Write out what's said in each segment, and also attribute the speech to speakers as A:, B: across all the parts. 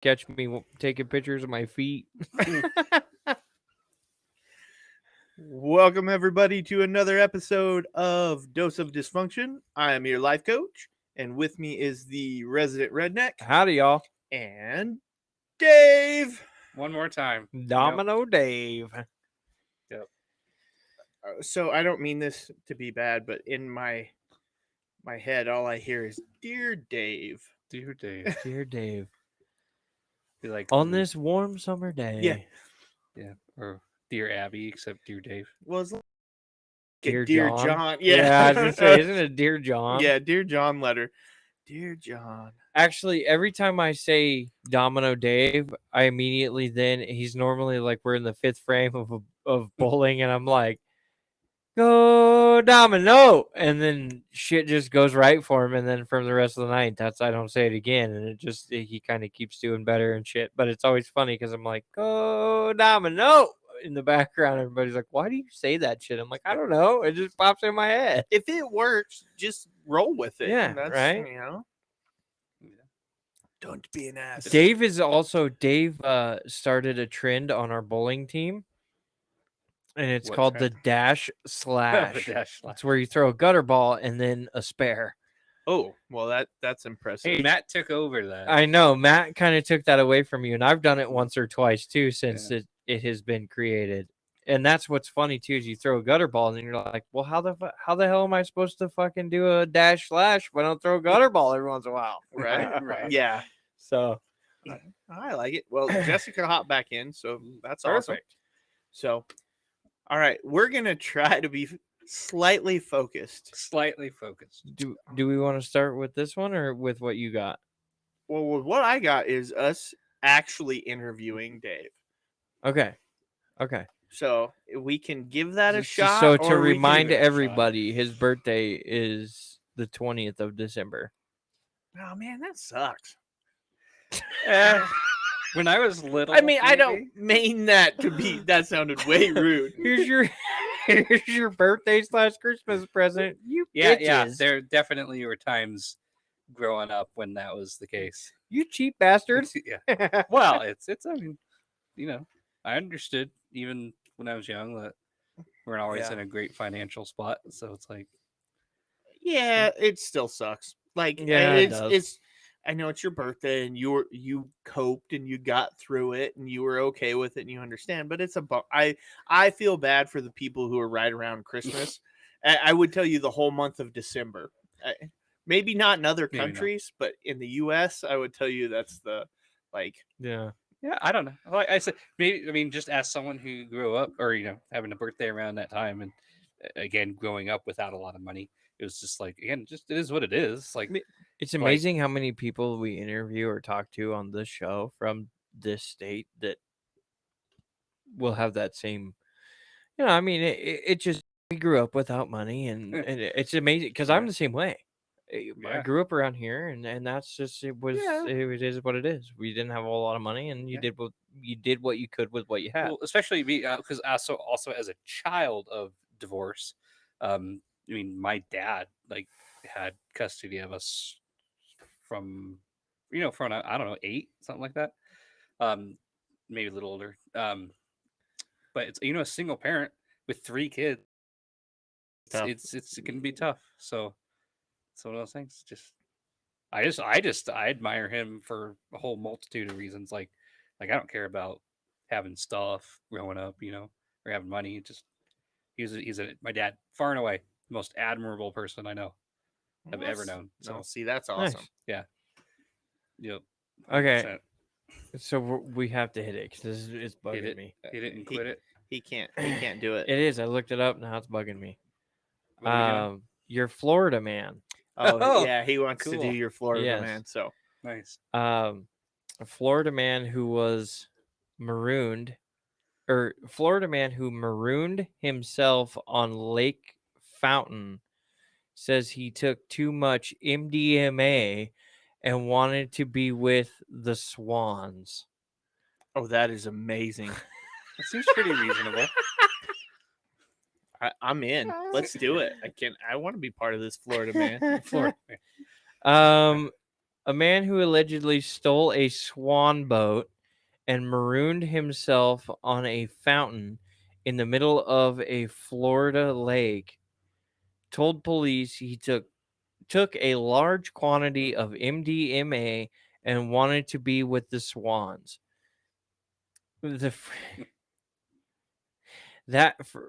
A: catch me taking pictures of my feet.
B: Welcome, everybody, to another episode of Dose of Dysfunction. I am your life coach, and with me is the resident redneck
A: Howdy, y'all.
B: and Dave.
C: One more time.
A: Domino Dave.
C: Yep.
B: So I don't mean this to be bad, but in my head, all I hear is "Dear Dave."
C: Dear Dave.
A: Dear Dave.
C: Be like
A: On this warm summer day.
C: Yeah. Or Dear Abby, except Dear Dave.
B: Well, it's like
A: Dear
B: a Dear
A: John.
B: John.
A: Yeah, I was going to say, isn't it Dear John?
B: Yeah, Dear John letter. Dear John.
A: Actually, every time I say Domino Dave, I immediately then, he's normally like, we're in the fifth frame of bowling, and I'm like, go Domino, and then shit just goes right for him, and then from the rest of the night, I don't say it again, and he kind of keeps doing better and shit. But it's always funny because I'm like, go Domino in the background. Everybody's like, why do you say that shit? I'm like, I don't know, it just pops in my head.
B: If it works, just roll with it.
A: Yeah,
B: That's,
A: right.
B: You know, don't be an ass.
A: Dave started a trend on our bowling team, and it's
C: What
A: called the
C: trend?
A: dash slash.
C: The dash slash.
A: It's where you throw a gutter ball and then a spare.
B: Oh, well, that's impressive.
C: Hey, Matt took over that.
A: I know Matt kind of took that away from you, and I've done it once or twice too since it has been created. And that's what's funny too is you throw a gutter ball and then you're like, well, how the hell am I supposed to fucking do a dash slash if I don't throw a gutter ball every once in a while?
B: Right.
C: Right.
B: Yeah,
A: So
B: I like it. Well, Jessica hopped back in, so that's awesome.
C: Perfect.
B: So, all right, we're gonna try to be slightly focused.
C: Slightly focused.
A: do we want to start with this one or with what you got?
B: Well, what I got is us actually interviewing Dave.
A: Okay.
B: So we can give that a
A: Just
B: shot.
A: so to
B: or we can
A: remind
B: give it a shot.
A: everybody, his birthday is the 20th of December.
B: Oh man, that sucks.
C: When I was little,
B: I mean, I
C: maybe,
B: don't mean that to be. That sounded way rude.
A: Here's your birthday / Christmas present. You
C: Yeah,
A: bitches.
C: there definitely were times growing up when that was the case.
A: You cheap bastards.
C: Yeah. Well, it's. I mean, I understood even when I was young that we weren't always
B: Yeah.
C: in a great financial spot. So it's like,
B: Yeah, it still sucks. Like,
A: Yeah, it does.
B: it's. I know it's your birthday, and you coped and you got through it, and you were okay with it, and you understand. But it's a I feel bad for the people who are right around Christmas. I would tell you the whole month of December. Maybe not in other
C: Maybe not.
B: countries, but in the U.S., I would tell you that's the
A: Yeah.
C: yeah, I don't know. Like I said, maybe just as someone who grew up, or having a birthday around that time, and again growing up without a lot of money, it was just like it is what it is. Like
A: It's amazing how many people we interview or talk to on this show from this state that will have that same. I mean, it just we grew up without money, and it's amazing because I'm the same way. I
C: Yeah.
A: grew up around here, and that's just it was
B: Yeah.
A: it is what it is. We didn't have a whole lot of money, and you did what you could with what you had.
C: well, especially because also as a child of divorce, I mean, my dad had custody of us from I don't know 8 something like that, maybe a little older, but it's a single parent with 3 kids.
B: Tough.
C: It can be tough. So it's one of those things. I admire him for a whole multitude of reasons. Like I don't care about having stuff growing up, or having money. Just he's my dad, far and away the most admirable person I know I've ever known. So
B: no, see, that's
A: Nice.
B: awesome.
C: yeah, yep.
A: Okay,
C: 100%.
A: so we have to hit it because it's
C: Hit
A: bugging
C: it.
A: me.
C: Hit it and quit it.
B: He can't do it.
A: It is. I looked it up. Now it's bugging me.
C: What are we doing?
A: You're Florida man.
B: Oh yeah, he wants to do
C: cool.
B: your Florida
A: Yes.
B: man. So
C: Nice.
A: A Florida man who was marooned, or Florida man who marooned himself on Lake Fountain, says he took too much MDMA and wanted to be with the swans.
B: oh, that is amazing.
C: That seems pretty reasonable.
B: I'm in. Let's do it. I want to be part of this Florida man.
C: Florida.
A: A man who allegedly stole a swan boat and marooned himself on a fountain in the middle of a Florida lake told police he took a large quantity of MDMA and wanted to be with the swans. The fr-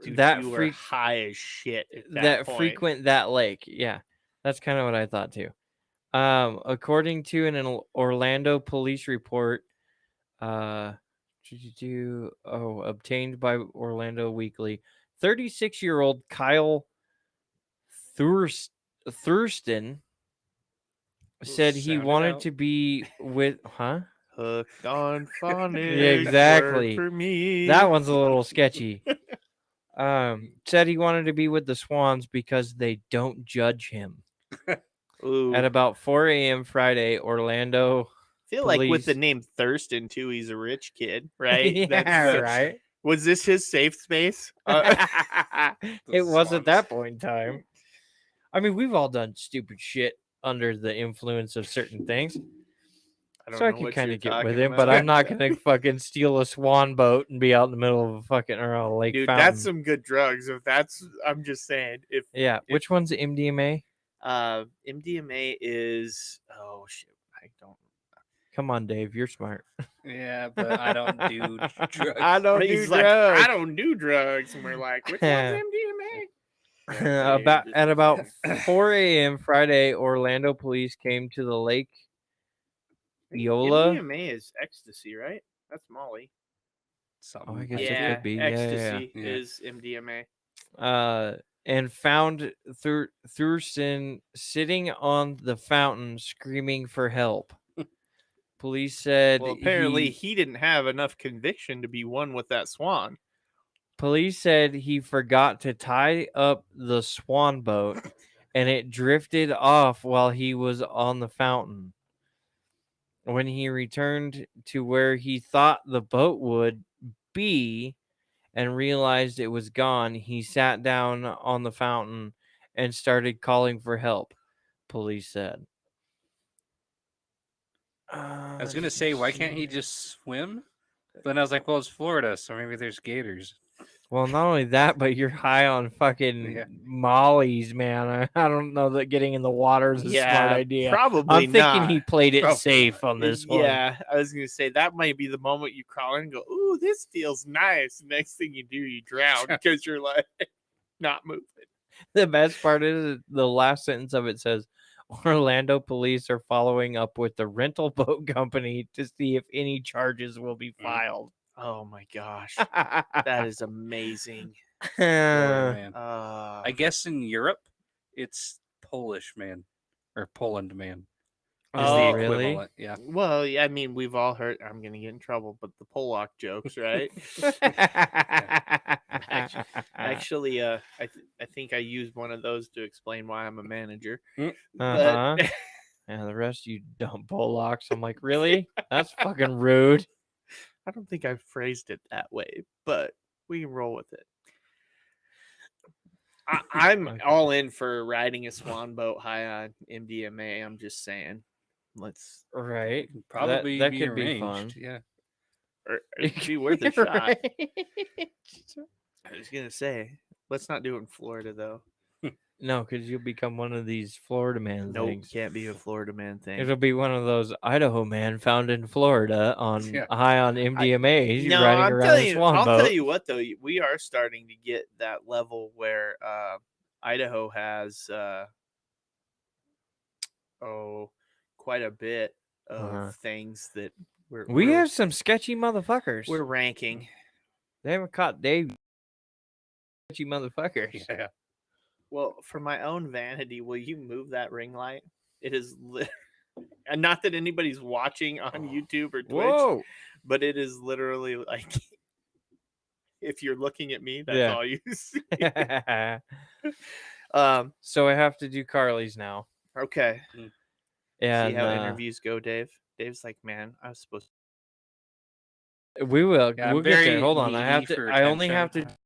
B: Dude,
A: that
B: you were
A: freak
B: high as shit at
A: that
B: point.
A: frequent that lake. Yeah, that's kind of what I thought too. According to an Orlando police report, uh, obtained by Orlando Weekly, 36-year-old Kyle Thurston said he
C: Sound it
A: wanted
C: out.
A: to be with, huh?
B: Hooked on phonics.
A: Yeah, exactly.
B: Work for me.
A: That one's a little sketchy. Said he wanted to be with the Swans because they don't judge him.
B: Ooh.
A: At about 4 a.m. Friday, Orlando.
B: I feel like with the
A: police-
B: name Thurston too, he's a rich kid, right?
A: Yeah, right.
B: Was this his safe space?
A: It was at
C: Swans.
A: that point in time. I mean, we've all done stupid shit under the influence of certain things.
B: I don't
A: So I
B: know
A: can
B: what
A: kind
B: you're
A: of get with
B: talking
A: it, but
B: about.
A: I'm not gonna fucking steal a swan boat and be out in the middle of a fucking or a lake
B: Dude,
A: fountain.
B: that's some good drugs. If that's, I'm just saying. If
A: Yeah, which one's MDMA?
B: MDMA is, oh shit, I don't.
A: Come on, Dave, you're smart.
C: Yeah, but I don't do drugs.
A: I don't
B: He's
A: do
B: like,
A: drugs.
B: I don't do drugs, and we're like, which one's MDMA? Yeah,
A: About 4 a.m. Friday, Orlando police came to the Lake Eola.
B: MDMA is ecstasy, right? That's Molly.
C: Something
A: Oh, I guess
C: like
A: it
B: Yeah,
A: could be.
B: ecstasy
C: Yeah.
B: is MDMA.
A: And found Thurston sitting on the fountain screaming for help. Police said
B: Well, apparently he didn't have enough conviction to be one with that swan.
A: Police said he forgot to tie up the swan boat and it drifted off while he was on the fountain. When he returned to where he thought the boat would be and realized it was gone, he sat down on the fountain and started calling for help, police said.
C: I was gonna say, why can't he just swim? But I was like, well, it's Florida, so maybe there's gators.
A: Well, not only that, but you're high on fucking
C: Yeah.
A: mollies, man. I don't know that getting in the water is a smart idea.
B: Probably
A: I'm thinking
B: not.
A: he played it
C: Probably
A: safe on this one.
B: Yeah, I was gonna say that might be the moment you crawl in and go, "Ooh, this feels nice." Next thing you do, you drown because you're like not moving.
A: The best part is the last sentence of it says, Orlando police are following up with the rental boat company to see if any charges will be filed.
B: Oh my gosh, that is amazing.
C: Florida man.
B: Uh,
C: I guess in Europe, it's Polish man or Poland man. Is
B: Oh,
C: the
A: really?
C: equivalent. Yeah.
B: well, yeah, I mean, we've all heard. I'm gonna get in trouble, but the Polak jokes, right? Actually, I think I used one of those to explain why I'm a manager.
A: Uh-huh.
B: But
A: And the rest you dumb Polacks. I'm like, really? That's fucking rude.
B: I don't think I phrased it that way, but we can roll with it. I'm
A: Okay.
B: all in for riding a swan boat high on MDMA. I'm just saying, let's.
A: Right.
C: Probably
A: that
C: be
A: could be
C: arranged.
A: fun.
C: Yeah.
B: Or it'd be worth a
A: You're
B: shot.
A: right.
B: I was gonna say, let's not do it in Florida though.
A: No, because you'll become one of these Florida man
B: Nope,
A: things.
B: can't be a Florida man thing.
A: It'll be one of those Idaho man found in Florida on
C: Yeah.
A: high on MDMA. He's
B: No,
A: riding
B: I'm
A: around
B: telling
A: a
B: you,
A: swan
B: I'll
A: boat.
B: tell you what though, we are starting to get that level where Idaho has quite a bit of
A: Uh-huh.
B: things that
A: We
B: we're,
A: have some sketchy motherfuckers.
B: we're ranking.
A: They haven't caught Dave. Sketchy motherfuckers.
C: Yeah.
B: Well, for my own vanity, will you move that ring light? It is and not that anybody's watching on YouTube or Twitch,
A: Whoa.
B: but it is literally like if you're looking at me, that's
A: Yeah.
B: all you see.
A: So I have to do Carly's now.
B: Okay.
A: And
B: See how interviews go, Dave? Dave's like, man, I was supposed
A: we will.
C: Yeah, I'm
A: we'll get there.
C: very
A: Hold on. I have
C: needy
A: to.
C: for
A: I only have
C: attention.
A: to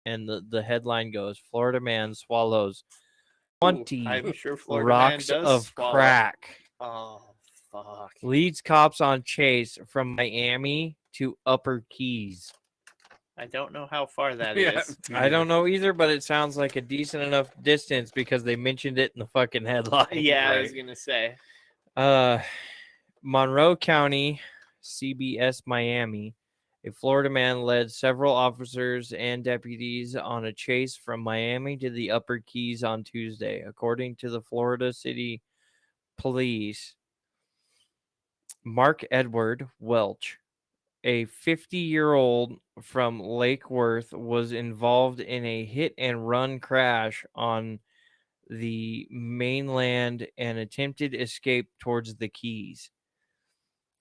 A: and the headline goes, Florida man swallows
B: Ooh,
A: 20
B: I'm sure Florida man
A: rocks
B: does
A: of
B: swallow.
A: crack.
B: Oh fuck!
A: Leads cops on chase from Miami to Upper Keys.
B: I don't know how far that
C: Yeah.
B: is.
A: I don't know either, but it sounds like a decent enough distance because they mentioned it in the fucking headline.
B: Yeah, I was
C: Right.
B: gonna say.
A: Monroe County, CBS Miami. A Florida man led several officers and deputies on a chase from Miami to the Upper Keys on Tuesday, according to the Florida City Police. Mark Edward Welch, a 50-year-old from Lake Worth, was involved in a hit and run crash on the mainland and attempted escape towards the Keys.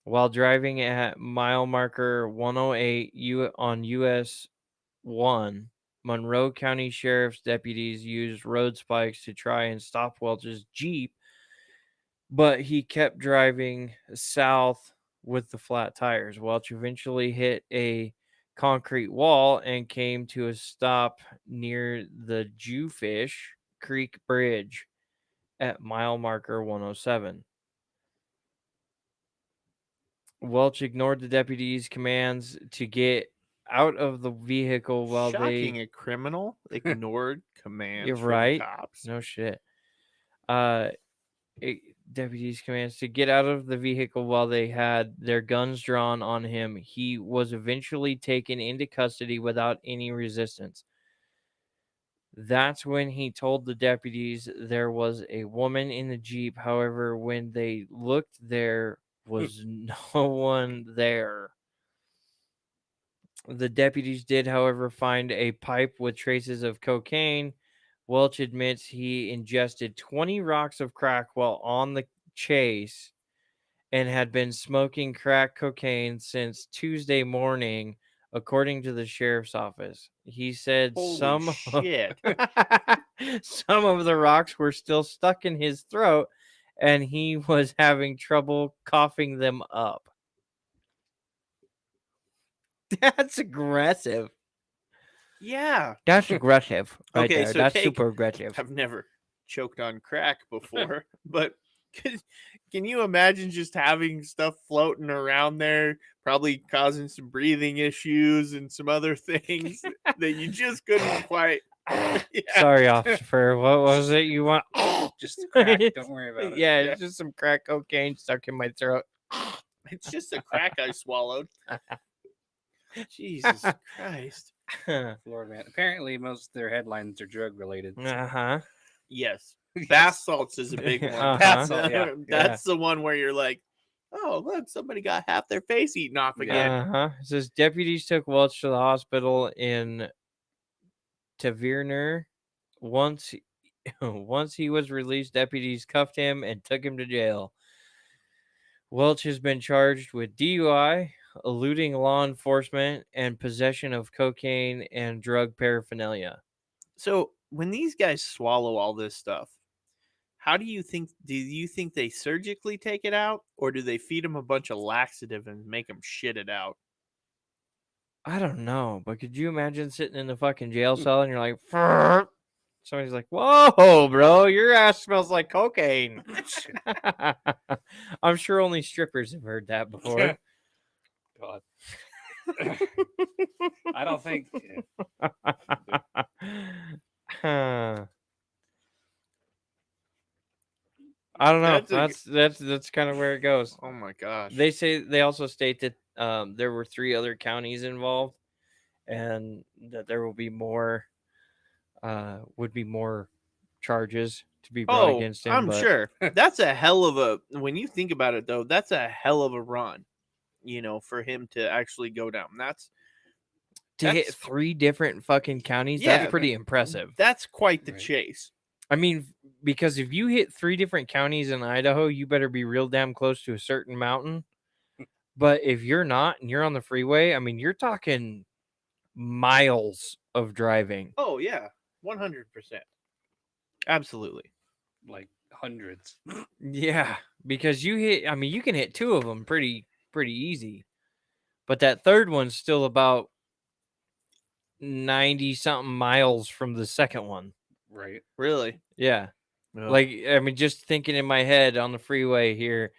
A: While driving at mile marker 108 on US 1, Monroe County Sheriff's deputies used road spikes to try and stop Welch's Jeep, but he kept driving south with the flat tires. Welch eventually hit a concrete wall and came to a stop near the Jewfish Creek Bridge at mile marker 107. Welch ignored the deputies' commands to get out of the vehicle while
B: Shocking,
A: they.
B: a criminal ignored commands
A: You're
B: from
A: right.
B: cops.
A: No shit. Deputies' commands to get out of the vehicle while they had their guns drawn on him. He was eventually taken into custody without any resistance. That's when he told the deputies there was a woman in the Jeep. However, when they looked, there was no one there. The deputies did, however, find a pipe with traces of cocaine. Welch admits he ingested 20 rocks of crack while on the chase and had been smoking crack cocaine since Tuesday morning, according to the sheriff's office. He said
B: Holy shit!
A: some of the rocks were still stuck in his throat and he was having trouble coughing them up. That's aggressive.
B: Yeah.
A: That's aggressive right
B: Okay,
A: there.
B: so
A: That's
B: take-
A: super aggressive.
B: I've never choked on crack before, but can you imagine just having stuff floating around there, probably causing some breathing issues and some other things that you just couldn't quite. Yeah.
A: Sorry, officer. What was it you want?
C: Just crack. Don't worry about it.
A: Yeah,
B: Yeah.
A: it's just some crack cocaine stuck in my throat.
B: It's just a crack I swallowed. Jesus Christ.
C: Florida man. Apparently, most of their headlines are drug related.
A: Uh-huh.
B: Yes.
C: Yes.
B: Bath salts is a big one.
A: Uh-huh.
C: Bath salt, yeah.
B: That's the one where you're like, oh, look, somebody got half their face eaten off again.
A: Uh-huh. It says deputies took Welch to the hospital in Taverner. Once he was released, deputies cuffed him and took him to jail. Welch has been charged with DUI, eluding law enforcement, and possession of cocaine and drug paraphernalia.
B: So when these guys swallow all this stuff, how do you think they surgically take it out, or do they feed them a bunch of laxative and make them shit it out?
A: I don't know, but could you imagine sitting in the fucking jail cell and you're like, "Frrrt." Somebody's like, whoa, bro, your ass smells like cocaine. I'm sure only strippers have heard that before.
C: God. I don't think.
A: Huh. I don't know. That's kind of where it goes.
B: Oh my gosh.
A: They also state that there were 3 other counties involved, and that there will be more would be more charges to be brought against him.
B: I'm
A: but
B: sure. That's a hell of a when you think about it though, that's a hell of a run, for him to actually go down.
A: to hit
B: that's-
A: 3 different fucking counties,
B: Yeah,
A: that's pretty impressive.
B: That's quite the
C: Right.
B: chase.
A: I mean, because if you hit 3 different counties in Idaho, you better be real damn close to a certain mountain. But if you're not and you're on the freeway, I mean, you're talking miles of driving.
B: Oh yeah, 100%. Absolutely.
C: Like hundreds.
A: Yeah, because you can hit 2 of them pretty easy. But that third one's still about 90 something miles from the second one.
C: Right.
B: Really?
A: Yeah.
B: No.
A: Like, I mean, just thinking in my head on the freeway here,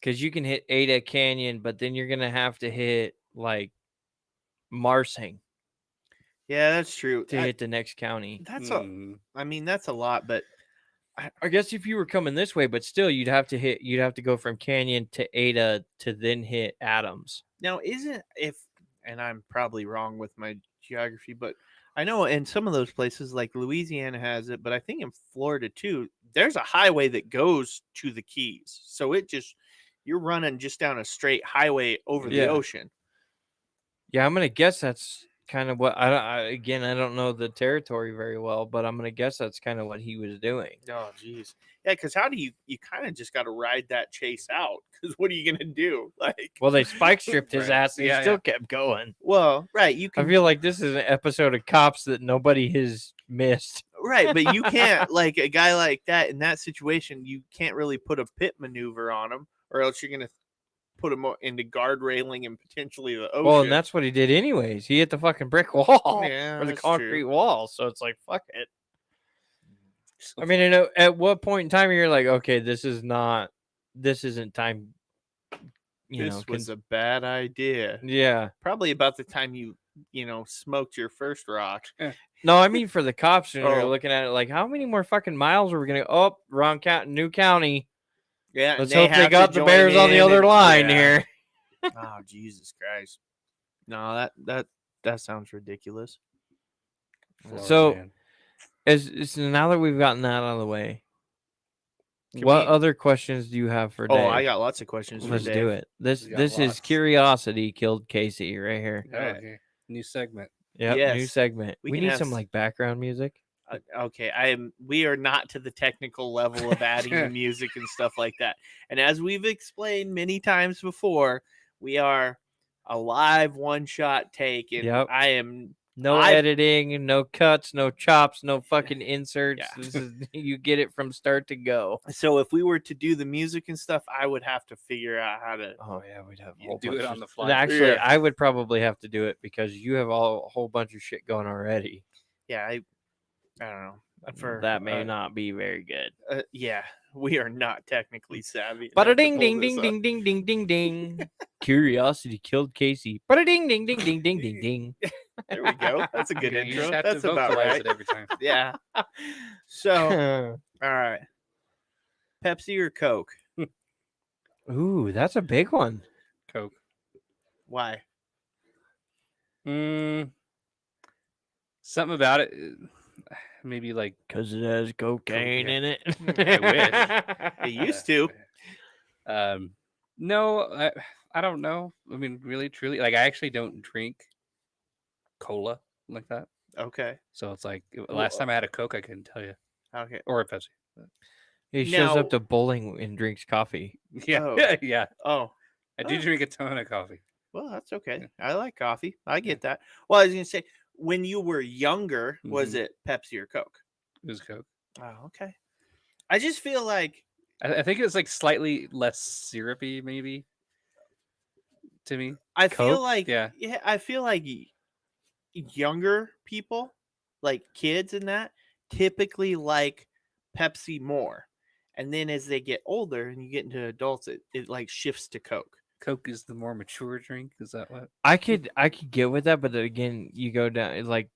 A: because you can hit Ada Canyon, but then you're going to have to hit like Marsing
B: yeah, that's true.
A: to hit the next county.
B: That's
C: Mm.
B: I mean, that's a lot, but
A: I guess if you were coming this way, but still you'd have to go from Canyon to Ada to then hit Adams.
B: now isn't if and I'm probably wrong with my geography, but I know in some of those places like Louisiana has it, but I think in Florida too, there's a highway that goes to the Keys. So you're running just down a straight highway over the
A: Yeah.
B: ocean.
A: Yeah, I'm gonna guess that's kind of what I don't know the territory very well, but I'm gonna guess that's kind of what he was doing.
B: Oh geez. Yeah, because how do you kind of just got to ride that chase out? Because what are you gonna do? Like,
A: Well, they spike stripped his
C: Right.
A: ass and
C: Yeah,
A: he still
C: yeah.
A: kept going.
B: well, right, you
A: I
B: can
A: feel like this is an episode of Cops that nobody has missed.
B: right, but you can't like a guy like that in that situation. You can't really put a pit maneuver on him, or else you're gonna put him into guard railing and potentially the ocean.
A: Well, and that's what he did anyways. He hit the fucking brick wall
B: Yeah,
A: or the
B: that's
A: concrete
B: true.
A: wall. So it's like, fuck it.
C: So
A: I mean, you know, at what point in time you're like, okay, this isn't time.
B: This was a bad idea.
A: yeah.
B: Probably about the time you smoked your first rock.
A: No, I mean for the cops when they're
B: Oh.
A: looking at it, like, how many more fucking miles are we gonna? Oh, wrong count, new county.
B: Yeah, and
A: Let's hope they
B: have to
A: got the
B: join
A: Bears on the
B: in
A: other
B: and-
A: line
B: yeah.
A: here.
B: Oh Jesus Christ! No, that sounds ridiculous.
C: Florida
A: So-
C: man.
A: So now that we've gotten that out of the way,
B: Can
A: what
B: we-
A: other questions do you have for
B: Oh,
A: Dave?
B: I got lots of questions.
A: Let's
B: for
A: do
B: Dave.
A: it. This
C: We got
A: is
C: lots.
A: curiosity killed Casey right here.
C: Oh, okay. New segment.
A: Yep, new
B: Yes.
A: segment.
B: We
A: We
B: can
A: need
B: have
A: some
B: s-
A: like background music.
B: Okay, we are not to the technical level of adding the music and stuff like that. And as we've explained many times before, we are a live one-shot take, and
A: Yep.
B: I am
A: No
B: I-
A: editing, no cuts, no chops, no fucking inserts.
B: Yeah.
A: This is you get it from start to go.
B: so if we were to do the music and stuff, I would have to figure out how to.
A: Oh yeah, we'd have a
C: You
A: whole
C: do
A: bunch
C: it
A: of-
C: on the fly.
A: Actually,
B: Yeah.
A: I would probably have to do it because you have a whole bunch of shit going already.
B: Yeah, I don't know. For
A: That may not be very good.
B: Yeah, we are not technically savvy.
A: But a
B: enough to
A: ding
B: pull
A: ding
B: this
A: ding
B: off.
A: ding ding ding ding ding. Curiosity killed Casey. But a ding ding ding ding ding ding ding.
B: There we go. That's a good
C: Okay, you
B: intro.
C: just have
B: That's
C: to
B: about
C: vocalize
B: right.
C: it every time.
B: Yeah. So, all right. Pepsi or Coke?
A: Ooh, that's a big one.
C: Coke.
B: Why?
C: Something about it. Maybe like
A: Because it has cocaine in it.
B: It used to.
C: No, I don't know. I mean, really, truly, like I actually don't drink cola like that.
B: Okay.
C: So it's like last time I had a Coke, I couldn't tell you,
B: Okay.
C: or a Pepsi.
A: He shows
B: Now-
A: up to bowling and drinks coffee.
C: Yeah,
B: Oh.
C: yeah.
B: Oh,
C: I do
B: Oh.
C: drink a ton of coffee.
B: well, that's okay. I like coffee. I get that. Well, I was going to say, when you were younger, was
C: Mhm.
B: it Pepsi or Coke?
C: It was Coke.
B: Oh, okay. I just feel like,
C: I think it was like slightly less syrupy, maybe. To me,
B: I feel
A: Coke?
B: like,
C: Yeah.
B: I feel like younger people, like kids and that, typically like Pepsi more. And then as they get older and you get into adults, it like shifts to Coke.
C: Coke is the more mature drink. Is that what?
A: I could get with that, but then again, you go down it's like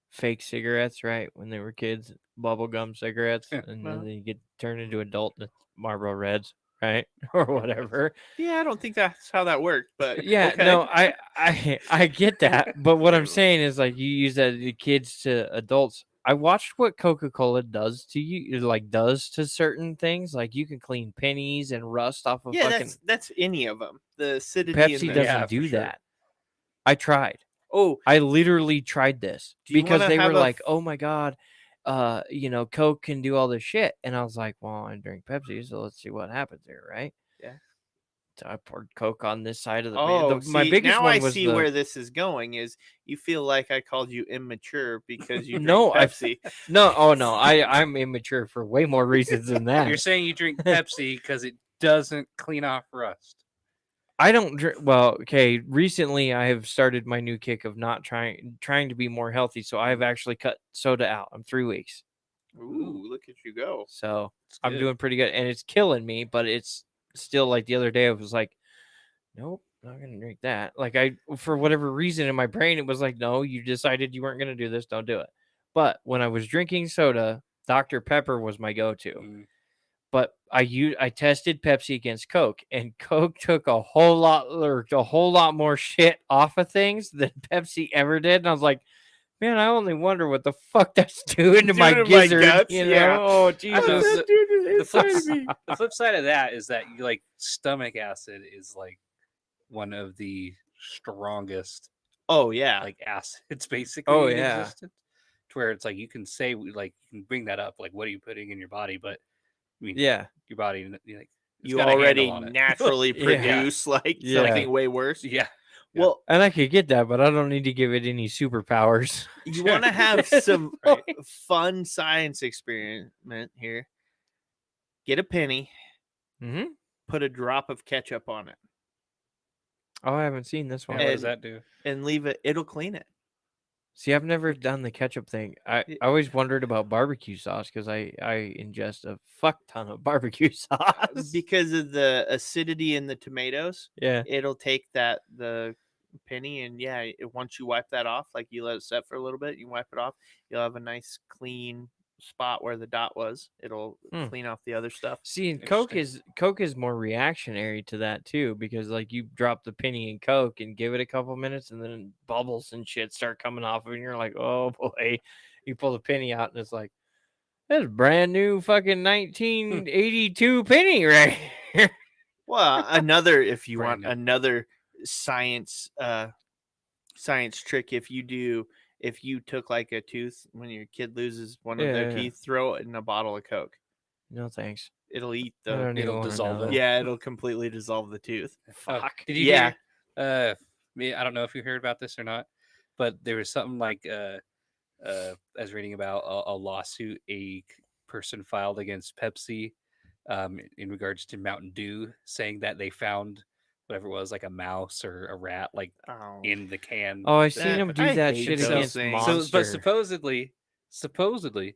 A: fake cigarettes, right? When they were kids, bubblegum cigarettes,
C: Yeah,
A: and
B: well.
A: then you get turned into adult and it's Marlboro Reds, right? Or whatever.
B: Yeah, I don't think that's how that worked, but
A: Yeah,
B: okay.
A: no, I get that, but what I'm saying is like you use that to kids to adults. I watched what Coca-Cola does to you, like does to certain things. Like you can clean pennies and rust off of
B: Yeah,
A: fucking
B: that's any of them. The acidity.
A: Pepsi
B: and the,
A: doesn't
C: Yeah, for
A: do
C: sure.
A: that. I tried.
B: Oh,
A: I literally tried this
B: Do you
A: because
B: wanna
A: they were
B: have a
A: like,
B: f-
A: "Oh my god, Coke can do all this shit," and I was like, "Well, I drink Pepsi, so let's see what happens here, right?"
B: Yeah.
A: So I poured Coke on this side of the.
B: oh,
A: My
B: see,
A: biggest
B: now
A: one
B: I
A: was
B: see
A: the,
B: where this is going. Is you feel like I called you immature because you drink
A: No, I-
B: Pepsi?
A: No, oh no, I'm immature for way more reasons than that.
C: You're saying you drink Pepsi because it doesn't clean off rust.
A: I don't drink. Well, okay. Recently, I have started my new kick of not trying to be more healthy. So I've actually cut soda out. I'm 3 weeks,
B: Ooh, look at you go.
A: so
C: It's
A: I'm
C: good.
A: doing pretty good, and it's killing me. But it's still like the other day. I was like, nope, not gonna drink that. Like for whatever reason in my brain, it was like, no, you decided you weren't gonna do this. Don't do it. But when I was drinking soda, Dr. Pepper was my go-to.
C: Mm.
A: But I tested Pepsi against Coke, and Coke took a whole lot more shit off of things than Pepsi ever did. And I was like, man, I only wonder what the fuck that's doing to my
B: Doing to my
A: gizzard.
B: guts,
A: You know?
B: yeah.
A: Oh
B: What's
A: Jesus!
B: that doing to the
C: The flip,
B: inside of me?
C: the flip side of that is that you like stomach acid is like one of the strongest
B: Oh yeah.
C: like acids basically
A: Oh,
C: in
A: yeah.
C: existence. To where it's like you can say like you can bring that up like what are you putting in your body, but I mean
A: Yeah,
C: your body like it's
B: you
C: got a
B: already
C: handle on it.
B: naturally
A: Yeah.
B: produce like
A: Yeah.
B: something way worse.
C: Yeah.
B: Well,
A: and I could get that, but I don't need to give it any superpowers.
B: you want to have
A: That's
B: some
C: right.
B: fun science experiment here. Get a penny,
A: Mm-hmm.
B: put a drop of ketchup on it,
A: Oh, I haven't seen this
C: Yeah,
A: one.
C: what does
B: And-
C: that do?
B: and leave it. It'll clean it.
A: See, I've never done the ketchup thing. I always wondered about barbecue sauce because I ingest a fuck ton of barbecue sauce.
B: Because of the acidity in the tomatoes.
A: Yeah.
B: It'll take the penny, and yeah, once you wipe that off, like you let it set for a little bit, you wipe it off, you'll have a nice clean spot where the dot was. It'll clean off the other stuff.
A: See, and
C: Interesting.
A: Coke is more reactionary to that too, because like you drop the penny in Coke and give it a couple minutes, and then bubbles and shit start coming off, and you're like, oh boy. You pull the penny out, and it's like, that's brand new fucking 1982 penny right here.
B: Well, another if you want
C: Brand new.
B: another science trick, if you took like a tooth when your kid loses one of their
A: Yeah.
B: teeth, throw it in a bottle of Coke.
A: No thanks.
B: It'll eat
A: I don't
B: the
A: even
C: It'll
A: wanna
C: dissolve
A: know.
C: it.
B: yeah, it'll completely dissolve the tooth.
C: Oh,
A: Fuck.
C: did you
B: Yeah.
C: hear? I don't know if you heard about this or not, but there was something like I was reading about a lawsuit person filed against Pepsi in regards to Mountain Dew, saying that they found whatever it was, like a mouse or a rat, like
B: Oh,
C: in the can.
A: Oh, I seen him do
B: I
A: that
B: hate
A: shit
B: those
A: against
B: things.
A: Monster.
C: But supposedly,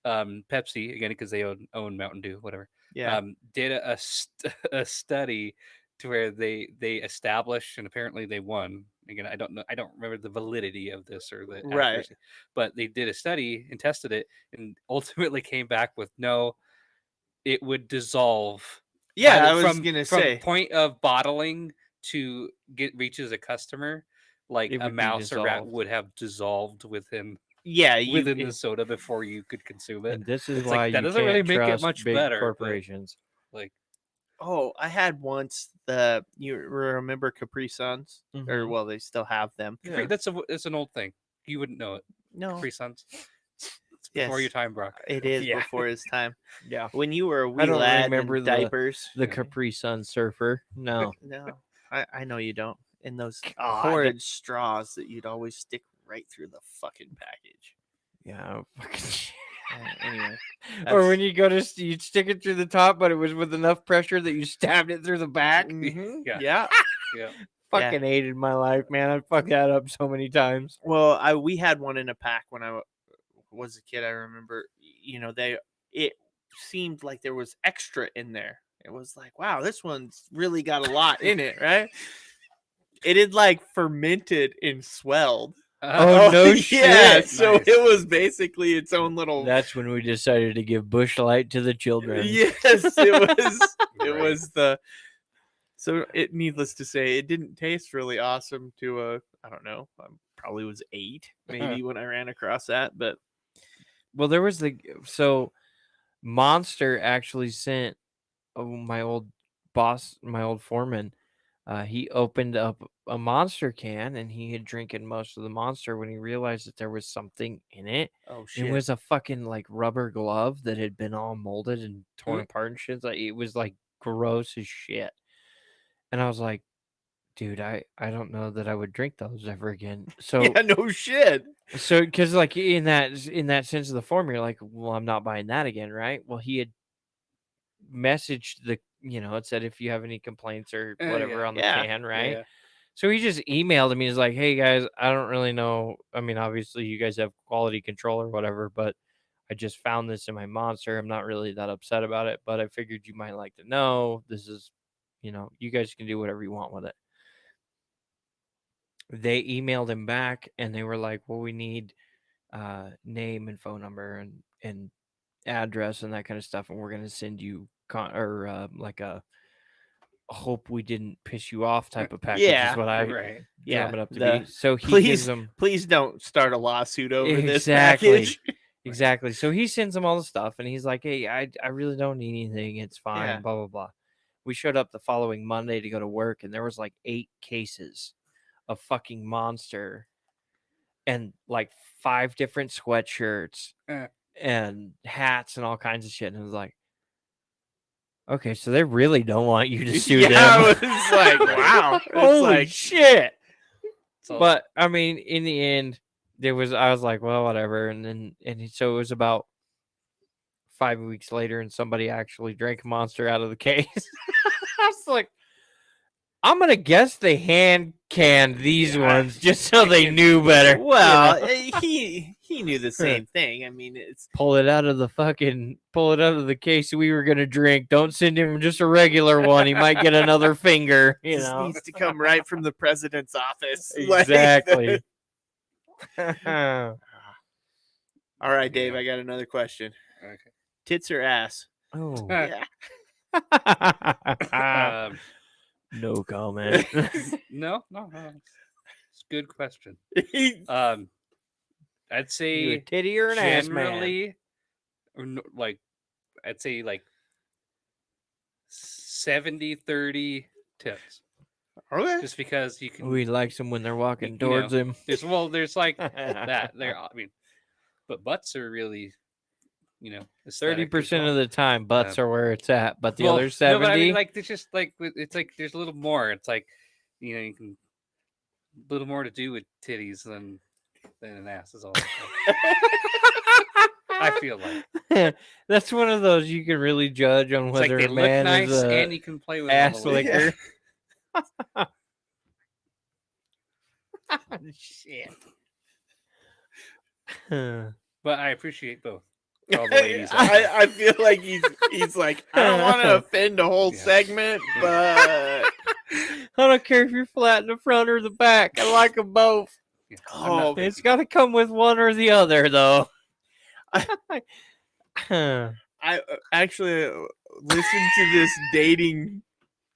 C: Pepsi again because they own Mountain Dew, whatever.
B: yeah.
C: Did a study to where they established, and apparently they won. Again, I don't remember the validity of this or the
B: Right.
C: accuracy, but they did a study and tested it, and ultimately came back with no, it would dissolve.
B: Yeah,
C: by the-
B: I was
C: from
B: gonna
C: from
B: say.
C: point of bottling to reaches a customer, like
A: It
C: a
A: would be
C: mouse or rat
A: dissolved.
C: would have dissolved within
B: Yeah,
C: the soda before you could consume it.
A: And this is
C: It's
A: why
C: like that
A: you
C: doesn't
A: can't
C: really make it
A: trust
C: much
A: big
C: better.
A: corporations.
C: But, like
B: Oh, I had once you remember Capri Suns, or
A: Mhm.
B: well, they still have them.
C: Capri,
A: Yeah.
C: that's an old thing. You wouldn't know it.
B: No,
C: Capri Suns. It's before your
B: Yes.
C: time, Brock.
B: it is
A: Yeah.
B: before his time.
A: Yeah.
B: When you were a wee
A: I don't
B: lad
A: remember
B: in diapers.
A: The Capri Sun surfer. No.
B: No, I know you don't. And those
A: God.
B: horrid straws that you'd always stick right through the fucking package.
A: Yeah. fucking-
B: Anyway,
A: or when you go to you'd stick it through the top, but it was with enough pressure that you stabbed it through the back.
B: Mhm,
C: Yeah.
B: yeah.
C: Yeah.
A: Fucking hated my life, man. I fucked that up so many times.
B: Well, we had one in a pack when I was a kid. I remember, it seemed like there was extra in there. It was like, wow, this one's really got a lot in it, right? It had like fermented and swelled.
A: Oh, no
B: Yeah,
A: shit.
B: so
C: Nice.
B: it was basically its own little.
A: That's when we decided to give Bush Light to the children.
B: Yes, it was. It
C: Right.
B: was the. So it, needless to say, it didn't taste really awesome to I don't know. I probably was 8 maybe when I ran across that, but
A: Well, there was so Monster actually sent my old boss, my old foreman. He opened up a Monster can, and he had drinking most of the Monster when he realized that there was something in it.
B: oh shit.
A: It was a fucking like rubber glove that had been all molded and torn
C: Hmm.
A: apart and shit. Like it was like gross as shit. And I was like, dude, I don't know that I would drink those ever again. So
B: Yeah, no shit.
A: so because like in that sense of the form, you're like, well, I'm not buying that again, right? Well, he had messaged the, it said if you have any complaints or whatever
C: Yeah.
A: on the
B: Yeah.
A: can, right?
C: Yeah.
A: So he just emailed me. He's like, "Hey guys, I don't really know. I mean, obviously you guys have quality control or whatever, but I just found this in my monster. I'm not really that upset about it, but I figured you might like to know. This is, you guys can do whatever you want with it." They emailed him back and they were like, "Well, we need name and phone number and address and that kind of stuff, and we're gonna send you like a hope we didn't piss you off type of package."
B: Yeah.
A: Is what I
C: Right.
B: Yeah.
A: drum it up to
B: the-
A: be. So he gives
B: Please,
A: them
B: please don't start a lawsuit over this
A: exactly,
B: package.
A: exactly. So he sends them all the stuff, and he's like, "Hey, I really don't need anything. It's fine."
B: Yeah.
A: Blah blah blah. We showed up the following Monday to go to work, and there was like 8 cases of fucking Monster, and like 5 different sweatshirts
C: Eh.
A: and hats and all kinds of shit. And I was like, okay, so they really don't want you to sue them.
B: I was like, wow. It's
A: Holy
B: like,
A: shit.
C: So,
A: But I mean, in the end, I was like, well, whatever. So it was about 5 weeks later, and somebody actually drank Monster out of the case. I was like, I'm gonna guess they hand canned these ones just so they knew better.
B: well,
A: you know?
B: he knew the same thing. I mean, it's
A: Pull it out of the case we were gonna drink. Don't send him just a regular one. He might get another finger.
B: this needs to come right from the president's office.
A: Exactly.
B: All right, Dave.
C: Yeah.
B: I got another question.
C: okay.
B: Tits or ass?
A: Oh.
B: Yeah.
A: No comment.
C: No. It's a good question. I'd
A: You a
C: say
A: titty or an ass man?
C: generally, like, I'd say like 70-30 tits.
B: Okay.
C: Just because you can.
A: Oh, he likes them when they're walking
C: you
A: towards
C: know,
A: him.
C: There's like that. But butts are really,
A: 30% of the time, butts are where it's at, but the other
C: No,
A: 70,
C: but I mean, like, it's just like it's like there's a little more. It's like, you can a little more to do with titties than an ass is all. I feel like
A: that's one of those you can really judge on
C: it's like
A: whether
C: they
A: a
C: look
A: man
C: nice
A: is a
C: and you can play with them
A: ass
C: all the way.
A: licker.
B: Shit.
C: But I appreciate both. All the ladies. out there.
B: I feel like he's like, I don't want to offend a whole
C: Yeah.
B: segment, but
A: I don't care if you're flat in the front or the back. I like them both.
C: Yeah, I'm not-
A: It's got to come with one or the other, though.
B: I actually listened to this dating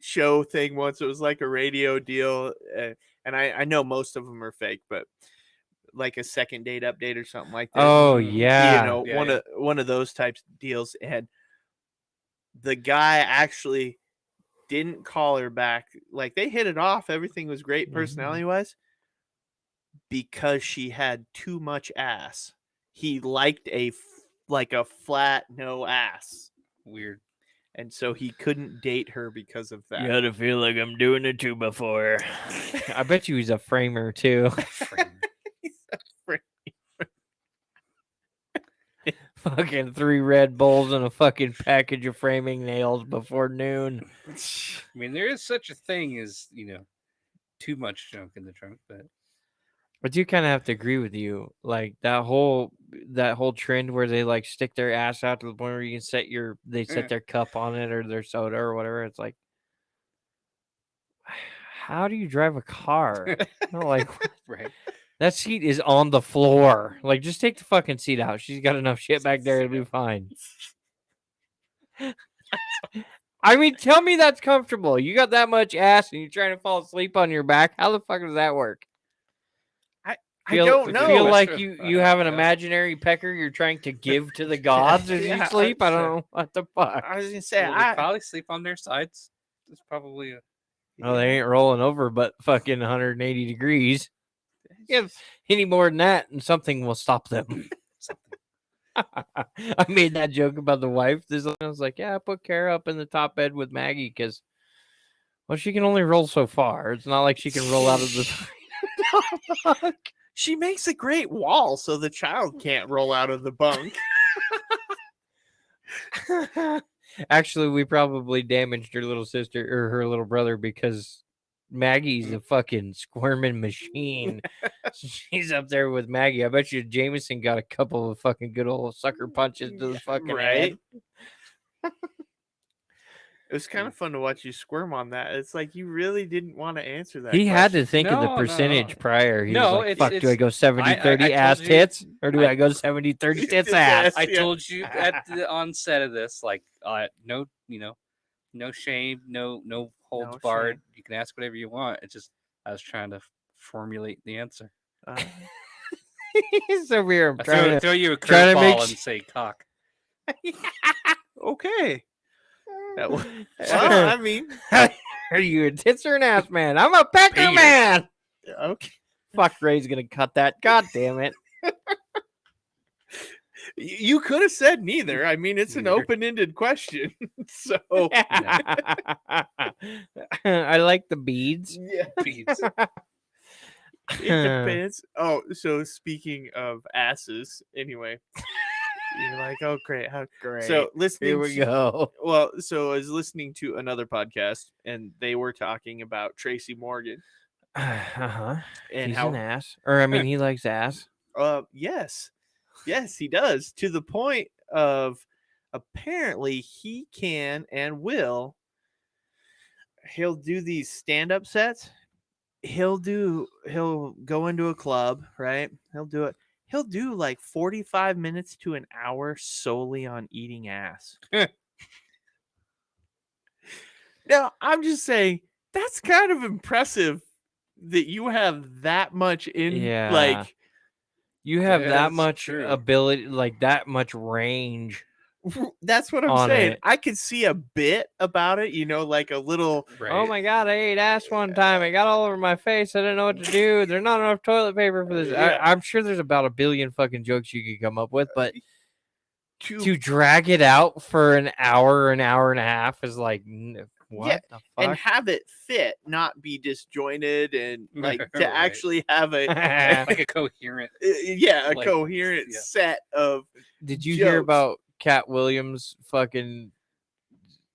B: show thing once. It was like a radio deal, and I know most of them are fake, but like a second date update or something like that.
A: Oh yeah,
B: One of those types of deals. And the guy actually didn't call her back. Like, they hit it off. Everything was great personality wise, because she had too much ass. He liked a flat no ass,
C: Weird.
B: and so he couldn't date her because of that.
A: You had to feel like I'm doing it too before. I bet you he's a framer too. Fucking 3 Red Bulls and a fucking package of framing nails before noon.
C: I mean, there is such a thing as too much junk in the trunk, but
A: I do kind of have to agree with you. Like that whole trend where they like stick their ass out to the point where you can set
C: Yeah.
A: their cup on it or their soda or whatever. It's like, how do you drive a car? Like,
C: right.
A: that seat is on the floor. Like, just take the fucking seat out. She's got enough shit back there to be fine. I mean, tell me that's comfortable. You got that much ass and you're trying to fall asleep on your back. How the fuck does that work?
B: I don't know.
A: Feel
C: That's
A: like
C: true.
A: you have an
C: Yeah.
A: imaginary pecker you're trying to give to the gods as
B: Yeah,
A: you sleep. I don't
C: sure.
A: know what the fuck.
B: I was gonna say,
C: Well, they probably sleep on their sides. It's probably a
A: Oh, they ain't rolling over, but fucking 180 degrees. If any more than that, and something will stop them. I made that joke about the wife. I was like, yeah, I put Kara up in the top bed with Maggie because, well, she can only roll so far. It's not like she can roll out of the.
B: She makes a great wall so the child can't roll out of the bunk.
A: Actually, we probably damaged her little sister or her little brother because Maggie's a fucking squirming machine. She's up there with Maggie. I bet you Jameson got a couple of fucking good old sucker punches to the fucking head.
B: It was kind of fun to watch you squirm on that. It's like you really didn't want to answer that.
A: He had to
B: question.
A: think of the
C: No, no.
A: percentage prior. He
C: No,
A: was like, fuck, do I go 70
C: I
A: 30
C: told
A: ass
C: you-
A: tits? Or do I
C: I-
A: go 70 30 tits
B: Tits
A: ass?
B: ass.
C: I
B: Yeah.
C: told you at the onset of this, like, no, no shame, no holds
B: No
C: barred.
B: shame.
C: You can ask whatever you want. It's just I was trying to formulate the answer.
A: He's over here. I'm
C: I
A: trying
C: throw you a
A: trying to make
C: curveball and say cock.
B: Okay. Well, I mean,
A: Are you a tits or an ass man? I'm a pecker
C: Penis.
A: man.
B: okay.
A: Fuck, Ray's gonna cut that. God damn it.
B: You could have said neither. I mean, it's an
C: Neither.
B: open-ended question. So
A: I like the beads.
B: yeah,
C: Beads.
B: it depends. Oh, so speaking of asses, anyway, you're like, oh great, how
A: Great.
B: So listening,
A: Here we go.
B: Well, so I was listening to another podcast, and they were talking about Tracy Morgan
A: Uh-huh.
B: and
A: He's
B: how,
A: an ass. Or I mean he likes ass.
B: yes, he does, to the point of apparently he can and will. He'll do these stand-up sets. He'll go into a club, right? He'll do like 45 minutes to an hour solely on eating ass. Now, I'm just saying that's kind of impressive that you have that much in
A: Yeah.
B: like
A: You have
C: Yeah,
A: that
C: that's
A: much
C: true.
A: ability, like that much range.
B: that's what I'm
A: On
B: saying.
A: it.
B: I could see a bit about it, like a little
C: Right.
A: Oh my god, I ate ass one time. It got all over my face. I didn't know what to do. There's not enough toilet paper for this.
B: Yeah.
A: I'm sure there's about a billion fucking jokes you could come up with, but
B: to
A: to drag it out for an hour and a half is like, what the
B: and
A: fuck?
B: have it fit, not be disjointed, and like to
C: Right.
B: actually have a
C: Like a coherent.
B: a
C: Like,
B: coherent
C: yeah.
B: set of
A: Did you hear
B: jokes.
A: about Cat Williams' fucking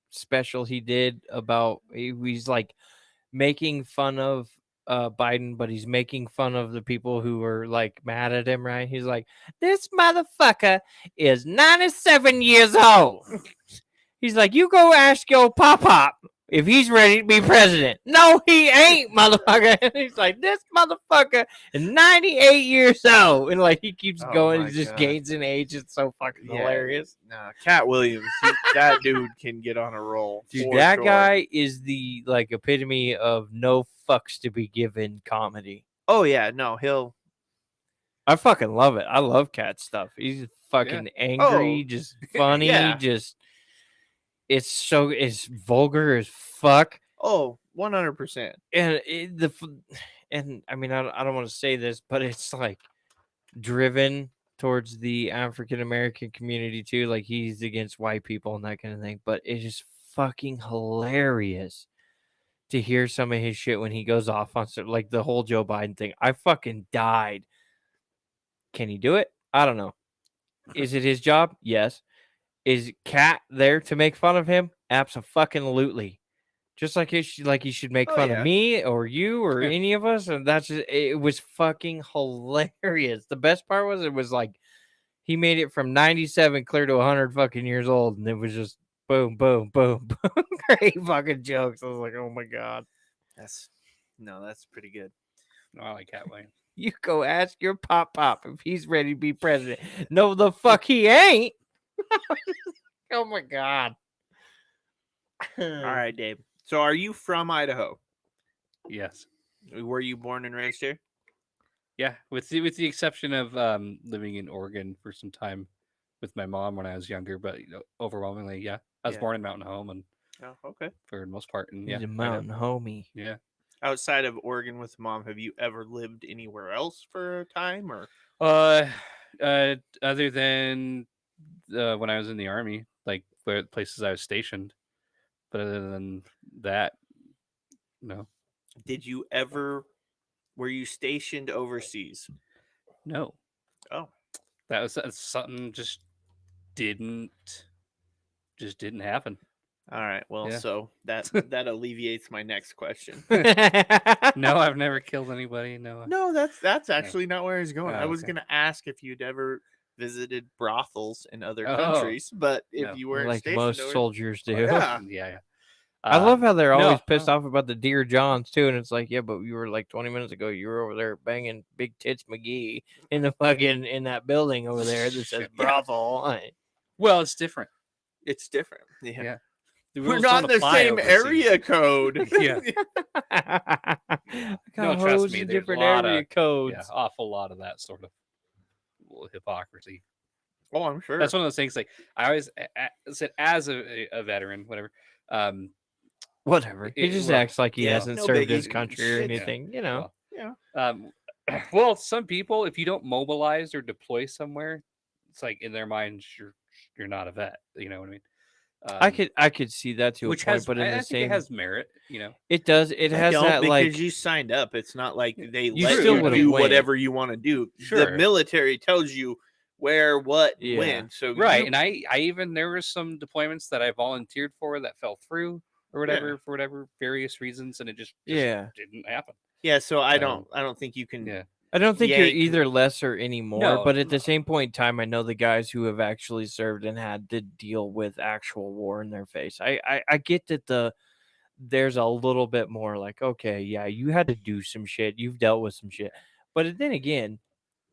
A: special he did about he's like making fun of Biden, but he's making fun of the people who are like mad at him, right? He's like, this motherfucker is 97 years old. He's like, you go ask your pop if he's ready to be president. No, he ain't, motherfucker. And he's like, this motherfucker is 98 years old. And like he keeps
B: Oh
A: going,
B: my
A: he just
B: God.
A: gains in age. It's so fucking hilarious.
B: Nah, Cat Williams, that dude can get on a roll.
A: Dude,
B: for
A: that
B: sure.
A: guy is the like epitome of no fucks to be given comedy.
B: Oh yeah, no, he'll.
A: I fucking love it. I love Cat stuff. He's fucking angry,
B: Oh,
A: just funny,
B: yeah.
A: just it's vulgar as fuck.
B: Oh, 100%.
A: And and I mean I don't want to say this, but it's like driven towards the African American community too. Like he's against white people and that kind of thing. But it's just fucking hilarious to hear some of his shit when he goes off on like the whole Joe Biden thing. I fucking died. Can he do it? I don't know. Is it his job? Yes. Is Cat there to make fun of him? Absolutely. Just like he should make
B: Oh,
A: fun
B: yeah.
A: of me or you or any of us, and that's just, it was fucking hilarious. The best part was it was like he made it from 97 clear to 100 fucking years old, and it was just boom, boom, boom, boom, great fucking jokes. I was like, oh my god.
B: That's pretty good.
C: No, I like Cat Williams.
A: You go ask your pop if he's ready to be president. No, the fuck he ain't. Oh my god.
B: All right, Dave. So, are you from Idaho?
C: Yes.
B: Were you born and raised here?
C: Yeah, with the exception of living in Oregon for some time with my mom when I was younger, but overwhelmingly, yeah, I was
B: Yeah.
C: born in Mountain Home, and
B: Oh, okay.
C: for the most part, and
A: He's
C: yeah,
A: a mountain homie.
C: yeah.
B: Outside of Oregon with mom, have you ever lived anywhere else for a time, or?
C: Other than when I was in the army, like where places I was stationed, but other than that, no,
B: Did you ever? Were you stationed overseas?
C: no.
B: Oh,
C: That's something just didn't just didn't happen.
B: All right. Well,
C: Yeah.
B: so that alleviates my next question.
C: No, I've never killed anybody. No.
B: No, that's actually not where I was going.
C: Oh,
B: I was
C: okay.
B: going to ask if you'd ever visited brothels in other
C: Oh,
B: countries, but if
C: no.
B: you weren't
A: like
B: stationed
A: most
B: over,
A: soldiers do.
B: yeah.
C: Yeah.
A: I love how they're always
C: no,
A: pissed
C: no.
A: off about the Dear Johns too, and it's like, yeah, but you were like 20 minutes ago, you were over there banging Big Tits McGee in the fucking in that building over there that says
C: Yeah.
A: brothel.
C: Well, it's different.
B: It's different. Yeah.
C: Yeah. The
B: We're
C: rules
B: not in
C: don't
B: the
C: apply
B: same
C: overseas.
B: area code.
C: Yeah.
A: I
C: No,
A: got
C: trust
A: hoes
C: me,
A: in
C: there's a
A: different
C: lot
A: area
C: of
A: codes.
C: awful lot of that sort of hypocrisy.
B: Oh, I'm sure.
C: That's one of those things. Like I always said, as a veteran, whatever.
A: Whatever. He just
C: well,
A: acts like he
B: yeah,
A: hasn't
B: no
A: served
B: biggie.
A: his country or
B: Yeah.
A: anything, you know.
B: Yeah.
C: Well, some people, if you don't mobilize or deploy somewhere, it's like in their minds you're not a vet. You know what I mean?
A: I could see that to a
C: Which
A: point,
C: has,
A: but in
C: I
A: the
C: think
A: same,
C: it has merit. You know,
A: it does. It
B: I
A: has
B: don't
A: that
B: because
A: like
B: you signed up. It's not like they
A: You
B: let
A: still
B: you
A: would've
B: do
A: went.
B: whatever you want to do. The
C: Sure.
B: military tells you where, what, and
A: Yeah.
B: when. So
C: right?
B: you-
C: And I even there were some deployments that I volunteered for that fell through or whatever for whatever various reasons, and it just
A: Yeah.
C: didn't happen.
B: yeah. So I don't think you can.
C: Yeah.
A: I don't think you're
B: yank-
A: either lesser anymore,
C: No,
A: but at the
C: no.
A: same point in time, I know the guys who have actually served and had to deal with actual war in their face. I get that there's a little bit more like, okay, yeah, you had to do some shit, you've dealt with some shit, but then again,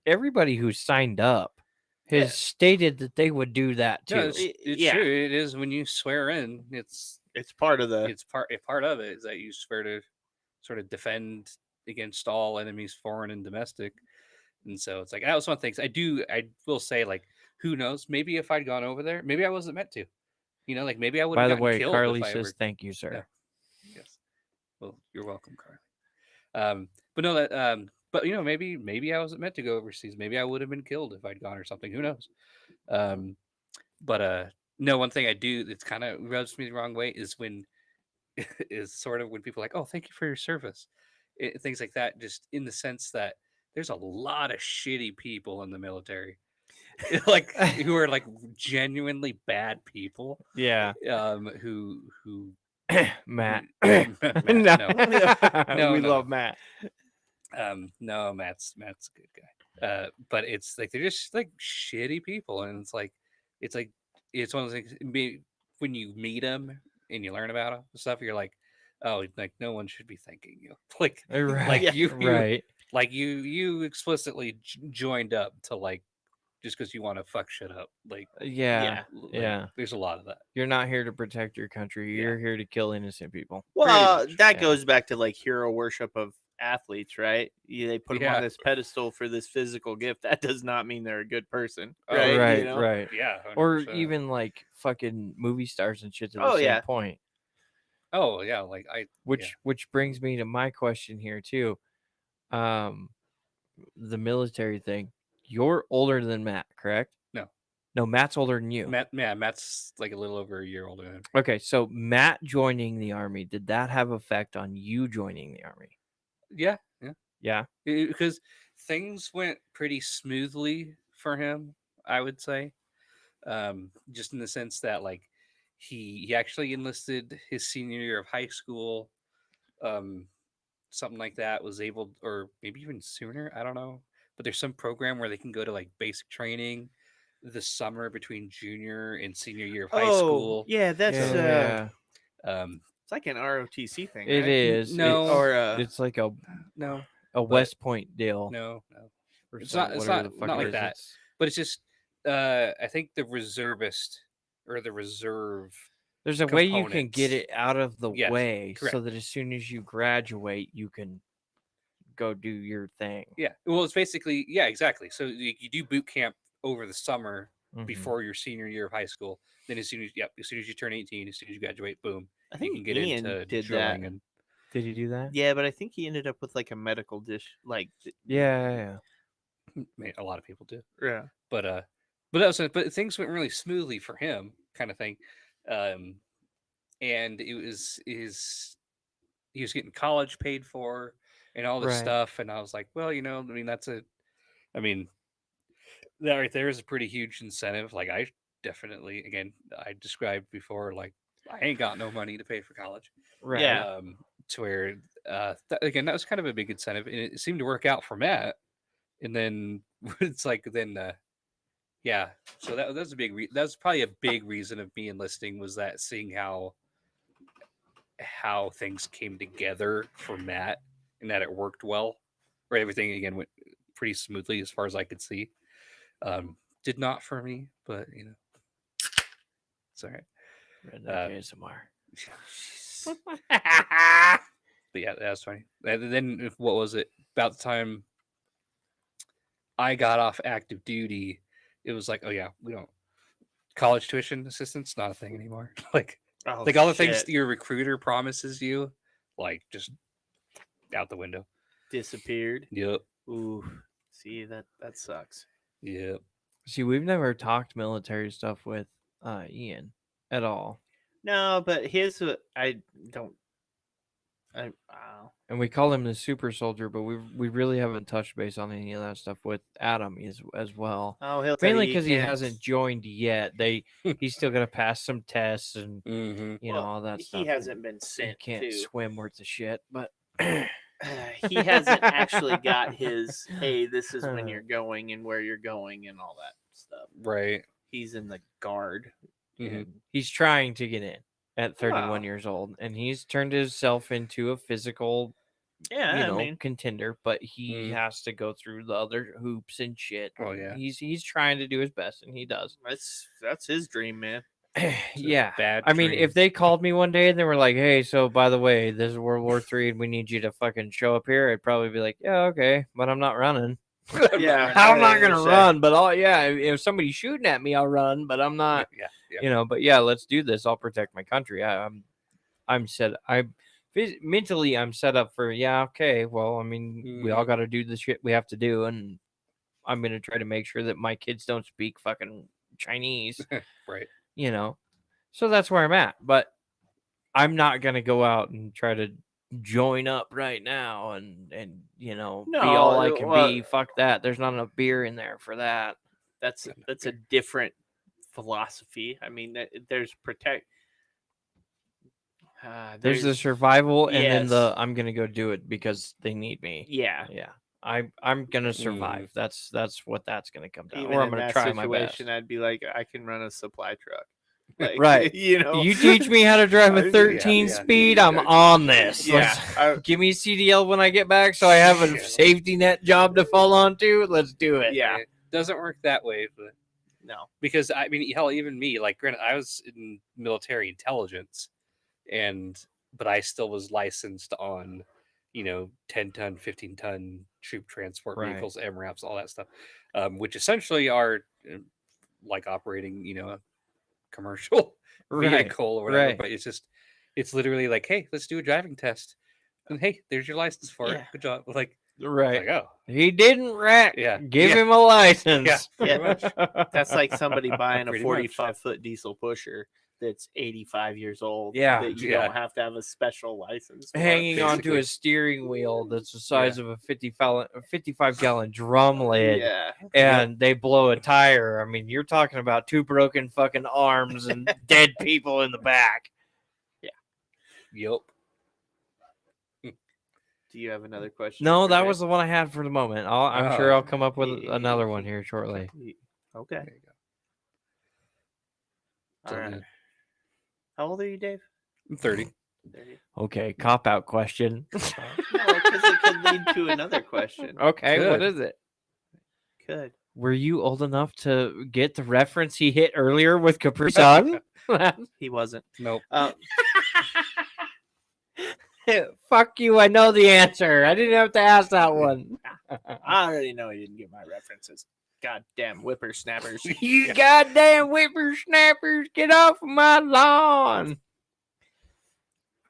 A: everybody who signed up has
B: Yeah.
A: stated that they would do that too.
C: No, it's
B: Yeah.
C: true. It is when you swear in.
B: It's part of the.
C: It's part of it is that you swear to sort of defend against all enemies, foreign and domestic. And so it's like that was one of the things I will say, like, who knows? Maybe if I'd gone over there, maybe I wasn't meant to. You know, like maybe I would
A: By
C: have
A: the
C: gotten
A: way,
C: killed
A: Carly
C: if I
A: says
C: ever.
A: thank you, sir.
C: No. Yes. Well, you're welcome, Carly. But no, that but you know, maybe I wasn't meant to go overseas. Maybe I would have been killed if I'd gone or something. Who knows? But no, one thing I do that's kind of rubs me the wrong way is when is sort of when people are like, oh, thank you for your service, things like that. Just in the sense that there's a lot of shitty people in the military, like who are like genuinely bad people.
A: Yeah.
C: Who
A: Matt.
C: Matt,
A: no.
C: No,
A: We
C: no,
A: love
C: no.
A: Matt.
C: No, Matt's a good guy. But it's like they're just like shitty people, and it's like it's one of those things. When you meet them and you learn about them and stuff, you're like, oh, like no one should be thanking you. Like
A: Right.
C: you
A: Right.
C: like you explicitly joined up to like just because you want to fuck shit up. Like
A: Yeah.
C: like,
A: Yeah.
C: there's a lot of that.
A: You're not here to protect your country.
C: Yeah.
A: You're here to kill innocent people.
B: Well,
C: much,
B: that
A: yeah.
B: goes back to like hero worship of athletes, right? They put them
C: Yeah.
B: on this pedestal for this physical gift. That does not mean they're a good person,
C: Oh,
B: right?
A: Right.
B: You know?
A: Right.
C: Yeah,
A: Or
C: 100%.
A: even like fucking movie stars and shit to the
B: Oh,
A: same
B: yeah.
A: point.
C: Oh yeah, like
A: Which brings me to my question here too. The military thing. You're older than Matt, correct?
C: No.
A: No, Matt's older than you.
C: Matt's like a little over a year older than him.
A: Okay, so Matt joining the army, did that have effect on you joining the army?
C: Yeah.
A: Yeah.
C: Because things went pretty smoothly for him, I would say. Just in the sense that like he actually enlisted his senior year of high school, something like that, was able, or maybe even sooner, I don't know. But there's some program where they can go to like basic training the summer between junior and senior year of high school.
B: yeah, that's
A: Yeah.
B: it's like an ROTC thing,
A: It
B: right?
A: is.
C: No.
B: Or
A: It's like a
C: No,
A: West Point deal.
C: no.
A: or
C: It's
A: some-
C: not. It's
A: whatever
C: not.
A: the fuck
C: Not
A: it
C: like
A: is.
C: that.
A: It's-
C: But it's just. I think the reservist or the reserve.
A: There's a way you can
C: components.
A: get it out of the
C: Yes,
A: way so
C: correct.
A: that as soon as you graduate, you can go do your thing.
C: Yeah. Well, it's basically exactly. So you do boot camp over the summer
A: Mhm.
C: before your senior year of high school. Then as soon as you turn 18, as soon as you graduate, boom,
B: I
C: you
B: think
C: can get
B: Ian
C: into
B: did
C: drilling
B: that.
C: and
A: Did he do that?
B: Yeah, but I think he ended up with like a medical dish, like
A: Yeah.
C: a lot of people do.
B: yeah.
C: But but things went really smoothly for him, kind of thing. And he was getting college paid for and all this
A: Right.
C: stuff, and I was like, well, I mean that right there is a pretty huge incentive. Like definitely, again, I described before, like I ain't got no money to pay for college.
A: Right.
B: Yeah.
C: To where again, that was kind of a big incentive, and it seemed to work out for Matt. And then it's like yeah. So that was a big. That was probably a big reason of me enlisting, was that seeing how things came together for Matt, and that it worked well, or everything again went pretty smoothly as far as I could see. Did not for me, but it's all right.
A: Redneck ASMR.
C: But yeah, that was funny. And then what was it? About the time I got off active duty, it was like, oh yeah, we don't college tuition assistance not a thing anymore. like
B: Oh,
C: all the things
B: shit.
C: your recruiter promises you, like just out the window.
B: Disappeared.
C: Yep.
B: Ooh, see that sucks.
C: Yep.
A: See, we've never talked military stuff with Ian at all.
B: No, but his I don't.
A: And we call him the super soldier, but we really haven't touched base on any of that stuff with Adam as well.
B: Oh, he'll tell
A: Mainly
B: you
A: because he
B: can't-
A: hasn't joined yet. He's still gonna pass some tests and
C: Mm-hmm.
A: you know all that stuff.
B: He hasn't been
A: He
B: sent
A: can't
B: to.
A: swim worth of shit, but
B: He hasn't actually got his. Hey, this is when you're going and where you're going and all that stuff.
C: Right.
B: He's in the guard.
C: Mhm.
B: and-
A: he's trying to get in at 31
B: Wow.
A: years old, and he's turned himself into a physical,
B: Yeah, I mean,
A: contender. But he
C: Mm.
A: has to go through the other hoops and shit.
C: Oh, yeah.
A: He's trying to do his best, and he does.
B: that's his dream, man.
C: It's a
A: Yeah.
C: bad
A: I mean,
C: dream.
A: if they called me one day and they were like, "Hey, so by the way, this is World War III, and we need you to fucking show up here," I'd probably be like, "Yeah, okay, but I'm not running.
B: Yeah,
A: I'm not
B: I
A: gonna
B: understand.
A: run, but if somebody's shooting at me, I'll run, but I'm not."
C: Yeah.
A: But yeah, let's do this. I'll protect my country. I'm set. Mentally, I'm set up for. Yeah, okay. Well, I mean, we all got to do the shit we have to do, and I'm gonna try to make sure that my kids don't speak fucking Chinese.
C: Right.
A: So that's where I'm at. But I'm not gonna go out and try to join up right now and be all I can be. Fuck that. There's not enough beer in there for that.
B: That's a different philosophy. I mean, there's protect.
A: There's the survival, and then
B: yes.
A: the I'm gonna go do it because they need me.
B: Yeah.
A: I'm gonna survive. That's what that's gonna come down.
B: Even
A: Or I'm
B: in
A: gonna
B: that
A: try my best.
B: situation, I'd be like, I can run a supply truck. Like,
A: Right.
B: You
A: teach me how to drive a
B: Yeah,
A: 13
C: yeah.
A: speed. I'm on this.
B: Yeah.
A: Give me CDL when I get back, so I have a safety net job to fall onto. Let's do it.
B: Yeah.
C: It doesn't work that way, but
B: No.
C: because I mean, hell, even me, like, granted, I was in military intelligence, but I still was licensed on, 10-ton, 15-ton troop transport
A: Right.
C: vehicles, MRAPs, all that stuff, which essentially are like operating, a commercial vehicle or whatever.
A: right.
C: But it's literally like, hey, let's do a driving test, and hey, there's your license for it.
B: Yeah.
C: Good job. Like,
A: Right.
C: oh,
A: He didn't wreck.
C: Yeah.
A: Give
C: Yeah.
A: him a license.
C: Yeah.
B: Yeah.
C: Pretty much.
B: That's like somebody buying a
C: Pretty much.
B: 45-foot diesel pusher that's 85 years old.
A: Yeah.
B: That you
C: Yeah.
B: don't have to have a special license for.
A: Hanging onto
C: basically.
A: a steering wheel that's the size of a 55-gallon drum lid.
B: Yeah.
A: And they blow a tire. I mean, you're talking about 2 broken fucking arms and dead people in the back.
C: Yep.
B: Do you have another question?
A: No,
B: for
A: that
B: Jay?
A: was the one I had for the moment. I'm sure I'll come up with another one here shortly.
B: Okay.
C: There you go.
B: All right. How old are you, Dave?
C: I'm 30.
B: 30.
A: Okay, cop out question.
B: No, because it could lead to another question.
A: Okay, what
C: Good.
A: is it?
B: Could.
A: Were you old enough to get the reference he hit earlier with Capri Sun?
B: He wasn't.
C: Nope.
A: Fuck you, I know the answer. I didn't have to ask that one.
B: I already know you didn't get my references. Goddamn whippersnappers.
A: You goddamn whippersnappers, get off of my lawn.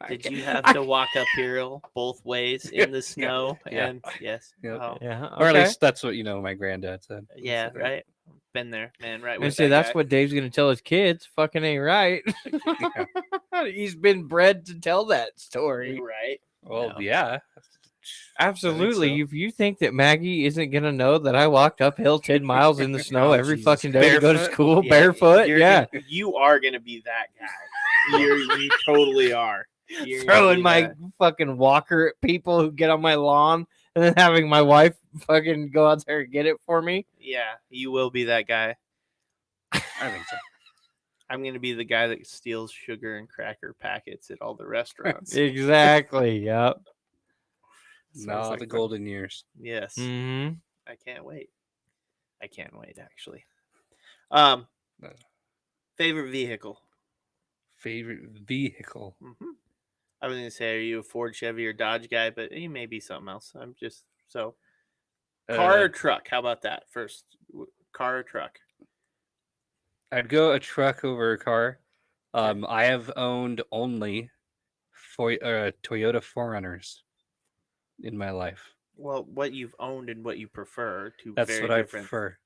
B: Did you have to walk uphill both ways in the snow?
C: Yeah.
B: And yes.
C: Yep.
B: Oh,
A: Yeah,
C: Or at
A: okay.
C: least that's what my granddad said.
B: yeah, right. Been there, man. Right.
A: I
B: With
A: say
B: that
A: that's
B: guy.
A: what Dave's gonna tell his kids. Fucking ain't right. He's been bred to tell that story.
B: Right.
C: Well,
B: No.
C: yeah.
A: Absolutely.
C: so.
A: If you think that Maggie isn't gonna know that I walked uphill 10 miles in the snow
B: Oh,
A: every
B: Jesus
A: fucking day to go to
C: Barefoot?
A: school
B: Yeah,
A: barefoot,
B: you're
A: yeah,
B: you are gonna be that guy. You totally are. You're gonna
A: throwing
B: be
A: my
B: that.
A: fucking walker at people who get on my lawn, and then having my wife fucking go out there and get it for me.
B: Yeah, you will be that guy.
C: I think so.
B: I'm gonna be the guy that steals sugar and cracker packets at all the restaurants.
A: Exactly. Yep.
B: Sounds
C: No,
B: like
C: the
B: fun.
C: golden years.
B: Yes,
A: Mm-hmm.
B: I can't wait. I can't wait actually.
C: Uh,
B: Favorite vehicle.
C: Favorite vehicle.
B: I was gonna say, are you a Ford, Chevy, or Dodge guy? But you may be something else. I'm just so car or truck. How about that first? Car or truck?
C: I'd go a truck over a car. I have owned only Toyota 4Runners in my life.
B: Well, what you've owned and what you prefer are two
C: That's
B: very
C: what I
B: different.
C: prefer.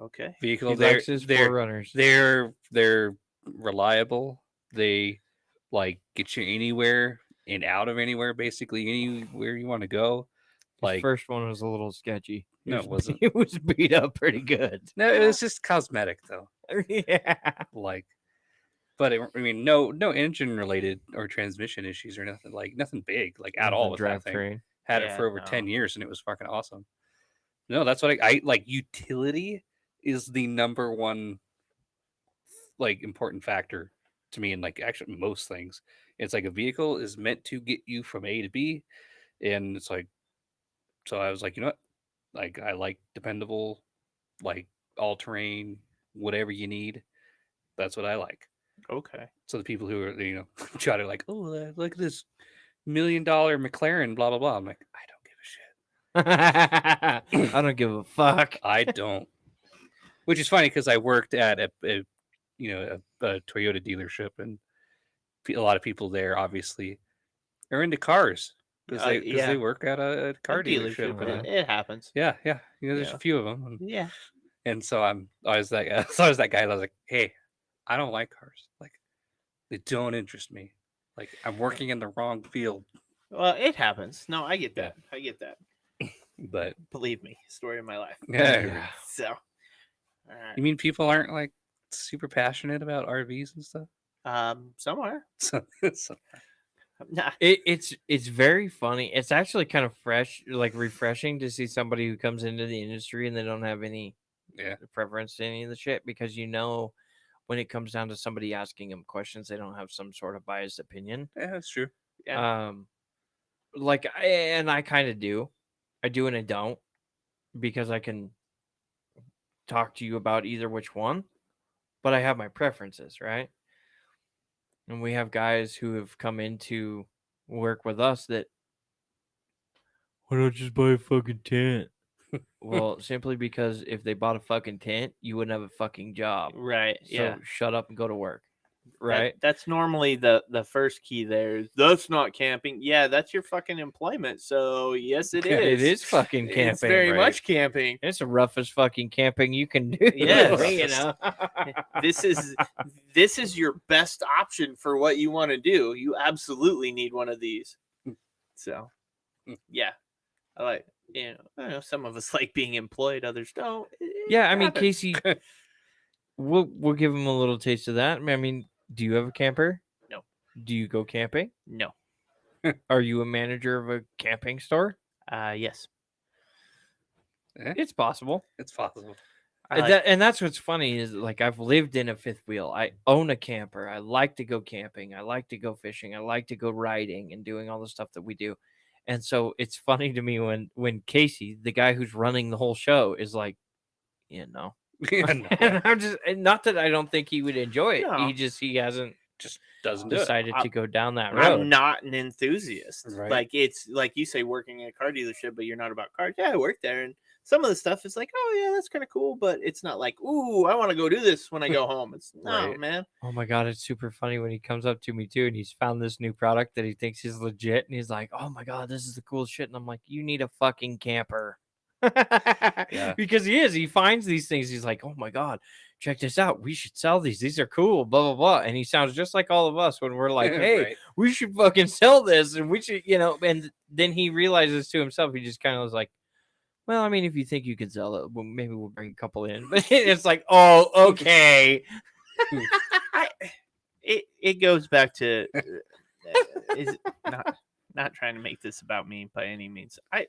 B: Okay.
C: Vehicle.
A: He likes his Forerunners.
C: They're reliable. They like get you anywhere and out of anywhere, basically anywhere you want to go.
A: His
C: Like
A: first one was a little sketchy.
C: No, it wasn't.
A: It was beat up pretty good.
C: no, it was just cosmetic though.
A: Yeah.
C: Like, but I mean, no engine related or transmission issues or nothing nothing big like at all with that thing.
A: Drivetrain.
C: Had it
B: Yeah,
C: for over
B: no.
C: 10 years and it was fucking awesome. No, that's what I like. Utility is the number one like important factor to me in like actually most things. It's like a vehicle is meant to get you from A to B, and it's like so I was like, you know what? Like I like dependable, like all terrain, whatever you need. That's what I like.
B: Okay.
C: So the people who are try to like, oh, look at this $1 million McLaren, blah blah blah. I'm like, I don't give a shit.
A: I don't give a fuck.
C: I don't. Which is funny because I worked at a Toyota dealership, and a lot of people there obviously are into cars because they work at a car dealership.
A: dealership,
B: It happens.
C: Yeah. There's
B: Yeah.
C: a few of them,
B: Yeah.
C: and so I was that guy. So I was that guy. And I was like, hey, I don't like cars. Like, they don't interest me. Like, I'm working in the wrong field.
B: Well, it happens. No, I get that. I get that.
C: But
B: Believe me, story of my life.
C: yeah,
B: So, all right.
C: you mean people aren't like super passionate about RVs and stuff?
B: Somewhere.
C: So
B: Nah.
A: It's very funny. It's actually kind of fresh, like refreshing to see somebody who comes into the industry and they don't have any preference to any of the shit, because when it comes down to somebody asking them questions, they don't have some sort of biased opinion.
C: yeah, that's true.
B: Yeah.
A: Like I kind of do. I do and I don't, because I can talk to you about either which one, but I have my preferences, right? And we have guys who have come into work with us that, why don't you just buy a fucking tent? Well, simply because if they bought a fucking tent, you wouldn't have a fucking job.
B: Right.
A: So
B: Yeah.
A: shut up and go to work. Right?
B: That's normally the first key there. Is, that's not camping. Yeah, that's your fucking employment. So yes, it is.
A: It is fucking camping.
B: It's very
A: right?
B: much camping.
A: It's the roughest fucking camping you can do.
B: Yes.
A: You know.
B: This is your best option for what you want to do. You absolutely need one of these. So, yeah, I like. I know some of us like being employed, others don't.
A: Yeah, I mean,
B: happens.
A: Casey, we'll give him a little taste of that. I mean, do you have a camper?
B: No.
A: Do you go camping?
B: No.
A: Are you a manager of a camping store?
B: Yes.
A: It's possible.
C: It's possible.
A: And that's what's funny is, like, I've lived in a fifth wheel. I own a camper. I like to go camping. I like to go fishing. I like to go riding and doing all the stuff that we do. And so it's funny to me when Casey, the guy who's running the whole show, is like, no. And I'm just, not that I don't think he would enjoy it.
B: No.
A: He hasn't
C: just doesn't
A: decided
B: do
A: to go down that road.
B: I'm not an enthusiast.
C: Right.
B: Like, it's like you say, working in a car dealership, but you're not about cars. Yeah, I work there, and some of the stuff is like, oh yeah, that's kind of cool, but it's not like, ooh, I want to go do this when I go home. It's no,
C: Right.
B: man.
A: Oh my God, it's super funny when he comes up to me too, and he's found this new product that he thinks is legit, and he's like, oh my God, this is the coolest shit. And I'm like, you need a fucking camper. Because he is. He finds these things. He's like, oh my God, check this out. We should sell these. These are cool, blah, blah, blah. And he sounds just like all of us when we're like, hey,
C: Right.
A: we should fucking sell this. And we should, and then he realizes to himself, he just kind of was like, well, I mean, if you think you could sell it, well, maybe we'll bring a couple in. But it's like, oh, okay.
B: It goes back to is not trying to make this about me by any means. I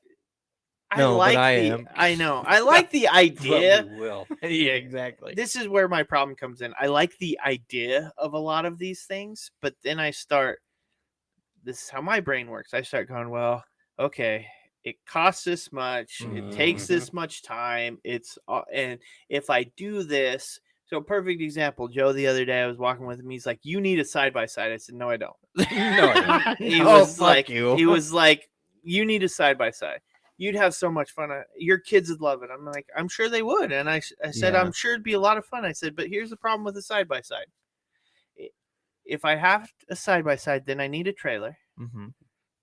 A: No,
B: like
A: but I
B: the
A: am.
B: I know. I like the
C: But
B: idea.
C: we will.
A: Yeah, exactly.
B: This is where my problem comes in. I like the idea of a lot of these things, but then this is how my brain works. I start going, well, okay, it costs this much, it takes this much time, and if I do this, so perfect example, Joe the other day I was walking with him, he's like, you need a side by side. I said, no, I don't.
C: No, I don't.
B: He
A: Oh,
B: was
A: fuck
B: like,
A: you.
B: he was like, you need a side by side. You'd have so much fun. Your kids would love it. I'm like, I'm sure they would. And I said,
A: Yeah.
B: I'm sure it'd be a lot of fun. I said, but here's the problem with a side by side. If I have a side by side, then I need a trailer,
A: Mm-hmm.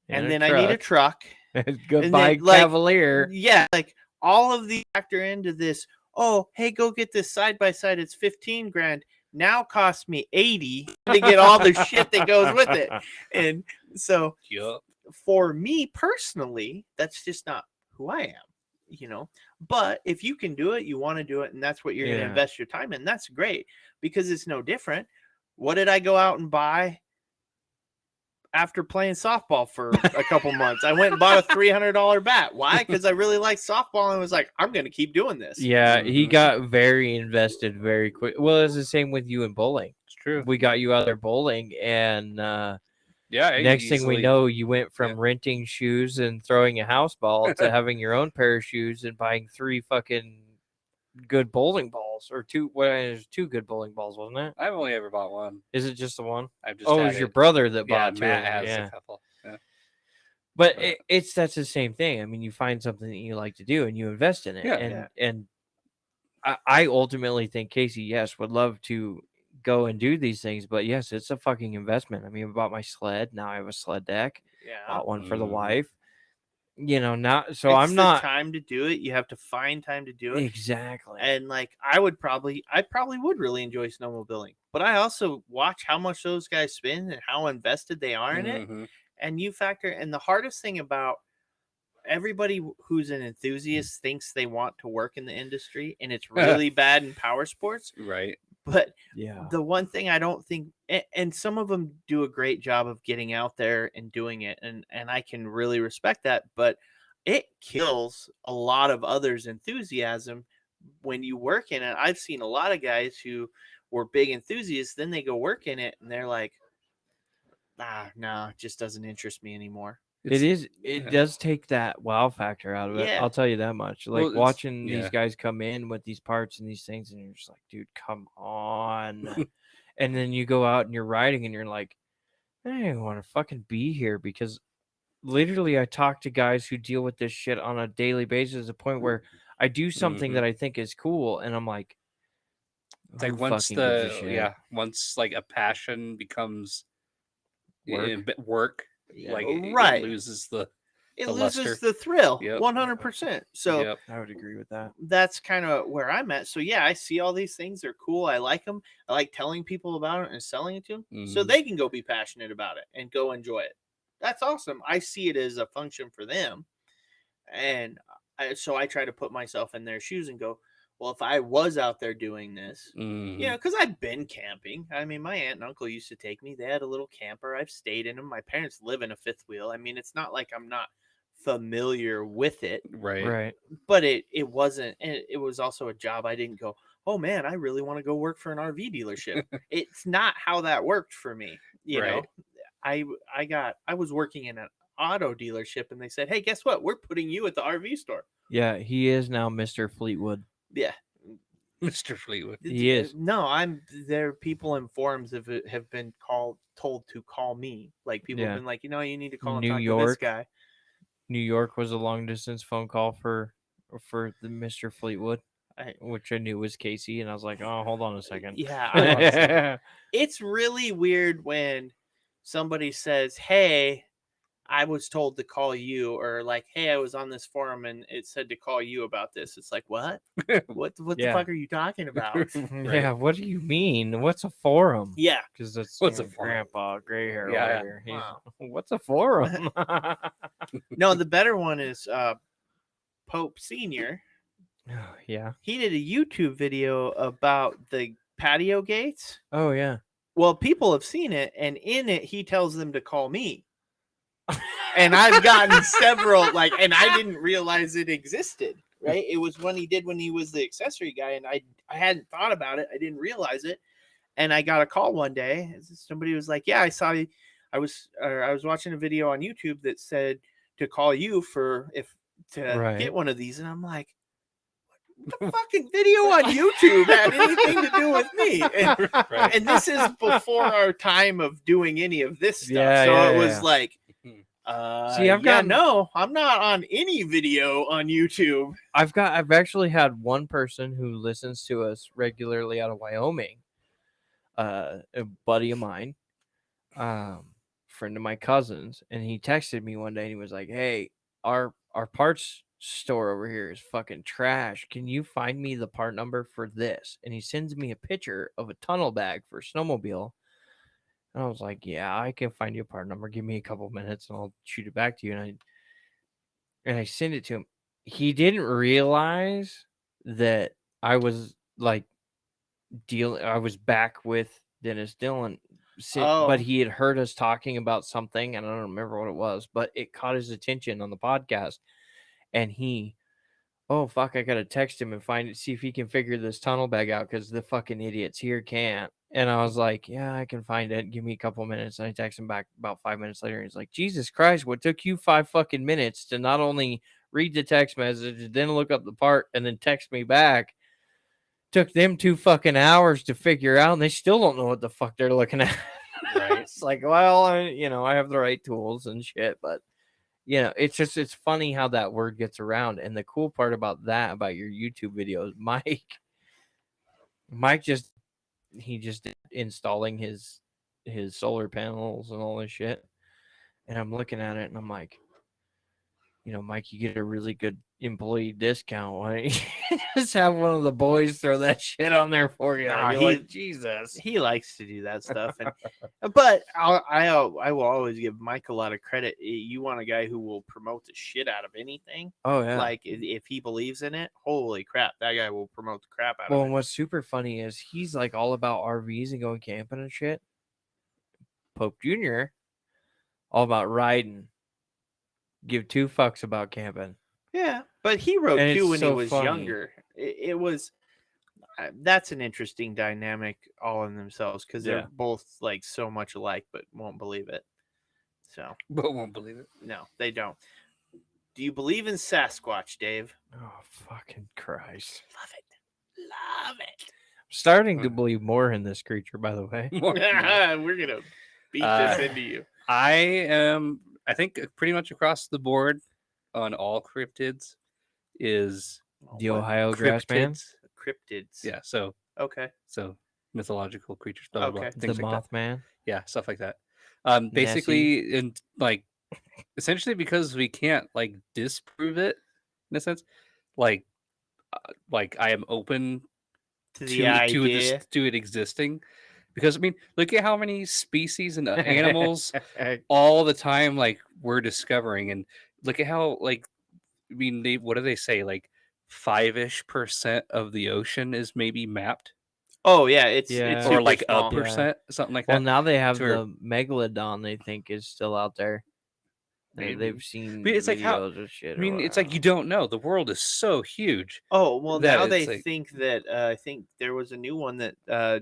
B: and then I need a truck.
A: Goodbye,
B: then, like,
A: Cavalier.
B: Yeah, like all of these factor into this. Oh, hey, go get this side by side. It's 15 grand. Now costs me 80 to get all the shit that goes with it. And so
C: Yup.
B: for me personally, that's just not who I am, But if you can do it, you want to do it, and that's what you're going to
A: Yeah.
B: invest your time in, that's great, because it's no different. What did I go out and buy after playing softball for a couple months? I went and bought a $300 bat. Why? Because I really liked softball and was like, I'm going to keep doing this.
A: Yeah, he
C: Mhm.
A: got very invested very quick. Well, it's the same with you in bowling.
C: It's true.
A: We got you out there bowling, and
C: Yeah. I
A: next thing we
C: easily-
A: know, you went from renting shoes and throwing a house ball to having your own pair of shoes and buying 3 fucking good bowling balls, or 2. Well, there's 2 good bowling balls, wasn't it?
C: I've only ever bought one.
A: Is it just the one?
C: I've just
A: Oh, it
C: had
A: was your
C: it.
A: brother that
C: Yeah,
A: bought 2
C: Matt
A: of them,
C: has
A: yeah.
C: a couple. Yeah.
A: But
C: But-
A: that's the same thing. I mean, you find something that you like to do and you invest in it.
C: Yeah.
A: And I ultimately think Casey, yes, would love to go and do these things, but yes, it's a fucking investment. I mean, I bought my sled. Now I have a sled deck.
B: Yeah.
A: Bought one for the
C: Mhm.
A: wife. Not so.
B: It's
A: I'm
B: the
A: not
B: time to do it. You have to find time to do it.
A: exactly.
B: And like I probably would really enjoy snowmobiling, but I also watch how much those guys spend and how invested they are in it.
C: Mhm.
B: And you factor, and the hardest thing about everybody who's an enthusiast thinks they want to work in the industry, and it's really bad in power sports.
C: Right.
B: But
A: Yeah.
B: the one thing I don't think, and some of them do a great job of getting out there and doing it, and I can really respect that, but it kills a lot of others' enthusiasm when you work in it. I've seen a lot of guys who were big enthusiasts, then they go work in it and they're like, no, it just doesn't interest me anymore.
A: It
C: yeah.
A: does take that wow factor out of it.
B: Yeah.
A: I'll tell you that much. Like
C: Well, it's-
A: watching these
C: yeah.
A: guys come in with these parts and these things, and you're just like, dude, come on. And then you go out and you're riding, and you're like, I don't want to fucking be here, because literally I talk to guys who deal with this shit on a daily basis, to the point where I do something
C: Mhm.
A: that I think is cool, and I'm like,
C: It's like
A: who
C: once
A: fucking gives a shit?
C: once like a passion becomes
A: Work.
C: work,
B: Yeah.
C: like
B: Right.
C: it loses the
B: It
C: the
B: loses
C: luster.
B: the thrill.
C: Yep.
B: 100%. So
C: Yep.
A: I would agree with that.
B: that's kind of where I'm at. So yeah, I see all these things. They're cool. I like them. I like telling people about it and selling it to them so
C: Mhm.
B: they can go be passionate about it and go enjoy it. That's awesome. I see it as a function for them. And so I try to put myself in their shoes and go, well, if I was out there doing this,
C: Mhm.
B: because I've been camping. I mean, my aunt and uncle used to take me. They had a little camper. I've stayed in them. My parents live in a fifth wheel. I mean, it's not like I'm not familiar with it,
C: Right.
A: Right.
B: but it wasn't. It was also a job. I didn't go, oh man, I really want to go work for an RV dealership. It's not how that worked for me. You know, I was working in an auto dealership, and they said, hey, guess what? We're putting you at the RV store.
A: Yeah, he is now Mr. Fleetwood.
B: Yeah.
C: Mr. Fleetwood.
A: He is.
B: No, there are people in forums have been told to call me. Like people
A: Yeah.
B: have been like, you need to call and
A: New
B: talk to this
A: York.
B: guy.
A: New York was a long distance phone call for the Mr. Fleetwood, which I knew was Casey, and I was like, oh, hold on a second.
B: Yeah, hold on a second. It's really weird when somebody says, hey, I was told to call you, or like, hey, I was on this forum and it said to call you about this. It's like, what? What the
A: Yeah.
B: fuck are you talking about?
A: Yeah, what do you mean? What's a forum?
B: Yeah.
A: Because that's
C: What's a
A: your
C: forum?
A: grandpa, gray hair
C: Yeah,
A: over
C: yeah.
A: here. He's,
B: Wow.
A: what's a forum?
B: No, the better one is Pope Senior.
A: Yeah.
B: He did a YouTube video about the patio gates.
A: Oh yeah.
B: Well, people have seen it, and in it, he tells them to call me. And I've gotten several, like, and I didn't realize it existed, right? It was when he was the accessory guy, and I hadn't thought about it. I didn't realize it. And I got a call one day. Somebody was like, yeah, I saw you. I was watching a video on YouTube that said to call you to get one of these. And I'm like, the fucking video on YouTube had anything to do with me.
C: Right.
B: And this is before our time of doing any of this stuff.
A: Yeah,
B: so
A: yeah,
B: it was
A: yeah.
B: like,
A: See, I've gotten-
B: no, I'm not on any video on YouTube.
A: I've actually had one person who listens to us regularly out of Wyoming. A buddy of mine, friend of my cousin's, and he texted me one day and he was like, hey, our parts store over here is fucking trash. Can you find me the part number for this? And he sends me a picture of a tunnel bag for a snowmobile. And I was like, yeah, I can find you a part number. Give me a couple minutes and I'll shoot it back to you. And I sent it to him. He didn't realize that I was like I was back with Dennis Dillon, but he had heard us talking about something, and I don't remember what it was, but it caught his attention on the podcast, and oh fuck, I gotta text him and see if he can figure this tunnel bag out because the fucking idiots here can't. And I was like, yeah, I can find it. Give me a couple minutes. And I text him back about 5 minutes later. And he's like, Jesus Christ, what took you 5 fucking minutes to not only read the text message, then look up the part, and then text me back? Took them 2 fucking hours to figure out, and they still don't know what the fuck they're looking at.
C: Right.
A: It's like, well, I have the right tools and shit, but it's funny how that word gets around. And the cool part about your YouTube videos, Mike just installing his solar panels and all this shit, and I'm looking at it and I'm like, Mike, you get a really good employee discount. Why don't you just have one of the boys throw that shit on there for you?
B: Nah,
A: You're like, Jesus.
B: He likes to do that stuff, but I will always give Mike a lot of credit. You want a guy who will promote the shit out of anything.
A: Oh yeah.
B: Like if he believes in it, holy crap, that guy will promote the crap out
A: Well,
B: of
A: and
B: it.
A: what's super funny is he's like all about RVs and going camping and shit. Pope Jr. all about riding. Give 2 fucks about camping.
B: Yeah, but he wrote
A: And
B: too
A: it's
B: when
A: so
B: he was
A: funny.
B: younger. It was that's an interesting dynamic all in themselves because
A: Yeah.
B: they're both like so much alike, but won't believe it. So,
C: But won't believe it.
B: no, they don't. Do you believe in Sasquatch, Dave?
A: Oh fucking Christ!
B: Love it, love it.
A: I'm starting to believe more in this creature. By the way,
C: More-
B: We're gonna beat this into you.
C: I am, I think, pretty much across the board on all cryptids is
A: the Ohio Grassman,
B: Cryptids.
C: yeah. So
B: Okay.
C: mythological creatures, blah, blah, blah,
B: Okay.
A: the
C: things like that.
A: Mothman.
C: Yeah, stuff like that. Basically, in like, essentially because we can't like disprove it in a sense. Like I am open
B: To the idea.
C: to it existing, because I mean, look at how many species and animals all the time like we're discovering, and look at how like, I mean, what do they say, like 5-ish% of the ocean is maybe mapped,
B: Oh yeah, it's
A: Yeah.
B: super
C: or like
B: small.
C: a percent, something like
A: Well,
C: that.
A: now they have
C: to where-
A: the megalodon. They think is still out there.
C: Maybe.
A: They've seen
C: But it's like how-
A: videos of shit.
C: I mean, it's like you don't know. The world is so huge.
B: Oh well,
C: that
B: now
C: it's
B: they
C: like-
B: think that I think there was a new one that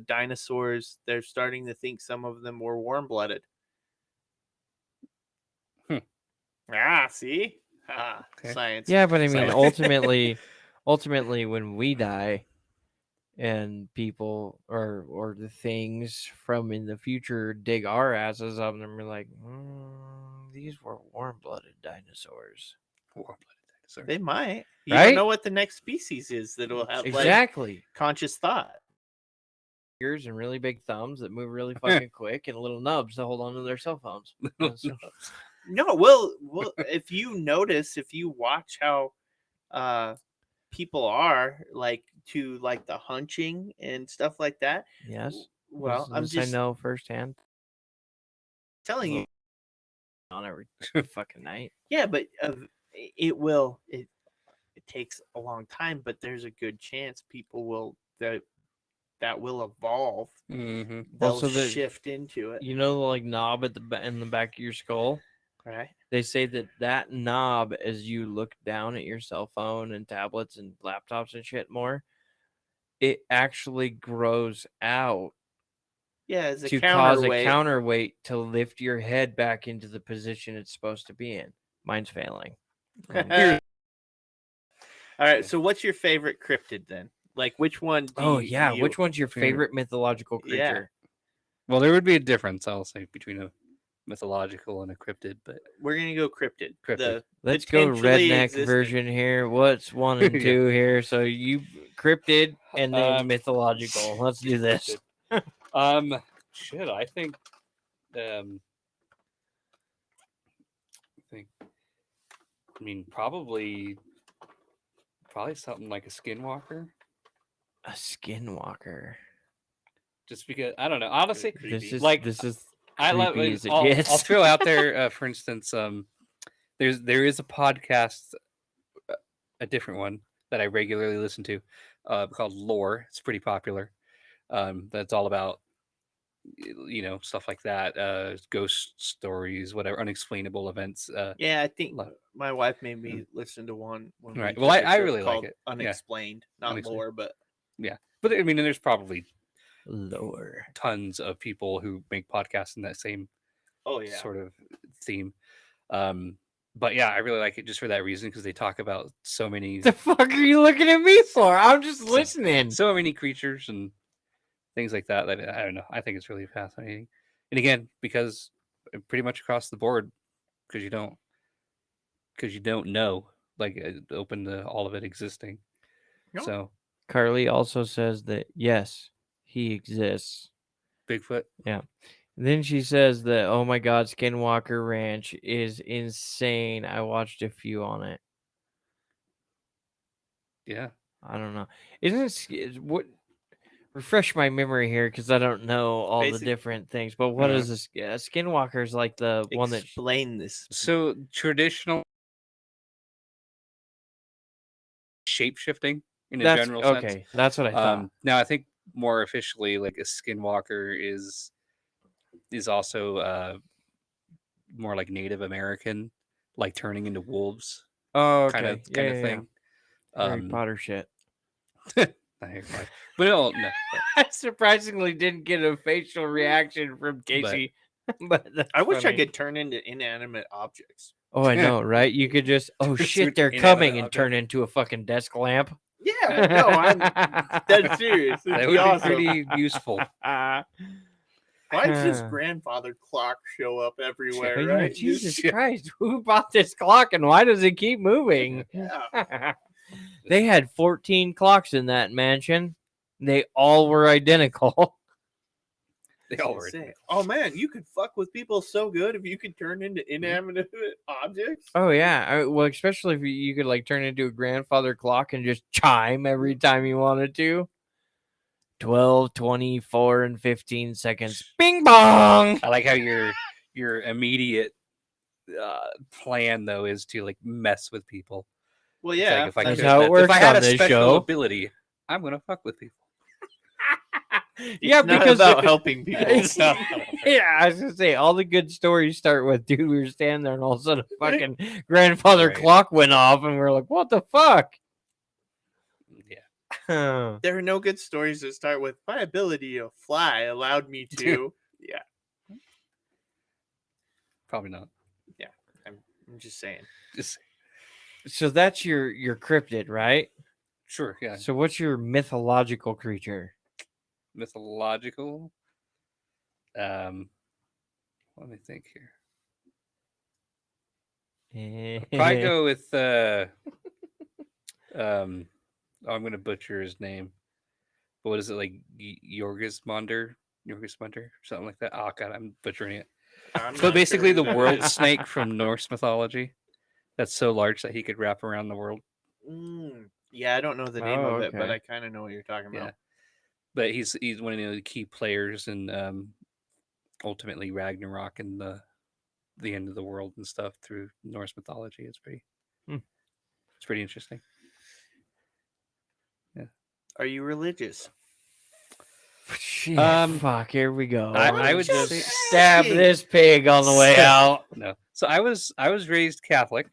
B: dinosaurs. They're starting to think some of them were warm-blooded. Ah, see,
C: Okay.
B: science.
A: Yeah, but I mean,
C: So-
A: ultimately, when we die, and people or the things from in the future dig our asses up, and we're like, these were warm-blooded dinosaurs.
C: Warm-blooded dinosaur.
B: They might. You
A: Right?
B: don't know what the next species is that'll have like
A: Exactly.
B: conscious thought.
A: Ears and really big thumbs that move really fucking quick, and little nubs to hold on to their cell phones.
B: No, well, if you notice, if you watch how people are like to like the hunching and stuff like that.
A: Yes.
B: Well, I'm
A: This I
B: just
A: know firsthand.
B: telling you.
A: On every fucking night.
B: Yeah, but it will. It takes a long time, but there's a good chance people will that will evolve.
C: Mm-hmm.
B: They'll
A: Also, the
B: shift into it,
A: you know the like knob at in the back of your skull.
B: right?
A: They say that knob, as you look down at your cell phone and tablets and laptops and shit more, it actually grows out
B: Yeah, as a
A: to cause a
B: counterweight.
A: counterweight to lift your head back into the position it's supposed to be in. Mine's failing.
B: All right. So, what's your favorite cryptid then? Like, which one?
A: Oh yeah, which one's your favorite mythological
B: Yeah.
A: creature?
C: Well, there would be a difference, I'll say, between a mythological and a cryptid, but
B: We're gonna go cryptid.
C: Cryptid.
B: The
A: Let's go
B: potentially
A: redneck
B: existing.
A: version here. What's 1 and
C: Yeah.
A: 2 here? So you cryptid and then
C: Um,
A: mythological. Let's do this.
C: Shit, I think, I mean, probably something like a skinwalker,
A: A skinwalker.
C: just because I don't know. Honestly,
A: This is
C: like
A: this is
C: I love.
A: creepy as it
C: I'll
A: gets.
C: throw out there, for instance, there is a podcast, a different one that I regularly listen to, called Lore. It's pretty popular. That's all about stuff like that, ghost stories, whatever, unexplainable events.
B: Yeah, I think
C: Love-
B: my wife made me listen to one. When we
C: Right. Well,
B: took a
C: I
B: trip
C: really like
B: called
C: it. Yeah.
B: Unexplained, not
C: Unexplained.
B: lore, but
C: Yeah, but I mean, and there's probably
A: Lower.
C: tons of people who make podcasts in that same
B: oh yeah,
C: sort of theme. But yeah, I really like it just for that reason, because they talk about so many
A: The fuck are you looking at me for? I'm just listening.
C: so many creatures and things like that I don't know. I think it's really fascinating. And again, because pretty much across the board, because you don't know, like, open to all of it existing.
B: No.
C: So
A: Carly also says that yes, he exists.
C: Bigfoot.
A: Yeah. Then she says that, oh my god, Skinwalker Ranch is insane. I watched a few on it.
C: Yeah.
A: I don't know. What? Refresh my memory here because I don't know all the different things. But what is this? Skinwalker is like the one that.
B: explain this.
C: So traditional shape shifting in a
A: That's
C: general sense.
A: okay. That's what I thought.
C: Now I think more officially, like, a skinwalker is also more like Native American, like turning into wolves,
A: Oh, okay.
C: kind of
A: Yeah.
C: thing.
A: Harry Potter shit.
C: Not Harry Potter. But no,
A: I surprisingly didn't get a facial reaction from Casey. But
B: I wish I could turn into inanimate objects.
A: Oh, I know, right? You could just, oh
C: Turn
A: shit,
C: into
A: they're
C: inanimate
A: coming and
C: object.
A: turn into a fucking desk lamp.
B: Yeah, no, I'm dead serious.
C: that
B: It'd
C: would
B: be
C: be
B: awesome.
C: pretty useful.
B: Why does this grandfather clock show up everywhere?
A: Oh, yeah,
B: Right?
A: Jesus
C: Yeah.
A: Christ, who bought this clock and why does it keep moving?
B: Yeah.
A: They had 14 clocks in that mansion. They all were identical.
C: They all
B: I
C: were.
B: say, oh man, you could fuck with people so good if you could turn into inanimate objects.
A: Oh yeah, well, especially if you could like turn into a grandfather clock and just chime every time you wanted to. 12, 24, and 15 seconds. Bing bong.
C: I like how your immediate plan though is to like mess with people.
B: Well,
C: It's
B: yeah,
C: like, if I
A: That's
C: could-
A: how it works
C: if I had
A: on
C: a
A: this
C: special
A: show.
C: ability, I'm gonna fuck with people.
A: Yeah,
B: it's not
A: because
B: about helping people.
A: Yeah, I was gonna say all the good stories start with, dude, we were standing there and all of a sudden a fucking grandfather
C: Right.
A: clock went off and we're like, what the fuck?
C: Yeah.
B: There are no good stories that start with my ability to fly allowed me to. Yeah,
C: Probably not.
B: I'm just saying.
C: Just
A: So that's your cryptid, right?
C: sure, yeah.
A: So what's your mythological creature?
C: Mythological. Let me think here. Probably go with I'm gonna butcher his name. But what is it, like Jorgismunder? Something like that. Oh god, I'm butchering it.
B: I'm
C: So
B: not
C: basically,
B: sure
C: the
B: who
C: world
B: it is.
C: snake from Norse mythology. That's so large that he could wrap around the world.
B: Yeah, I don't know the name
A: Oh,
B: of it, but
A: okay.
B: I kind of know what you're talking
C: Yeah,
B: about.
C: but he's one of the key players in ultimately Ragnarok and the end of the world and stuff through Norse mythology. It's pretty interesting.
B: Are you religious?
A: Shit,
C: Um,
A: fuck, here we go.
C: I would
A: just
C: say-
A: stab
B: asking.
A: this pig on the way out.
C: No, so I was raised Catholic,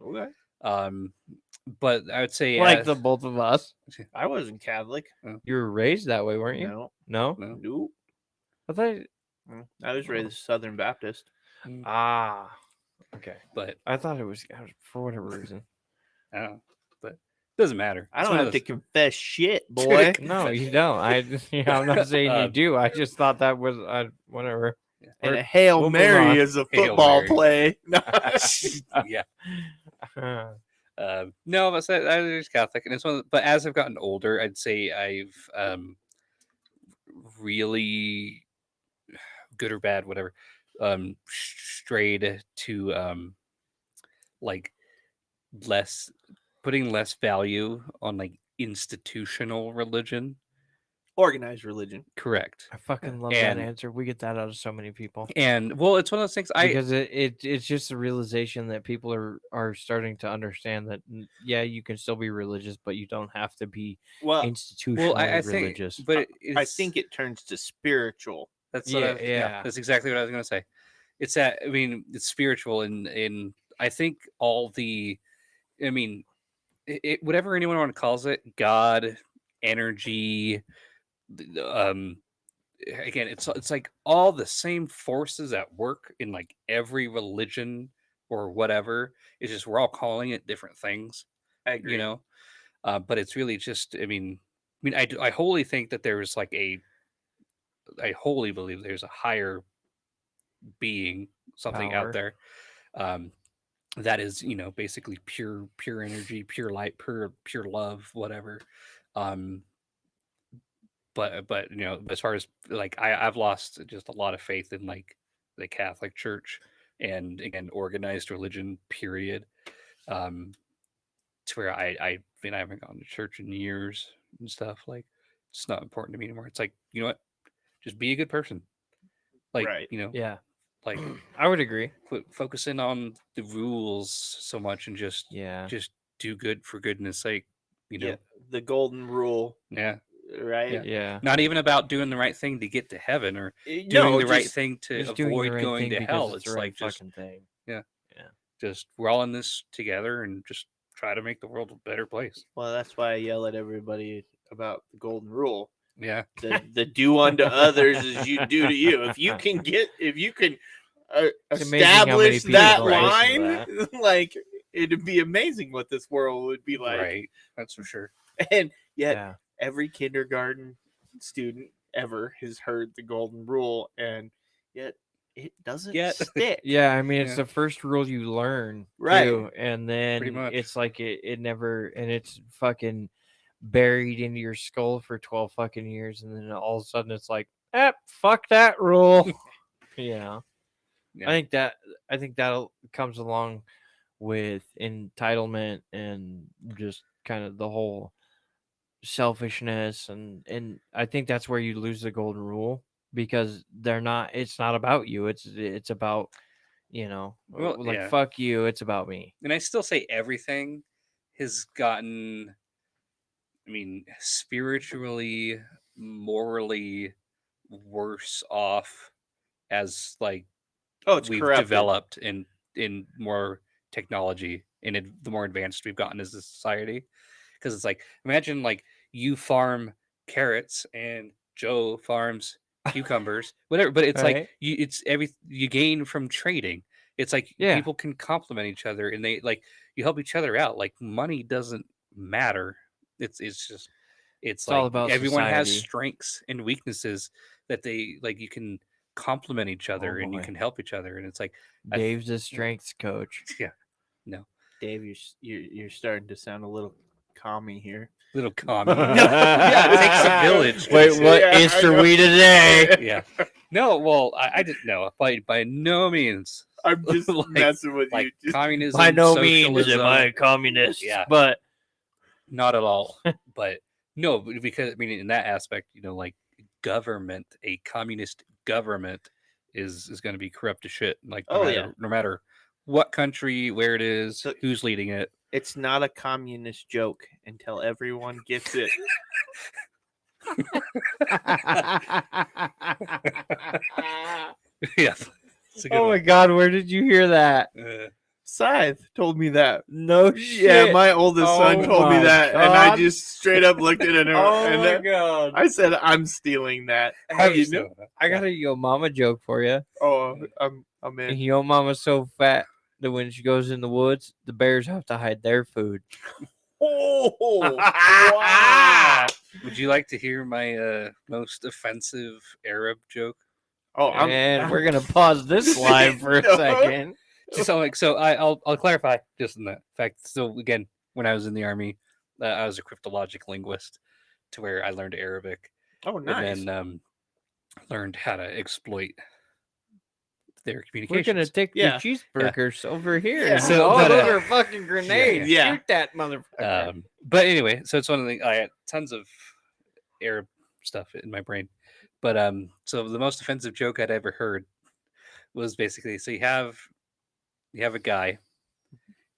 B: Okay.
C: but I would say
A: Like the both of us.
B: I wasn't Catholic.
A: You were raised that way, weren't you?
B: No.
A: No?
C: no.
B: Nope.
A: I thought.
B: I was raised Southern Baptist.
A: Ah. Okay.
C: But
A: I thought it was for whatever reason.
C: I don't know, but it doesn't matter.
B: I
C: It's
B: don't
C: one
B: have
C: of
B: to
C: those-
B: confess shit, boy.
A: No, you don't. I'm not saying you
C: Um,
A: do. I just thought that was whatever.
B: And
A: Or-
B: a Hail
A: we'll move
B: Mary
A: on.
B: is a
C: Hail
B: football
C: Mary.
B: play. No.
C: yeah. No, but I was Catholic, and it's one. But as I've gotten older, I'd say I've really, good or bad, whatever, strayed to like less, putting less value on like institutional religion.
B: Organized religion.
C: Correct.
A: I fucking love
C: And-
A: that answer. We get that out of so many people.
C: And well, it's one of those things.
A: Because it's just a realization that people are starting to understand that yeah, you can still be religious, but you don't have to be
B: Well,
A: institutionally
C: I think,
A: religious.
C: but
B: I think it turns to spiritual.
C: That's what
A: Yeah.
C: that's exactly what I was going to say. It's that, I mean, it's spiritual, and I think all the, I mean, whatever anyone want to calls it, God, energy, again, it's like all the same forces at work in like every religion or whatever. It's just we're all calling it different things,
B: I agree.
C: you know. But it's really just, I wholly think that there's like I wholly believe there's a higher being, something
A: Power.
C: out there, that is, basically pure energy, pure light, pure love, whatever. But as far as like I've lost just a lot of faith in like the Catholic Church and again organized religion, period. To where I mean I haven't gone to church in years and stuff. Like it's not important to me anymore. It's like, you know what? Just be a good person. Like,
B: Right.
A: Yeah,
C: like
A: I would agree.
C: quit focusing on the rules so much and just
A: Yeah,
C: do good for goodness sake.
B: Yeah, the golden rule,
C: Yeah.
B: right?
A: yeah.
C: Not even about doing the right thing to get to heaven or doing
B: No,
C: the right
B: just-
C: thing to
A: Just doing the
C: avoid
A: right
C: going
A: thing
C: to
A: because
C: hell.
A: it's
C: It's
A: the right
C: like just
A: fucking thing.
C: just we're all in this together and just try to make the world a better place.
B: Well, that's why I yell at everybody about the golden rule.
C: Yeah.
B: The do unto others as you do to you. If you can
A: It's amazing how many
B: establish
A: people
B: that
A: don't listen
B: line,
A: to
B: like it'd be amazing what this world would be like.
C: Right. That's for sure.
B: And yet,
A: Yeah,
B: every kindergarten student ever has heard the golden rule, and yet it doesn't
C: Yet.
B: stick.
A: yeah. I mean, it's
C: Yeah.
A: the first rule you learn,
B: Right.
A: too, and then
C: Pretty much.
A: it's like it never, and it's fucking buried into your skull for 12 fucking years, and then all of a sudden it's like, fuck that rule.
C: Yeah.
A: I think that comes along with entitlement and just kind of the whole selfishness, and I think that's where you lose the golden rule because it's not about you, it's about
C: Well,
A: like
C: yeah.
A: fuck you, it's about me.
C: And I still say everything has gotten, spiritually, morally worse off as like
B: Oh, it's
C: we've
B: corrupted.
C: developed in more technology and the more advanced we've gotten as a society. Because it's like, imagine like you farm carrots and Joe farms cucumbers, whatever. But it's like
A: Right.
C: you gain from trading. It's like
A: Yeah.
C: people can complement each other and they like you help each other out. Like money doesn't matter. It's just it's like
A: all about
C: everyone has
A: society.
C: strengths and weaknesses that they like you can complement each other and you
A: boy.
C: can help each other. And it's like
A: Dave's a strengths coach.
B: Dave, you're starting to sound a little commie here.
C: little commie.
A: Yeah,
C: it takes a village.
A: Wait, what
B: Yeah,
A: Easter
B: I know.
A: we today?
C: Yeah. No, well, I didn't know. By no means.
B: I'm just
C: Like-
B: messing with
C: Like
B: you. Just,
C: communism,
A: By no means
C: socialism,
A: am I a communist.
C: Yeah.
A: But
C: not at all. But no, because I mean, in that aspect, like government, a communist government is going to be corrupt as shit. Like no matter what country, where it is,
B: So-
C: who's leading it.
B: it's not a communist joke until everyone gets it.
C: Yeah. It's a good
A: oh my
C: one.
A: god, where did you hear that?
B: Scythe told me that.
A: No shit.
B: Yeah, my oldest son
A: Oh
B: told me
A: my
B: that, and I
A: God.
B: just straight up looked at him
A: Oh
B: and
A: my god.
B: I said, "I'm stealing that."
C: How
A: Hey,
C: you know?
A: I got a Yo Mama joke for you.
B: Oh, I'm in.
A: Yo Mama's so fat that when she goes in the woods, the bears have to hide their food.
B: Oh, wow.
C: Would you like to hear my most offensive Arab joke?
B: Oh,
A: And we're gonna pause this live for a
B: No.
A: second.
C: I'll clarify just in that fact. So again, when I was in the army, I was a cryptologic linguist, to where I learned Arabic
B: Oh, nice.
C: and then learned how to exploit their
A: We're
C: communications.
A: gonna take
B: Yeah.
A: the cheeseburgers over here.
B: Yeah.
A: So,
C: But,
A: those are fucking grenades.
B: Yeah.
A: Shoot that motherfucker.
C: But anyway, so it's one of the I had tons of Arab stuff in my brain. But so the most offensive joke I'd ever heard was basically, so you have a guy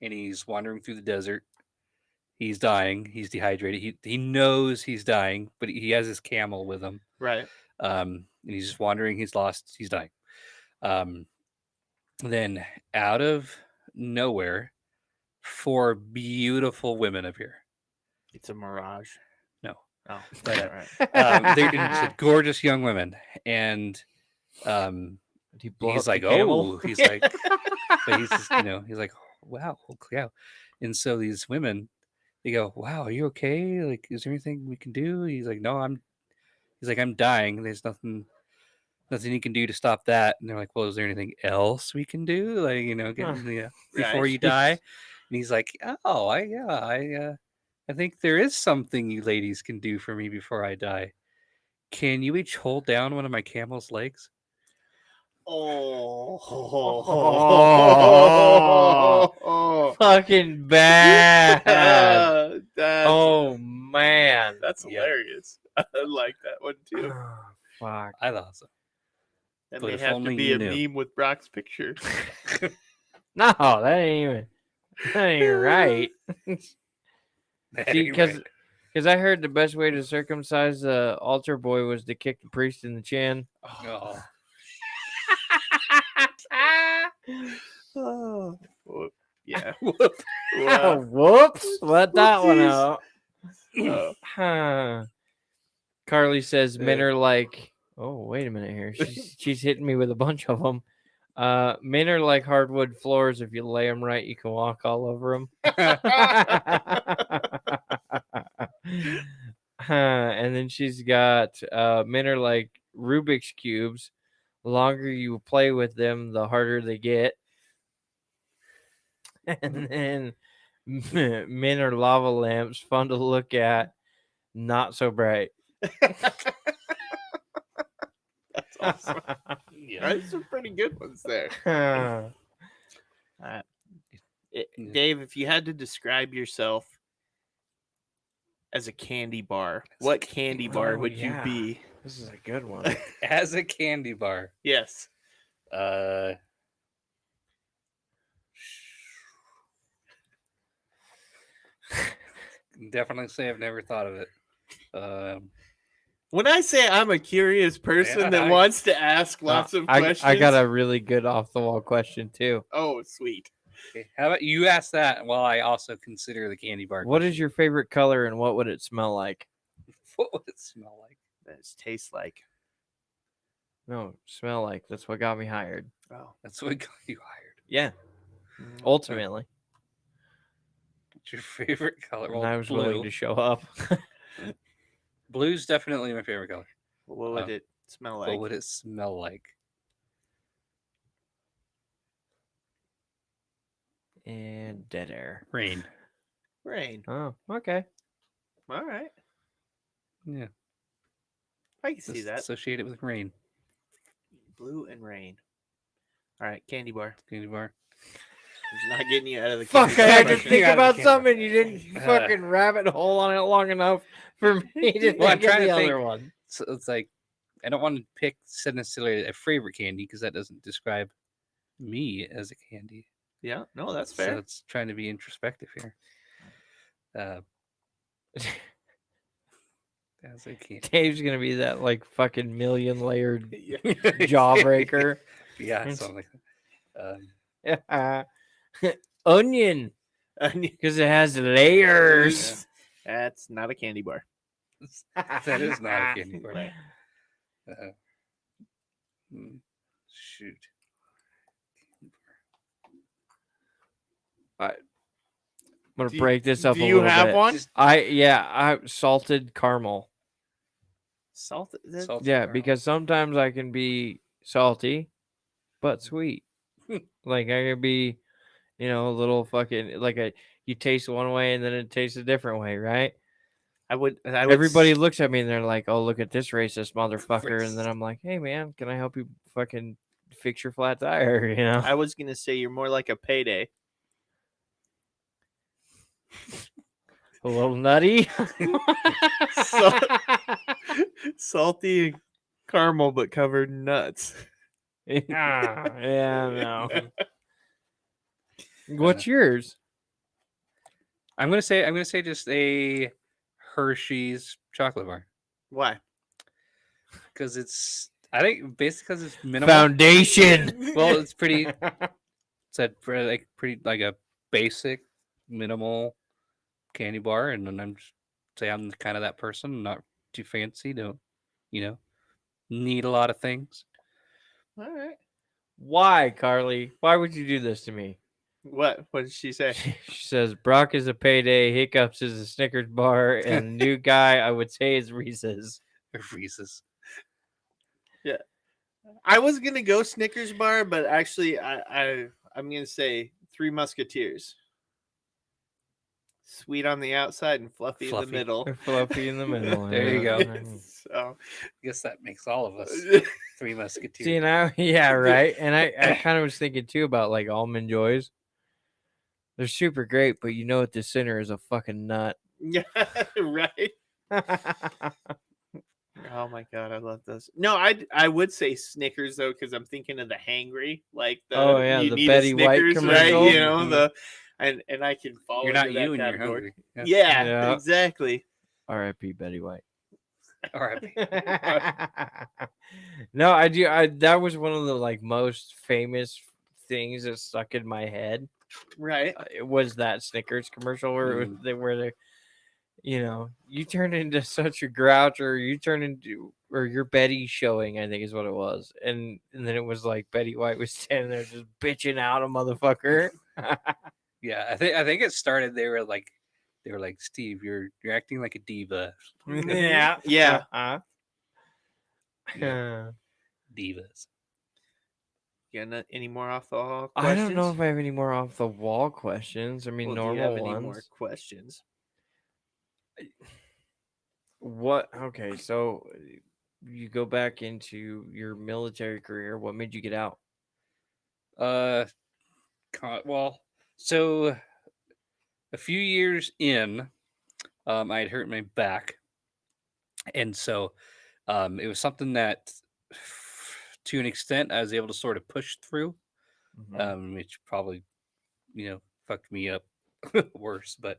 C: and he's wandering through the desert. He's dying. He's dehydrated. He knows he's dying, but he has his camel with him.
B: Right.
C: And he's just wandering. He's lost. He's dying. Then out of nowhere, 4 beautiful women appear.
B: It's a mirage.
C: No.
B: Oh,
C: But,
B: right.
C: They're just gorgeous young women, and
A: Did he blow
C: he's
A: up
C: like,
A: the camel?
C: oh, he's like, but he's just, he's like, wow, yeah. And so these women, they go, wow, are you okay? Like, is there anything we can do? He's like, no, he's like, I'm dying. There's nothing you can do to stop that. And they're like, well, is there anything else we can do? Like, before
B: Right.
C: you die? And he's like, oh, I think there is something you ladies can do for me before I die. Can you each hold down one of my camel's legs?
B: Oh.
A: Fucking bad.
B: That's,
A: Oh man.
B: that's
C: Yeah.
B: hilarious. I like that one too.
A: Oh, fuck.
C: I thought so.
B: That
C: But
B: may
C: if
B: have to
C: only
B: be
C: you
B: a
C: knew.
B: meme with Brock's picture.
A: No, that ain't right. Because I heard the best way to circumcise the altar boy was to kick the priest in the chin.
C: Oh.
B: Oh, whoop. Yeah.
C: Whoop.
A: Oh,
B: Wow.
A: whoops! Let that one
B: Whoopsies.
A: out.
B: Oh,
A: Huh. Carly says men
B: Yeah.
A: are like. Oh, wait a minute here. She's hitting me with a bunch of them. Men are like hardwood floors. If you lay them right, you can walk all over them. And then she's got men are like Rubik's cubes. The longer you play with them, the harder they get. And then men are lava lamps, fun to look at, not so bright.
B: that's awesome.
C: Yeah.
B: There's some pretty good ones there. Dave, if you had to describe yourself as a candy bar, what candy bar would you
A: yeah.
B: be?
A: This is a good one.
C: As a candy bar.
B: Yes.
C: Definitely say I've never thought of it.
B: When I say I'm a curious person
C: Yeah,
B: that wants to ask lots of questions,
A: I got a really good off the wall question too.
B: Oh, sweet.
C: Okay, how about you ask that while I also consider the candy bar?
A: What is your favorite color and what would it smell like?
C: What would it smell like?
B: What does it taste like?
A: No, smell like. That's what got me hired.
B: Oh,
C: That's what got you hired.
A: Yeah,
B: mm.
A: ultimately.
C: What's your favorite color?
A: And I was willing to show up.
C: Blue's definitely my favorite color.
B: What would it smell like?
C: What would it smell like?
A: And dead air.
C: Rain.
B: Rain.
A: Oh, okay.
B: All right.
C: Yeah.
B: I can see
C: Just
B: that.
C: associated with rain.
B: Blue and rain. All right, candy bar.
C: Candy bar.
B: It's not getting you out of the
A: Fuck,
B: candy
A: I
B: bar
A: had to
B: question.
A: think
C: Out of the
A: about
C: can.
A: something. You didn't fucking rabbit hole on it long enough for me to
C: Well, I'm
A: think of
C: trying
A: the
C: to
A: other
C: think.
A: one.
C: So it's like I don't want to pick necessarily a favorite candy because that doesn't describe me as a candy.
B: Yeah, no, that's
C: So
B: fair.
C: it's trying to be introspective here. As a candy.
A: Dave's gonna be that like fucking million layered
B: Yeah.
A: jawbreaker.
C: Yeah, something like that.
A: Onion, because it has layers.
B: That's not a candy bar.
C: That is not a candy bar.
B: Right.
C: Shoot.
A: I'm gonna
B: Do you-
A: break this up
B: Do
A: a
B: you
A: little
B: have
A: bit.
B: one?
A: I salted caramel.
B: Salt.
C: Salted
A: Yeah,
C: caramel.
A: because sometimes I can be salty, but sweet. Like I can be, a little fucking you taste one way and then it tastes a different way, right?
B: I would.
A: Everybody looks at me and they're like, "Oh, look at this racist motherfucker," and then
C: Racist.
A: I'm like, "Hey, man, can I help you fucking fix your flat tire?" You know?
B: I was gonna say you're more like a payday.
A: A little nutty.
B: Salty and caramel, but covered in nuts.
A: yeah, no. What's yours?
C: I'm gonna say just a Hershey's chocolate bar
B: Why?
C: because it's I think basically because it's minimal.
A: Foundation.
C: Well, it's pretty. It's a pretty like a basic minimal candy bar, and then I'm kind of that person, not too fancy, don't need a lot of things.
B: All right.
A: Why, Carly? Why would you do this to me?
B: What? What did she say?
A: She says Brock is a payday, Hiccups is a Snickers bar, and new guy I would say is Reese's.
C: Reese's.
B: I was gonna go Snickers bar, but actually, I'm gonna say Three Musketeers. Sweet on the outside and fluffy in the
C: Fluffy.
B: middle.
A: Fluffy in the middle.
C: There you go.
B: So,
C: I guess that makes all of us Three Musketeers.
A: See now, yeah, right. And I kind of was thinking too about like almond joys. They're super great, but you know what? The center is a fucking nut.
B: yeah, right. Oh my god, I love those. No, I would say Snickers though, because I'm thinking of the hangry, like the
A: Oh, yeah,
B: you
A: the
B: need
A: Betty
B: a
A: White
B: Snickers,
A: commercial.
B: right? You know
C: Mhm.
B: the and I can follow.
C: You're not
B: into that
C: you and you're
B: category.
C: hungry.
B: Yeah,
A: Yeah.
B: exactly.
A: R.I.P. Betty White.
C: All right.
A: No, I do. That was one of the like most famous things that stuck in my head.
B: Right.
A: It was that Snickers commercial where they you turn into such a grouch, or you turn into, or your Betty showing, I think is what it was, and then it was like Betty White was standing there just bitching out a motherfucker.
C: Yeah, I think it started. They were like, Steve, you're acting like a diva.
A: Yeah,
B: Yeah.
C: Yeah. Divas.
B: You got any more off the wall
A: I
B: questions?
A: don't know if I have any more off the wall questions. I mean,
B: Well,
A: normal
B: do you have
A: ones.
B: any more questions?
A: What? Okay, so you go back into your military career. What made you get out?
C: Well, so a few years in, I had hurt my back, and so it was something that, to an extent, I was able to sort of push through, which probably, fucked me up worse, but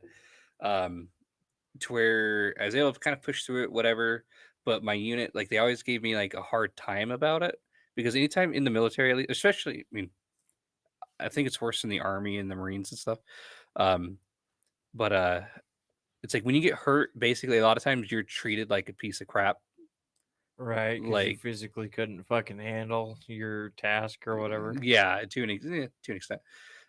C: to where I was able to kind of push through it, whatever. But my unit, like, they always gave me like a hard time about it because anytime in the military, at least, especially, I mean, I think it's worse in the army and the Marines and stuff. But it's like when you get hurt, basically a lot of times you're treated like a piece of crap.
A: Right, because you
C: Like,
A: physically couldn't fucking handle your task or whatever.
C: yeah, to an extent.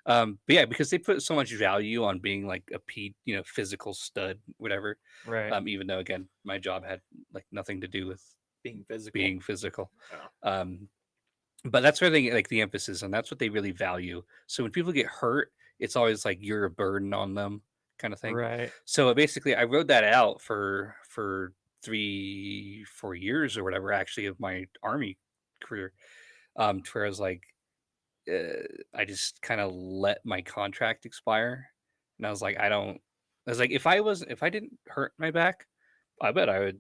C: But yeah, because they put so much value on being like a physical stud, whatever.
A: Right.
C: Even though, again, my job had like nothing to do with
B: Being physical.
C: being physical.
B: Oh.
C: But that's where they like the emphasis, and that's what they really value. So when people get hurt, it's always like you're a burden on them, kind of thing.
A: Right.
C: So basically, I rode that out for 3-4 years or whatever, actually, of my army career. To where I was like, I just kind of let my contract expire, and I was like, I was like, if I didn't hurt my back, I bet I would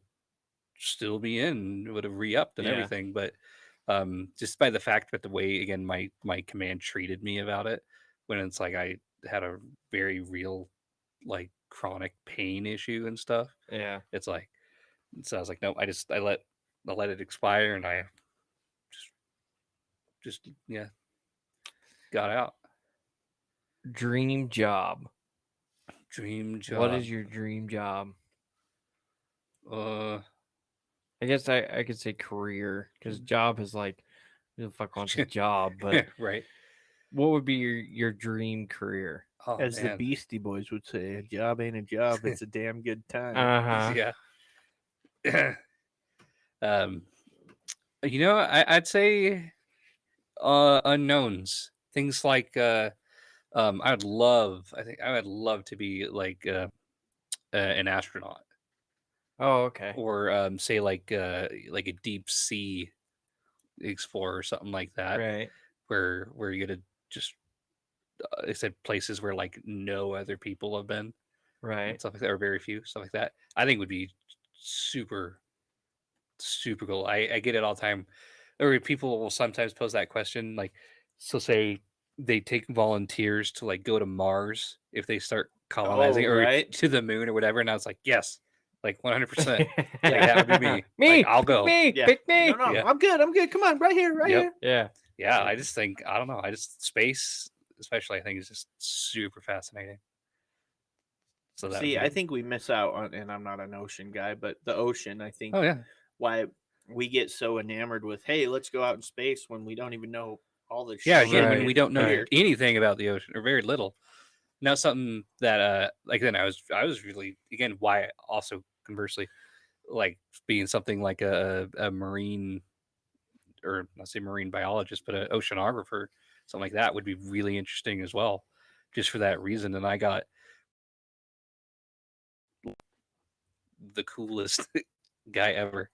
C: still be in, would have re-upped and
A: Yeah.
C: everything. But just by the fact that the way again my command treated me about it, when it's like I had a very real like chronic pain issue and stuff,
A: Yeah.
C: it's like, so I was like, no, I let it expire, and I just yeah got out.
A: Dream job.
C: Dream job.
A: What is your dream job?
C: Uh,
A: I guess I could say career because job is like who the fuck wants a job, but
C: right.
A: what would be your dream career?
C: Oh,
B: As the
C: man.
B: Beastie Boys would say, a job ain't a job. It's a damn good time.
A: Uh-huh.
C: Yeah. I'd say unknowns. Things like I think I would love to be like an astronaut,
A: Oh, okay.
C: or say like a deep sea explorer or something like that,
A: Right.
C: where you get to just I said places where like no other people have been, and
A: Right.
C: stuff like that, or very few, stuff like that. I think would be super super cool. I get it all the time. Or people will sometimes pose that question, like, so say they take volunteers to like go to Mars if they start colonizing,
B: Oh,
C: or
B: right.
C: to the moon or whatever. And I was like, yes, like 100%. Like
B: Yeah.
C: that would be me.
A: Me.
C: Like, I'll go.
A: Me.
B: Yeah.
A: Pick me.
B: No, no,
C: Yeah.
B: I'm good. I'm good. Come on, right here, right
C: Yep.
B: here.
A: Yeah.
C: Yeah, I just think, I don't know. I just, space, especially, I think is just super fascinating. So that
B: See,
C: would
B: I
C: be,
B: think we miss out on, and I'm not an ocean guy, but the ocean, I think,
C: oh yeah,
B: why we get so enamored with, hey, let's go out in space when we don't even know all the
C: yeah.
B: shit.
C: Again, when
A: Right,
C: we don't know
A: right.
C: anything about the ocean, or very little. Now something that like then I was really, again, why also conversely like being something like a marine, or not say marine biologist, but an oceanographer, something like that would be really interesting as well, just for that reason. And I got the coolest guy ever.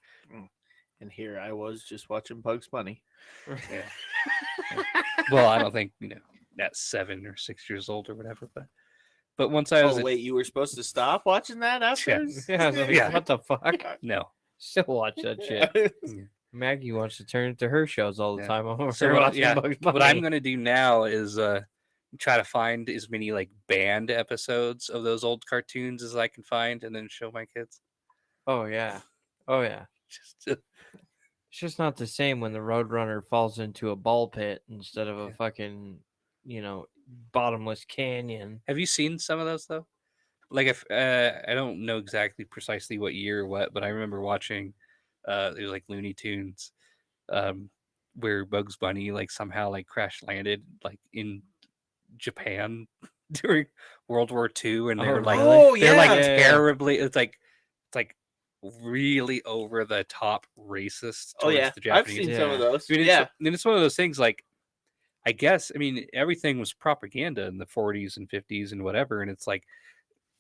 B: And here I was just watching Bugs Bunny.
C: Yeah. Well, I don't think at 7 or 6 years old or whatever, but once I was
B: Oh wait, you were supposed to stop watching that after?
A: Yeah, I was like,
C: Yeah.
A: what the fuck?
C: no.
A: Still watch that shit. Maggie wants to turn it to her shows all the
C: Yeah.
A: time. I'm over
C: So
A: here
C: what,
A: watching
C: yeah,
A: Bugs
C: what I'm
A: Bunny.
C: gonna do now is try to find as many like banned episodes of those old cartoons as I can find, and then show my kids.
A: Oh yeah. Oh yeah.
C: Just
A: It's just not the same when the Roadrunner falls into a ball pit instead of a
C: Yeah.
A: fucking, bottomless canyon.
C: have you seen some of those though? Like, if I don't know exactly precisely what year or what, but I remember watching it was like Looney Tunes, um, where Bugs Bunny like somehow like crash landed like in Japan during World War II, and
A: Oh,
C: they're like
A: really?
B: Oh,
C: they're like
B: yeah.
A: Yeah, yeah.
C: terribly. It's like really over the top racist
B: Oh
C: towards
B: yeah,
C: the
B: I've
C: Japanese.
B: seen some of
A: Yeah.
B: those.
C: I mean,
B: Yeah,
C: it's one of those things. Like, I guess, I mean, everything was propaganda in the 40s and 50s and whatever, and it's like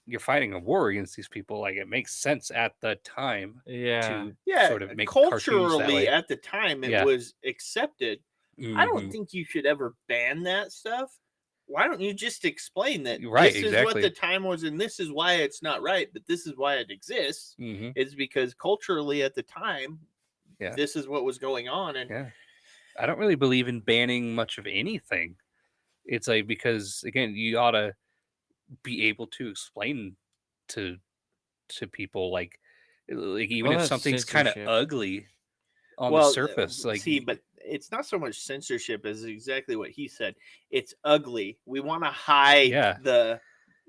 C: you're fighting a war against these people. Like, it makes sense at the time
A: Yeah.
C: to
B: yeah.
C: sort of make cartoons that
B: Culturally,
C: way.
B: at the time, it
C: Yeah.
B: was accepted. I don't
C: Mhm.
B: think you should ever ban that stuff. Why don't you just explain that
C: Right,
B: this is what
C: exactly.
B: the time was and this is why it's not right, but this is why it exists?
C: Mhm.
B: It's because culturally at the time,
C: Yeah.
B: this is what was going on. And
C: Yeah. I don't really believe in banning much of anything. It's like, because again, you ought to be able to explain to people like even
A: Well,
C: if
A: that's
C: something's kind of
A: censorship.
C: ugly on the
B: well,
C: surface, like
B: see, but it's not so much censorship as exactly what he said. It's ugly. We want to hide
C: Yeah.
B: the.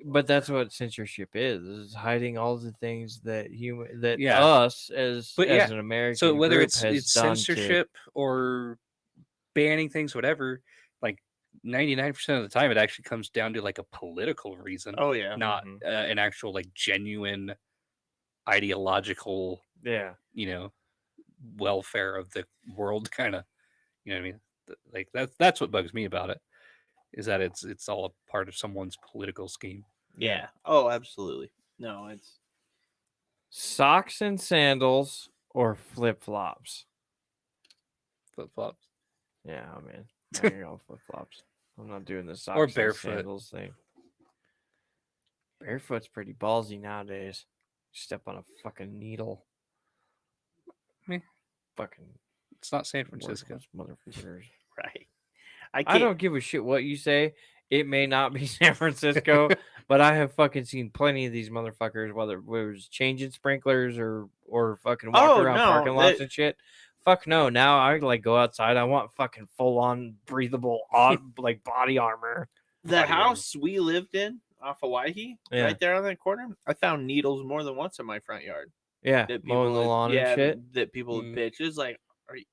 A: But that's what censorship is hiding all the things that
C: Yeah.
A: us as
C: But yeah,
A: an American
C: so whether
A: group
C: it's
A: has done
C: censorship or banning things, whatever, like 99% of the time, it actually comes down to like a political reason,
B: Oh yeah,
C: not
A: Mhm.
C: an actual like genuine ideological,
A: Yeah.
C: welfare of the world kind of, you know what I mean? Like that's what bugs me about it, is that it's all a part of someone's political scheme.
B: yeah. Oh, absolutely. No, it's
A: Socks and sandals or flip flops.
C: Flip flops.
A: Yeah, man. I ain't going flip flops. I'm not doing the socks
C: Or
A: and
C: barefoot.
A: sandals thing. Barefoot's pretty ballsy nowadays. Step on a fucking needle.
C: Meh.
A: Fucking
C: It's not San Francisco.
A: worthless motherfuckers.
B: Right.
A: I
B: can't.
A: don't give a shit what you say. It may not be San Francisco, but I have fucking seen plenty of these motherfuckers, whether it was changing sprinklers or fucking walking around parking lots and shit. Fuck no. Now I like go outside. I want fucking full on breathable like body armor.
B: The
C: Body armor.
B: house we lived in off of Waihee,
A: Yeah.
B: right there on that corner, I found needles more than once in my front yard.
A: Yeah,
B: That
A: mowing the
B: would-
A: lawn and shit.
B: That people would
C: Mm.
B: pitch. It's like, are you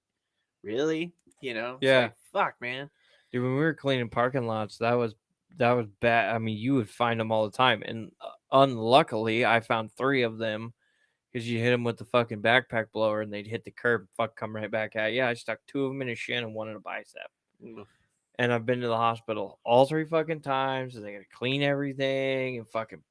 B: really? You know? It's
A: Yeah.
B: like, fuck, man.
A: Dude, when we were cleaning parking lots, that was bad. I mean, you would find them all the time, and unluckily, I found 3 of them because you hit them with the fucking backpack blower, and they'd hit the curb, come right back at you. I stuck 2 of them in a shin and 1 in a bicep, and I've been to the hospital all 3 fucking times, and they gotta clean everything and fucking.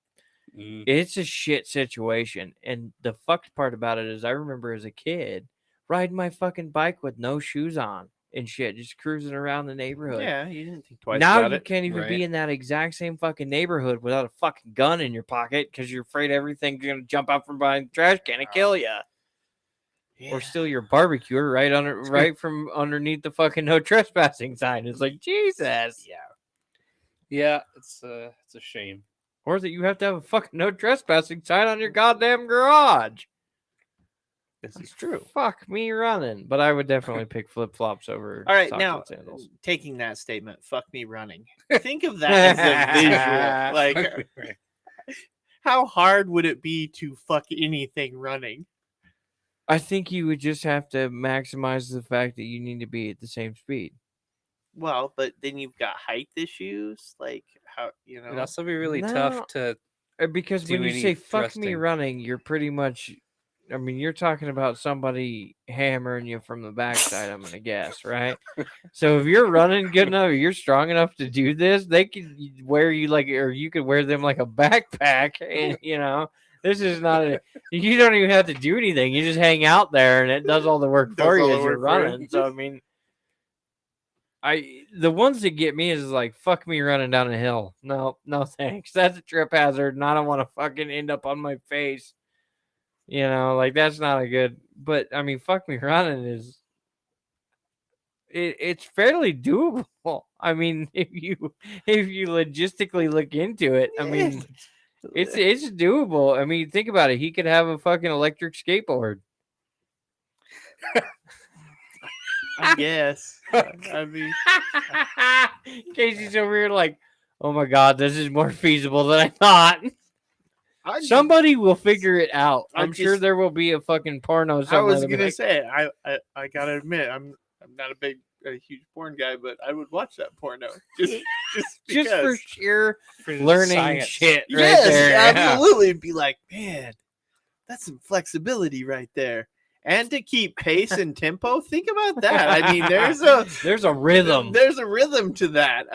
C: Mm.
A: It's a shit situation, and the fucked part about it is, I remember as a kid riding my fucking bike with no shoes on and shit, just cruising around the neighborhood.
B: Yeah, you didn't think twice
A: Now
B: about
A: you
B: it.
A: can't even
C: Right.
A: be in that exact same fucking neighborhood without a fucking gun in your pocket because you're afraid everything's gonna jump out from behind the trash can and kill you, or steal your barbecue right from underneath the fucking no trespassing sign. It's like, Jesus.
C: Yeah, it's a shame.
A: Or that you have to have a fucking no trespassing sign on your goddamn garage.
B: This is true.
A: Fuck me running, but I would definitely pick flip flops over.
B: All right,
A: socks
B: now
A: and sandals.
B: taking that statement, fuck me running. Think of that as a visual. Like,
C: Right.
B: how hard would it be to fuck anything running?
A: I think you would just have to maximize the fact that you need to be at the same speed.
B: Well, but then you've got height issues. Like, how, you know?
C: It'd also be really
A: No.
C: tough to.
A: Because
C: Do
A: when you
C: any
A: say fuck me
C: thrusting.
A: running, you're pretty much, I mean, you're talking about somebody hammering you from the backside, I'm going to guess, right? So if you're running good enough, or you're strong enough to do this, they could wear you like, or you could wear them like a backpack. And, you know, this is not, you don't even have to do anything. You just hang out there and it does all the work
B: Does
A: for
B: all
A: you
B: the
A: as you're
B: work for you.
A: running. So, I mean, the ones that get me is like, fuck me running down a hill. No thanks. That's a trip hazard, and I don't want to fucking end up on my face. You know, like that's not a good. But I mean, fuck me running is. It's fairly doable. I mean, if you logistically look into it, I mean, it's doable. I mean, think about it. He could have a fucking electric skateboard.
B: I guess. I mean,
A: Casey's over here like, oh my god, this is more feasible than I thought. Somebody will figure it out. I'm sure there will be a fucking porno.
B: I was
A: that'll be
B: gonna
A: like,
B: say, I gotta admit, I'm not a huge porn guy, but I would watch that porno just
A: just for
B: because.
A: sheer
C: For the
A: learning
C: science.
A: shit right
B: Yes,
A: there. Yeah.
B: absolutely. It'd be like, man, that's some flexibility right there. And to keep pace and tempo, think about that. I mean, there's
A: a rhythm.
B: There's a rhythm to that.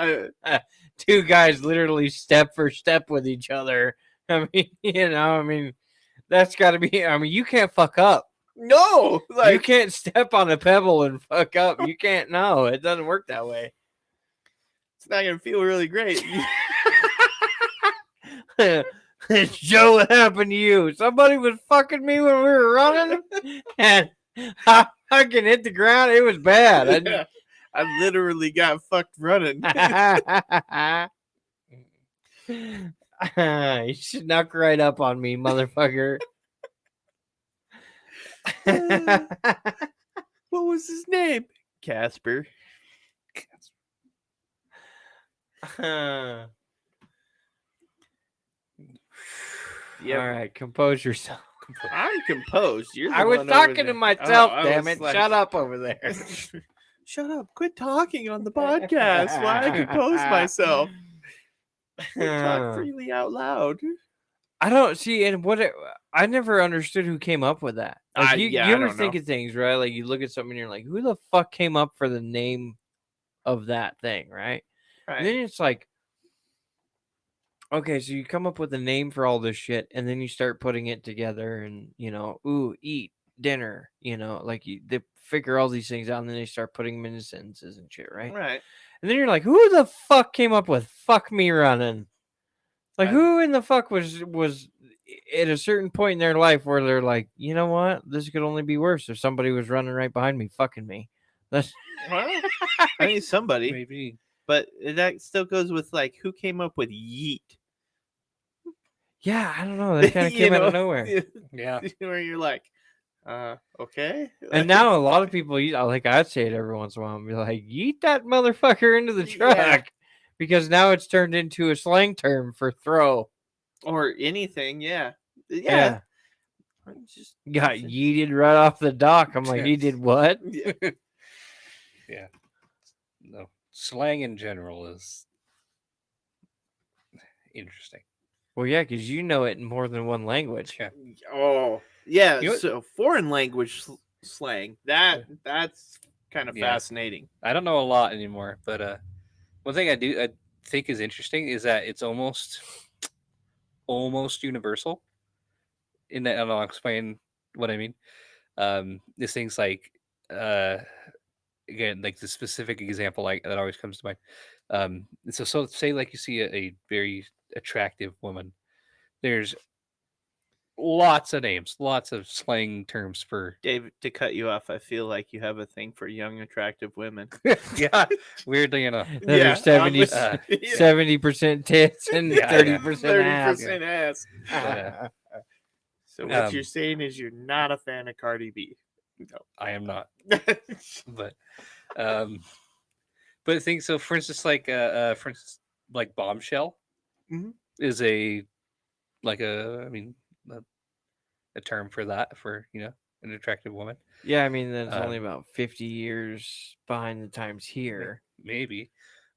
A: 2 guys literally step for step with each other. I mean, you know, I mean, that's got to be. I mean, you can't fuck up.
B: No,
A: You
B: like
A: can't step on a pebble and fuck up. You can't. No, it doesn't work that way.
B: it's not gonna feel really great.
A: Joe, what happened to you? Somebody was fucking me when we were running, and I fucking hit the ground. It was bad.
B: Yeah, I literally got fucked running.
A: You snuck right up on me, motherfucker.
B: What was his name? Casper.
A: All right, compose yourself.
B: I'm composed. You're the
A: I was
B: one over
A: talking
B: there.
A: to myself,
B: I
A: damn
B: was
A: it.
B: like,
A: Shut up over there.
B: Shut up. Quit talking on the podcast while I compose myself. Talk freely out loud.
A: I don't see, and I never understood who came up with that. Like, you
B: I
A: ever
B: don't
A: think
B: know.
A: of things, right? Like you look at something and you're like, who the fuck came up for the name of that thing, right? And then it's like, okay, so you come up with a name for all this shit, and then you start putting it together, and you know, ooh, eat, dinner, like they figure all these things out and then they start putting them into sentences and shit, right?
B: Right.
A: And then you're like, who the fuck came up with "fuck me running"? Like,
B: I-
A: who in the fuck was at a certain point in their life where they're like, you know what, this could only be worse if somebody was running right behind me, fucking me. That's
B: Well, I mean, somebody,
C: Maybe.
B: but that still goes with like who came up with yeet.
A: yeah, I don't know. That kind of came out of nowhere.
C: Yeah.
B: Where you're like, okay.
A: And now a lot of people, like I'd say it every once in a while, and be like, "Yeet that motherfucker into the truck,"
B: Yeah.
A: because now it's turned into a slang term for throw.
B: Or anything, yeah. Yeah. Just
A: Got yeeted right off the dock. I'm like, he did what?
B: yeah.
C: Yeah. No. Slang in general is interesting.
A: Well, yeah, because you know it in more than one language.
C: Yeah.
B: Oh, yeah.
C: You know what-
B: So foreign language slang, that's kind of
C: Yeah.
B: fascinating.
C: I don't know a lot anymore, but one thing I think is interesting is that it's almost universal. In that, and I'll explain what I mean. This thing's like again, like the specific example like that always comes to mind. So say like you see a very attractive woman. There's lots of names, lots of slang terms for
B: Dave, to cut you off, I feel like you have a thing for young, attractive women.
C: yeah. Weirdly enough,
A: That are 70,
C: uh,
A: 70% tits and
C: Yeah,
A: 30% ass.
B: 30% ass.
C: Yeah.
B: So what
C: Um,
B: you're saying is you're not a fan of Cardi B.
C: I am not.
B: No.
C: But I think so. For instance, for instance, like bombshell
B: Mhm.
C: is a a term for that for an attractive woman.
A: Yeah, I mean, that's only
C: Um,
A: about 50 years behind the times here.
C: maybe,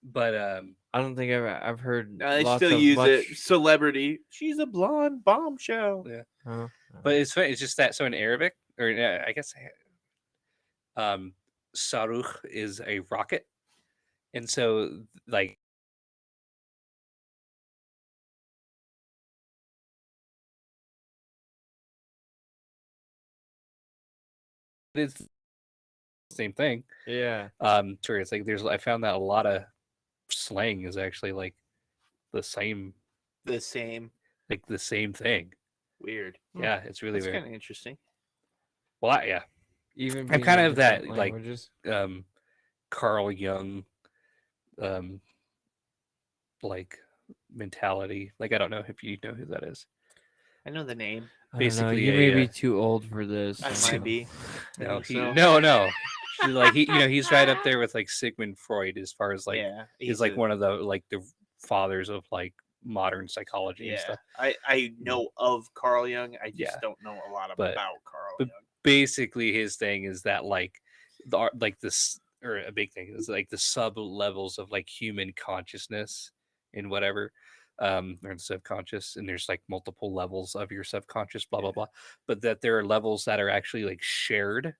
C: but
A: I don't think I've heard
B: I
A: lots
B: still
A: of
B: use
A: much.
B: it. Celebrity. She's a blonde bombshell.
C: yeah.
A: Huh?
C: But it's funny. It's just that so in Arabic, or I guess, saruch is a rocket, and so like it's the same thing.
A: Yeah.
C: Sure, it's like I found that a lot of slang is actually like the same,
B: The same.
C: like the same thing.
B: Weird.
C: Yeah, it's really
B: That's
C: weird.
B: kind of interesting.
C: Well, yeah,
A: Even
C: I'm
A: being
C: kind
A: in
C: of that
A: different
C: like
A: languages.
C: Carl Jung, um, like mentality. Like I don't know if you know who that is.
B: I know the name.
A: I don't know.
C: basically
A: You may
C: a,
A: be too old for this.
B: I
C: So-
B: might be. I
C: No,
B: think so.
C: no. Like he's right up there with like Sigmund Freud as far as like
B: yeah,
C: he's like one of the fathers of like modern psychology and
B: Yeah,
C: stuff.
B: I know of Carl Jung. I just
C: Yeah.
B: don't know a lot
C: But-
B: about Carl
C: but-
B: Jung.
C: Basically, his thing is that like like this, or a big thing is like the sub levels of like human consciousness and whatever, or the subconscious, and there's like multiple levels of your subconscious, blah blah blah. But that there are levels that are actually like shared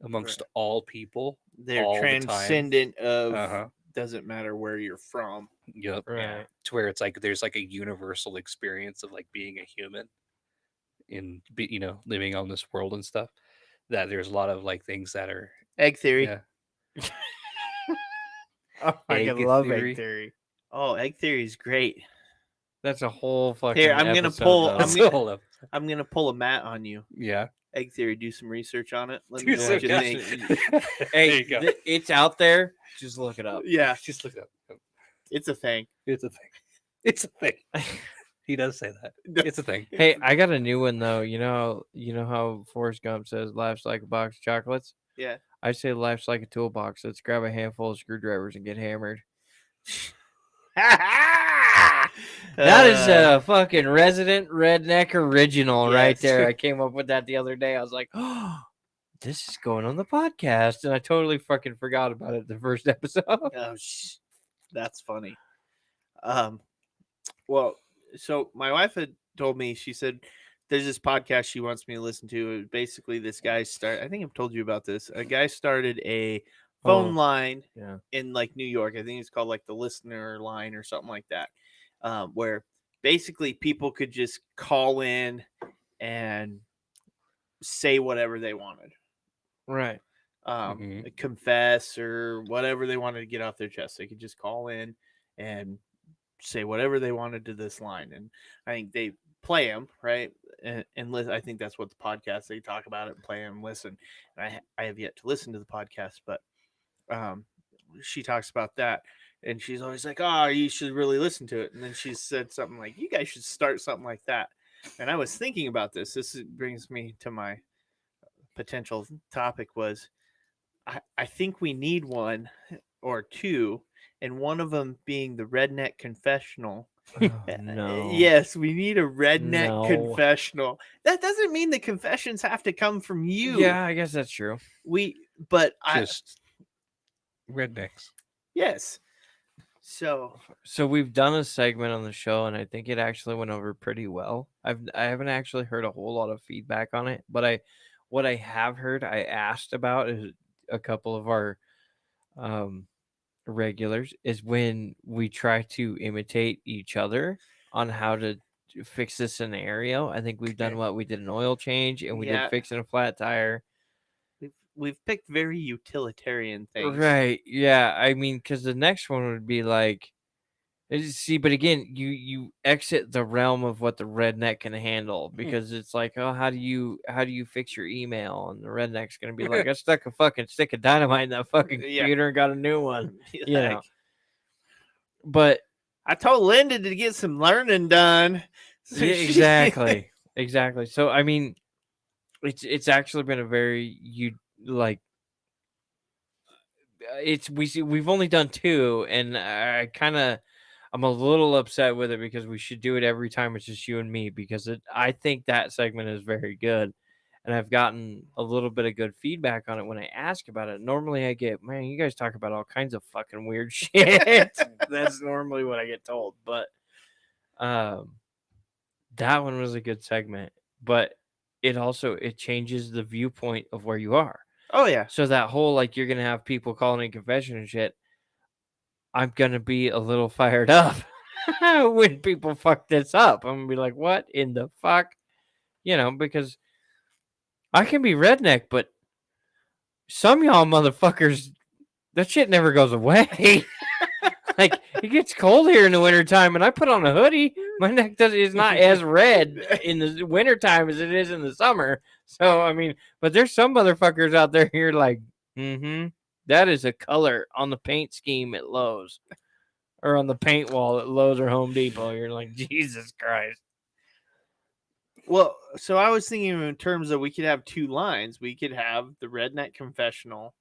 C: amongst
B: Right.
C: all people.
B: They're
C: all the time.
B: transcendent of
C: Uh-huh.
B: doesn't matter where you're from.
C: Yep.
A: Right.
C: To where it's like there's like a universal experience of like being a human in living on this world and stuff. That there's a lot of like things that are
B: Egg theory.
C: yeah.
A: I
C: Egg
A: fucking love
C: theory.
A: egg theory.
B: Oh, egg theory is great.
A: That's a whole fucking.
B: Here, I'm gonna
A: episode,
B: pull-
A: though.
B: I'm
C: So, hold up.
B: I'm gonna pull a mat on you.
C: Yeah.
B: Egg theory. Do some research on it. Let
C: Do
B: me know
C: some-
B: what you
A: yeah.
B: think.
C: There
A: Hey,
C: you go.
A: it's out there. Just look it up.
B: Yeah,
C: Just look it up.
B: it's a thing.
C: It's a thing. It's a thing. He does say that. It's a thing.
A: Hey, I got a new one though. You know how Forrest Gump says life's like a box of chocolates.
B: Yeah.
A: I say life's like a toolbox. Let's grab a handful of screwdrivers and get hammered. That is a fucking resident redneck original right
B: Yes.
A: there. I came up with that the other day. I was like, oh, this is going on the podcast. And I totally fucking forgot about it the first episode.
B: Oh, that's funny. Well, so my wife had told me, she said there's this podcast she wants me to listen to. Basically, this guy I think I've told you about this. A guy started a phone
A: Oh,
B: line
A: yeah.
B: in like New York. I think it's called like the listener line or something like that. Where basically people could just call in and say whatever they wanted.
A: Right.
B: Confess or whatever they wanted to get off their chest. They could just call in and say whatever they wanted to this line. And I think they play them, right? And I think that's what the podcast, they talk about it and play and listen. And I have yet to listen to the podcast, but she talks about that. And she's always like, oh, you should really listen to it. And then she said something like, you guys should start something like that. And I was thinking about this. This brings me to my potential topic was, I think we need one or two, and one of them being the redneck confessional.
A: Oh, no.
B: Yes, we need a redneck
A: No.
B: confessional. That doesn't mean the confessions have to come from you.
A: Yeah, I guess that's true.
C: Just rednecks.
B: Yes. So
A: we've done a segment on the show, and I think it actually went over pretty well. I haven't actually heard a whole lot of feedback on it, but what I have heard, I asked about is a couple of our regulars, is when we try to imitate each other on how to fix the scenario. I think we've done what we did an oil change, and we did fixing a flat tire.
B: We've picked very utilitarian things.
A: Right. Yeah. I mean, because the next one would be like, see, but again, you exit the realm of what the redneck can handle, because it's like, oh, how do you fix your email? And the redneck's gonna be like, I stuck a fucking stick of dynamite in that fucking computer and got a new one. You know. But
B: I told Linda to get some learning done.
A: Yeah, exactly. Exactly. So I mean, it's actually been a very we've only done 2, and I'm a little upset with it, because we should do it every time it's just you and me, because I think that segment is very good, and I've gotten a little bit of good feedback on it when I ask about it. Normally I get, man, you guys talk about all kinds of fucking weird shit. That's normally what I get told, but that one was a good segment, but it changes the viewpoint of where you are.
B: Oh yeah.
A: So that whole, like, you're gonna have people calling in confession and shit, I'm gonna be a little fired up when people fuck this up. I'm gonna be like, what in the fuck? Because I can be redneck, but some y'all motherfuckers, that shit never goes away. Like, it gets cold here in the wintertime, and I put on a hoodie. My neck is not as red in the wintertime as it is in the summer. So, I mean, but there's some motherfuckers out there here like, that is a color on the paint scheme at Lowe's, or on the paint wall at Lowe's or Home Depot. You're like, Jesus Christ.
B: Well, so I was thinking in terms of, we could have 2 lines. We could have the redneck confessional,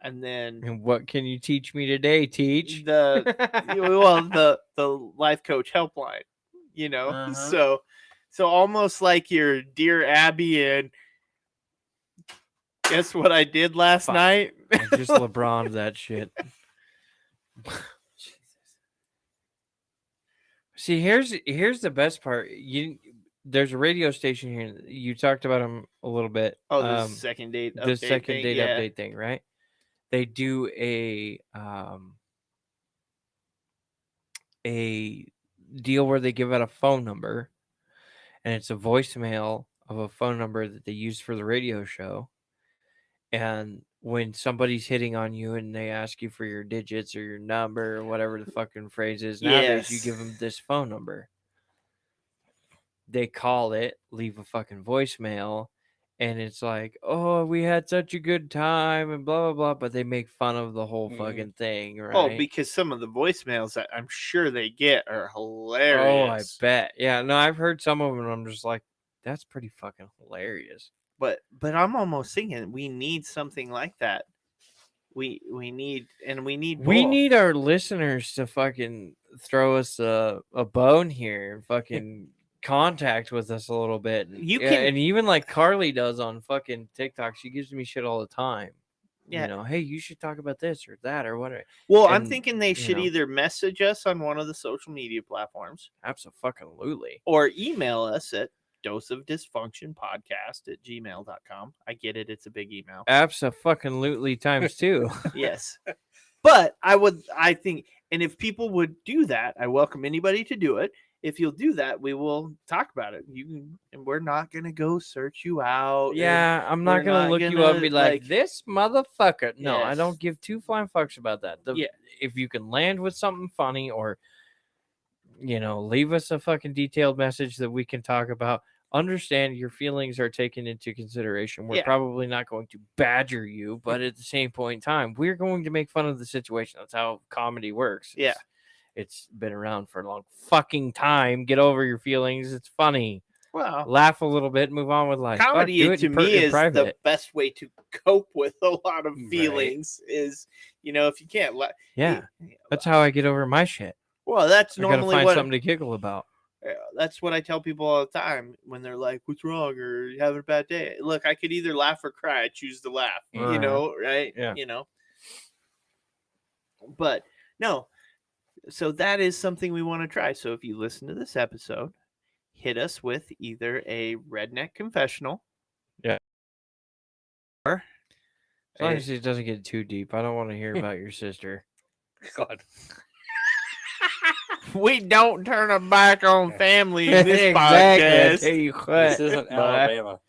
B: and then,
A: and what can you teach me today? Teach
B: the life coach helpline. So almost like your Dear Abby and guess what I did last night?
A: I just LeBron that shit. See, here's the best part. There's a radio station here. You talked about them a little bit.
B: Oh, the second date
A: update thing, right? They do a deal where they give out a phone number, and it's a voicemail of a phone number that they use for the radio show. And when somebody's hitting on you and they ask you for your digits or your number or whatever the fucking phrase is, nowadays you give them this phone number. They call it, leave a fucking voicemail, and it's like, oh, we had such a good time and blah, blah, blah. But they make fun of the whole fucking thing, right?
B: Oh, because some of the voicemails that I'm sure they get are hilarious.
A: Oh, I bet. Yeah, no, I've heard some of them, and I'm just like, that's pretty fucking hilarious.
B: But I'm almost thinking we need something like that. We need our
A: listeners to fucking throw us a bone here and fucking contact with us a little bit. And even like Carly does on fucking TikTok, she gives me shit all the time. Yeah. Hey, you should talk about this or that or whatever.
B: Well, I'm thinking they should either message us on one of the social media platforms.
A: Absolutely.
B: Or email us at doseofdysfunctionpodcast@gmail.com. I get it. It's a big email.
A: Absolutely times 2.
B: Yes. But I think, and if people would do that, I welcome anybody to do it. if you'll do that, we will talk about it. You can, and we're not gonna go search you out. and
A: Yeah, I'm
B: we're
A: not gonna look you up and be like, this motherfucker. No, I
B: Yes.
A: don't give two flying fucks about that.
B: Yeah.
A: If you can land with something funny or leave us a fucking detailed message that we can talk about. Understand your feelings are taken into consideration. We're
B: Yeah.
A: probably not going to badger you, but at the same point in time, we're going to make fun of the situation. That's how comedy works.
B: Yeah.
A: It's been around for a long fucking time. Get over your feelings. It's funny.
B: Well,
A: Laugh a little bit, move on with life. Fuck,
B: comedy
A: do it
B: to
A: in
B: me
A: in
B: is the
A: private.
B: best way to cope with a lot of
A: Right.
B: feelings. Is if you can't
A: Yeah, that's how I get over my shit.
B: well, that's
A: I gotta
B: normally
A: find
B: what
A: something to giggle about.
B: that's what I tell people all the time when they're like, "What's wrong?" or "You having a bad day?" Look, I could either laugh or cry. I choose to laugh. Right?
A: Yeah.
B: But no, so that is something we want to try. So if you listen to this episode, hit us with either a redneck confessional.
A: Yeah.
B: Or
A: As long as it doesn't get too deep, I don't want to hear about your sister.
C: God.
B: we don't turn our back on family in this
A: Exactly. I
B: podcast.
A: tell you what,
C: This isn't
A: boy.
C: Alabama.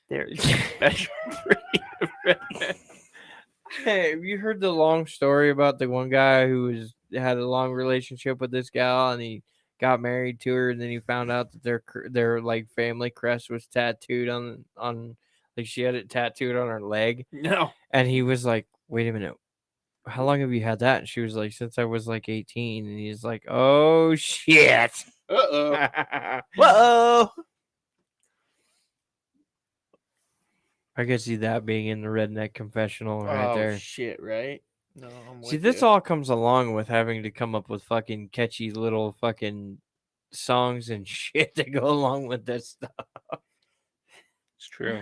B: There's a special breed of redneck.
A: Hey, have you heard the long story about the one guy who had a long relationship with this gal and he got married to her and then he found out that their like family crest was tattooed on like she had it tattooed on her leg
B: No.
A: and he was like, wait a minute, how long have you had that? And she was like, since I was like 18. And he's like, oh shit.
B: Uh-oh. Whoa.
A: I could see that being in the redneck confessional right there.
B: Shit, right? No,
A: See, this all comes along with having to come up with fucking catchy little fucking songs and shit to go along with this stuff.
C: It's true.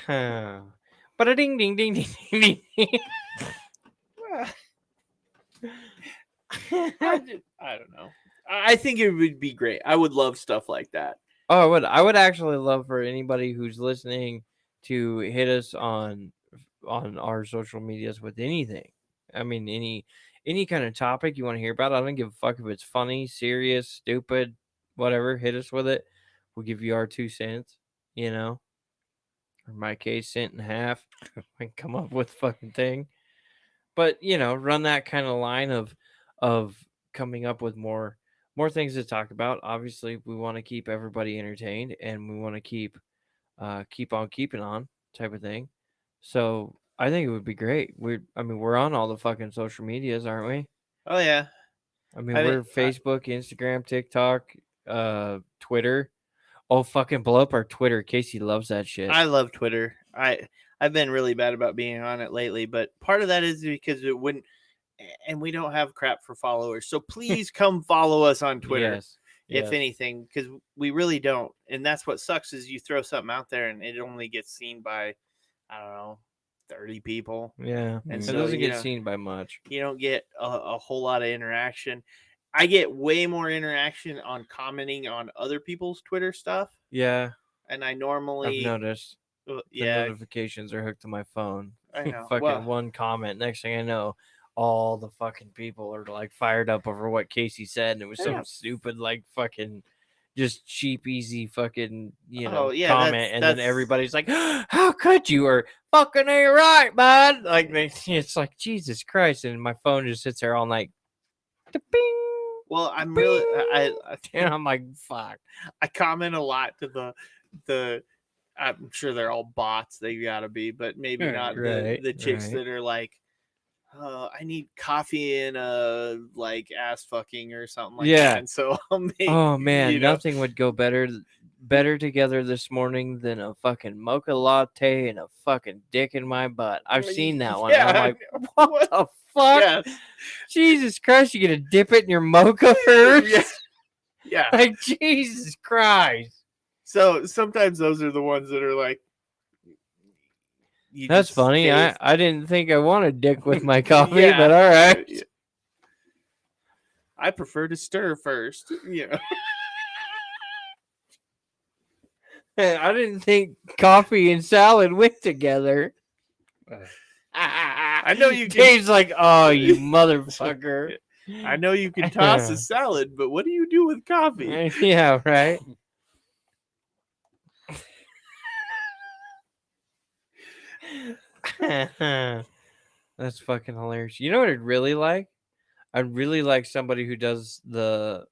A: But a ding ding ding ding ding ding.
B: I don't know. I think it would be great. I would love stuff like that.
A: Oh, I would. I would actually love for anybody who's listening to hit us on our social medias with anything. I mean, any kind of topic you want to hear about. I don't give a fuck if it's funny, serious, stupid, whatever. Hit us with it. We'll give you our 2 cents. Or in my case, cent and a half. I can come up with a fucking thing. But run that kind of line of coming up with more things to talk about. Obviously, we want to keep everybody entertained, and we want to keep on keeping on type of thing. So I think it would be great. We're on all the fucking social medias, aren't we?
B: Oh yeah.
A: We're Facebook, Instagram, TikTok, Twitter. Oh, fucking blow up our Twitter. Casey loves that shit.
B: I love Twitter. I've been really bad about being on it lately, but part of that is because it wouldn't, and we don't have crap for followers. So please come follow us on Twitter.
A: Yes.
B: If anything, because we really don't. And that's what sucks is you throw something out there and it only gets seen by, I don't know, 30 people.
A: Yeah.
B: And
A: It
B: so,
A: doesn't get seen by much.
B: You don't get a whole lot of interaction. I get way more interaction on commenting on other people's Twitter stuff.
A: Yeah.
B: And I normally...
A: I've noticed. The notifications are hooked to my phone.
B: I know.
A: Fucking one comment. Next thing I know, all the fucking people are like fired up over what Casey said, and it was some stupid, like fucking, just cheap, easy fucking, comment, and then everybody's like, "How could you?" or "Fucking ain't right, man." Like it's like Jesus Christ, and my phone just sits there all night. Bing.
B: Well, I'm really,
A: and I'm like, fuck.
B: I comment a lot to the. I'm sure they're all bots. They gotta be, but maybe not the chicks that are like, I need coffee and like ass fucking or something like that. And so I'll make,
A: oh man, nothing would go better together this morning than a fucking mocha latte and a fucking dick in my butt. I've seen that one. And I'm like, what the fuck?
B: Yes.
A: Jesus Christ, you gonna dip it in your mocha first?
B: Yeah.
A: Like Jesus Christ.
B: So sometimes those are the ones that are like,
A: that's funny. I didn't think I wanted dick with my coffee, but all right.
B: Yeah. I prefer to stir first.
A: I didn't think coffee and salad went together.
B: I know you can.
A: Dave's like, oh, you motherfucker.
B: I know you can toss a salad, but what do you do with coffee?
A: Yeah, right. That's fucking hilarious. You know what I'd really like? I'd really like somebody who does the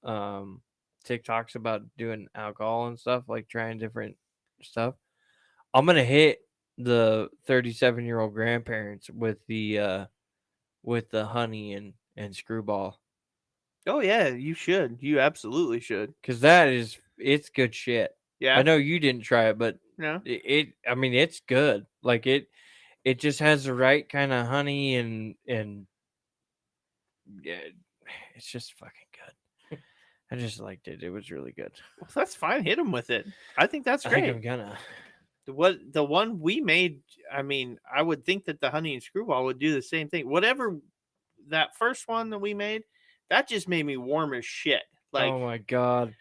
A: TikToks about doing alcohol and stuff, like trying different stuff. I'm gonna hit the 37-year-old grandparents with the honey and screwball,
B: Oh yeah, you should. You absolutely should.
A: because it's good shit.
B: Yeah.
A: I know you didn't try it, but
B: No.
A: I mean, it's good. Like it just has the right kind of honey and yeah, it's just fucking good. I just liked it. It was really good.
B: Well, that's fine. Hit them with it. I think that's
A: I think
B: great.
A: I'm gonna.
B: The one we made, I mean, I would think that the honey and screwball would do the same thing. Whatever that first one that we made, that just made me warm as shit. Like,
A: Oh my god.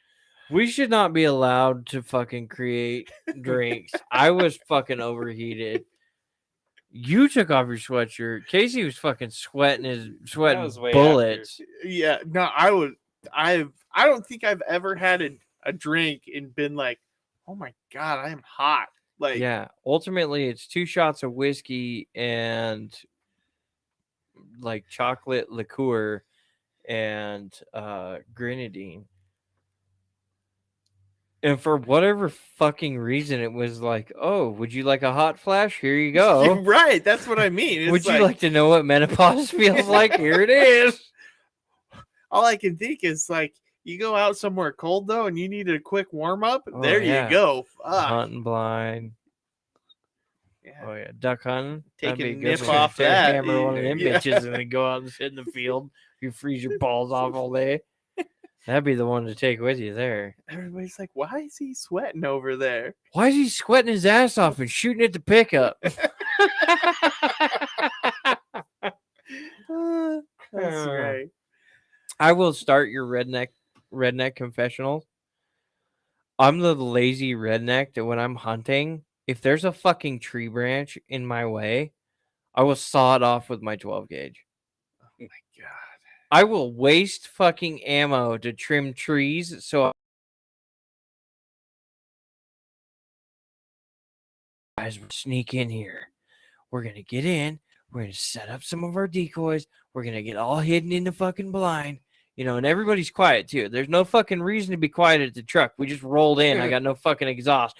A: We should not be allowed to fucking create drinks. I was fucking overheated. You took off your sweatshirt. Casey was fucking sweating
C: was way
A: bullets.
B: yeah, no, I don't think I've ever had a drink and been like, oh my god, I am hot. Like,
A: Yeah. Ultimately, it's 2 shots of whiskey and like chocolate liqueur and grenadine. And for whatever fucking reason, it was like, oh, would you like a hot flash? Here you go.
B: right. That's what I mean. It's
A: Would you like to know what menopause feels like? Here it is.
B: all I can think is like, you go out somewhere cold though, and you need a quick warm up.
A: Oh,
B: there
A: yeah.
B: you go. Fuck.
A: Hunting blind.
B: Yeah.
A: Oh yeah, duck hunting.
B: Take
A: That'd
B: a
A: be a good
B: nip
A: one.
B: off
A: Take a
B: that.
A: Hammer one of them
B: Yeah.
A: bitches and then go out and sit in the field. You freeze your balls off all day. That'd be the one to take with you there.
B: Everybody's like, why is he sweating over there?
A: Why is he sweating his ass off and shooting at the pickup?
B: That's right.
A: I will start your redneck confessional. I'm the lazy redneck that when I'm hunting, if there's a fucking tree branch in my way, I will saw it off with my 12 gauge.
B: Oh my god.
A: I will waste fucking ammo to trim trees so guys sneak in here. We're gonna get in. We're gonna set up some of our decoys. We're gonna get all hidden in the fucking blind. You know, and everybody's quiet too. There's no fucking reason to be quiet at the truck. We just rolled in. I got no fucking exhaust.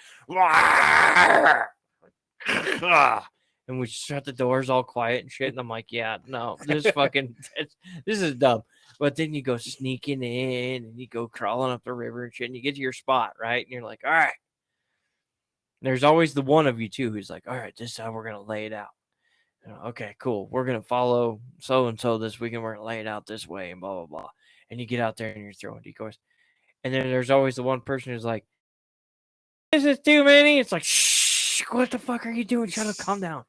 A: And we shut the doors all quiet and shit. And I'm like, yeah, no, this is dumb. But then you go sneaking in and you go crawling up the river and shit. And you get to your spot, right? And you're like, all right. There's always the one of you too who's like, all right, this time we're gonna lay it out. You know, okay, cool. We're gonna follow so and so this weekend. We're gonna lay it out this way and blah blah blah. And you get out there and you're throwing decoys. And then there's always the one person who's like, "This is too many." It's like, shh, what the fuck are you doing? Shut up, calm down.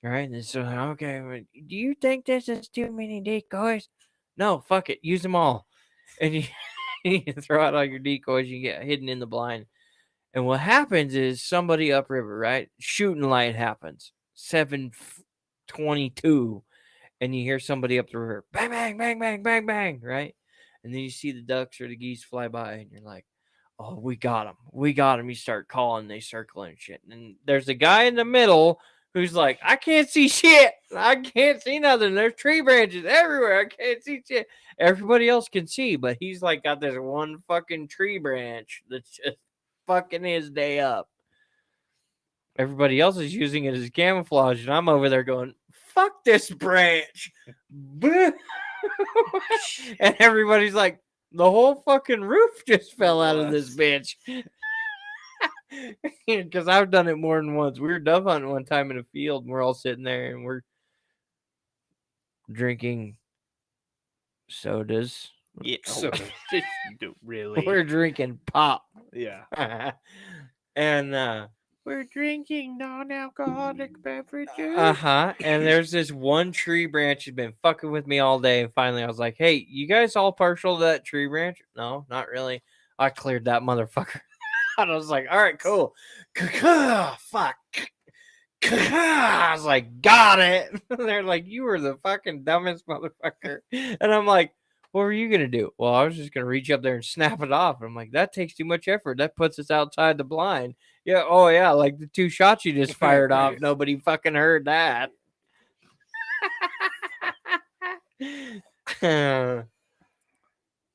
A: All right, and so okay, do you think this is too many decoys? No, fuck it, use them all. And you throw out all your decoys. You get hidden in the blind. And what happens is somebody upriver, right? Shooting light happens. 7:22, and you hear somebody up the river, bang, bang, bang, bang, bang, bang, right? And then you see the ducks or the geese fly by, and you're like, oh, we got them. We got them. You start calling, they circle and shit. And there's a guy in the middle who's like, I can't see shit. I can't see nothing. There's tree branches everywhere. I can't see shit. Everybody else can see, but he's like got this one fucking tree branch that's just fucking his day up. Everybody else is using it as camouflage, and I'm over there going, fuck this branch. And everybody's like, the whole fucking roof just fell out of this bitch. Because I've done it more than once. We were dove hunting one time in a field, and we're all sitting there, and we're drinking sodas.
B: Yeah.
C: So-
B: Really?
A: We're drinking pop.
B: Yeah.
A: And
B: We're drinking non-alcoholic beverages.
A: and there's this one tree branch has been fucking with me all day. And finally I was like, hey, you guys all partial to that tree branch? No, not really. I cleared that motherfucker. I was like, all right, cool. Fuck. I was like, got it. They're like, you were the fucking dumbest motherfucker. And I'm like, what were you gonna do? Well, I was just gonna reach up there and snap it off. I'm like, that takes too much effort. That puts us outside the blind. Yeah, oh yeah, like the 2 shots you just fired off. Nobody fucking heard that.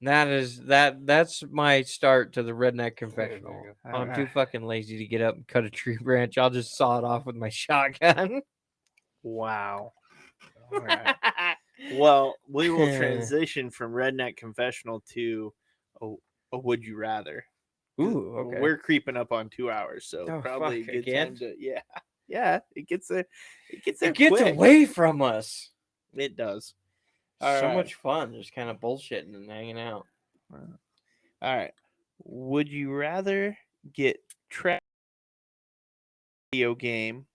A: That's my start to the redneck confessional.
C: you
B: go.
A: I'm too fucking lazy to get up and cut a tree branch. I'll just saw it off with my shotgun.
B: Wow. All right. Well, we will transition from redneck confessional to a would you rather. 'Cause
A: Ooh, okay.
B: We're creeping up on 2 hours, so
A: Oh,
B: probably a
A: fuck,
B: good
A: again?
B: time to yeah. It gets there.
A: It gets
B: quick.
A: away from us.
B: It does.
A: So
B: All right.
A: much fun just kind of bullshitting and hanging out.
B: All right. Would you rather get trapped in a video game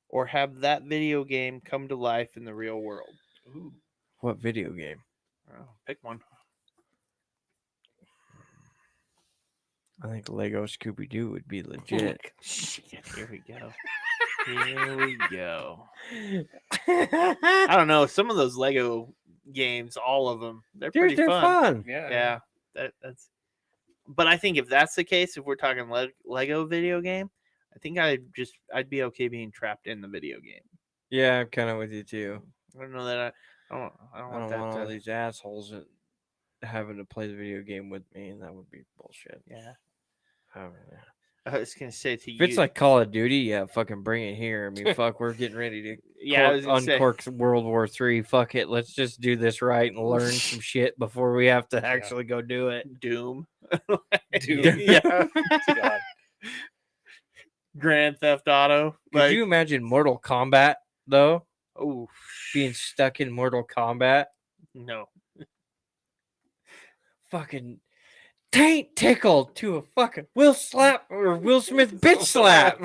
B: or have that video game come to life in the real world?
C: Ooh.
A: What video game?
B: Oh, pick one.
A: I think Lego Scooby Doo would be legit.
B: Shit, here we go. Here we go. I don't know. Some of those Lego games, all of them, they're
A: Dude,
B: pretty
A: they're fun.
B: Yeah, that's. But I think if that's the case, if we're talking Lego video game, I think I'd be okay being trapped in the video game.
A: Yeah, I'm kind of with you too.
B: I don't know that I don't
A: I
B: want
A: don't
B: that
A: want all
B: to.
A: these assholes having to play the video game with me, and that would be bullshit.
B: Yeah,
A: I don't know.
B: I was gonna say to
A: If
B: you.
A: it's like Call of Duty, yeah, fucking bring it here. I mean, fuck, we're getting ready to
B: yeah, I was gonna say,
A: uncork World War III. Fuck it, let's just do this right and learn some shit before we have to actually go do it.
B: Doom.
C: Doom.
B: Yeah.
C: God.
B: Grand Theft Auto.
A: Could you imagine Mortal Kombat though?
B: Oh,
A: Being stuck in Mortal Kombat,
B: no.
A: fucking taint tickled to a fucking Will Smith bitch slap.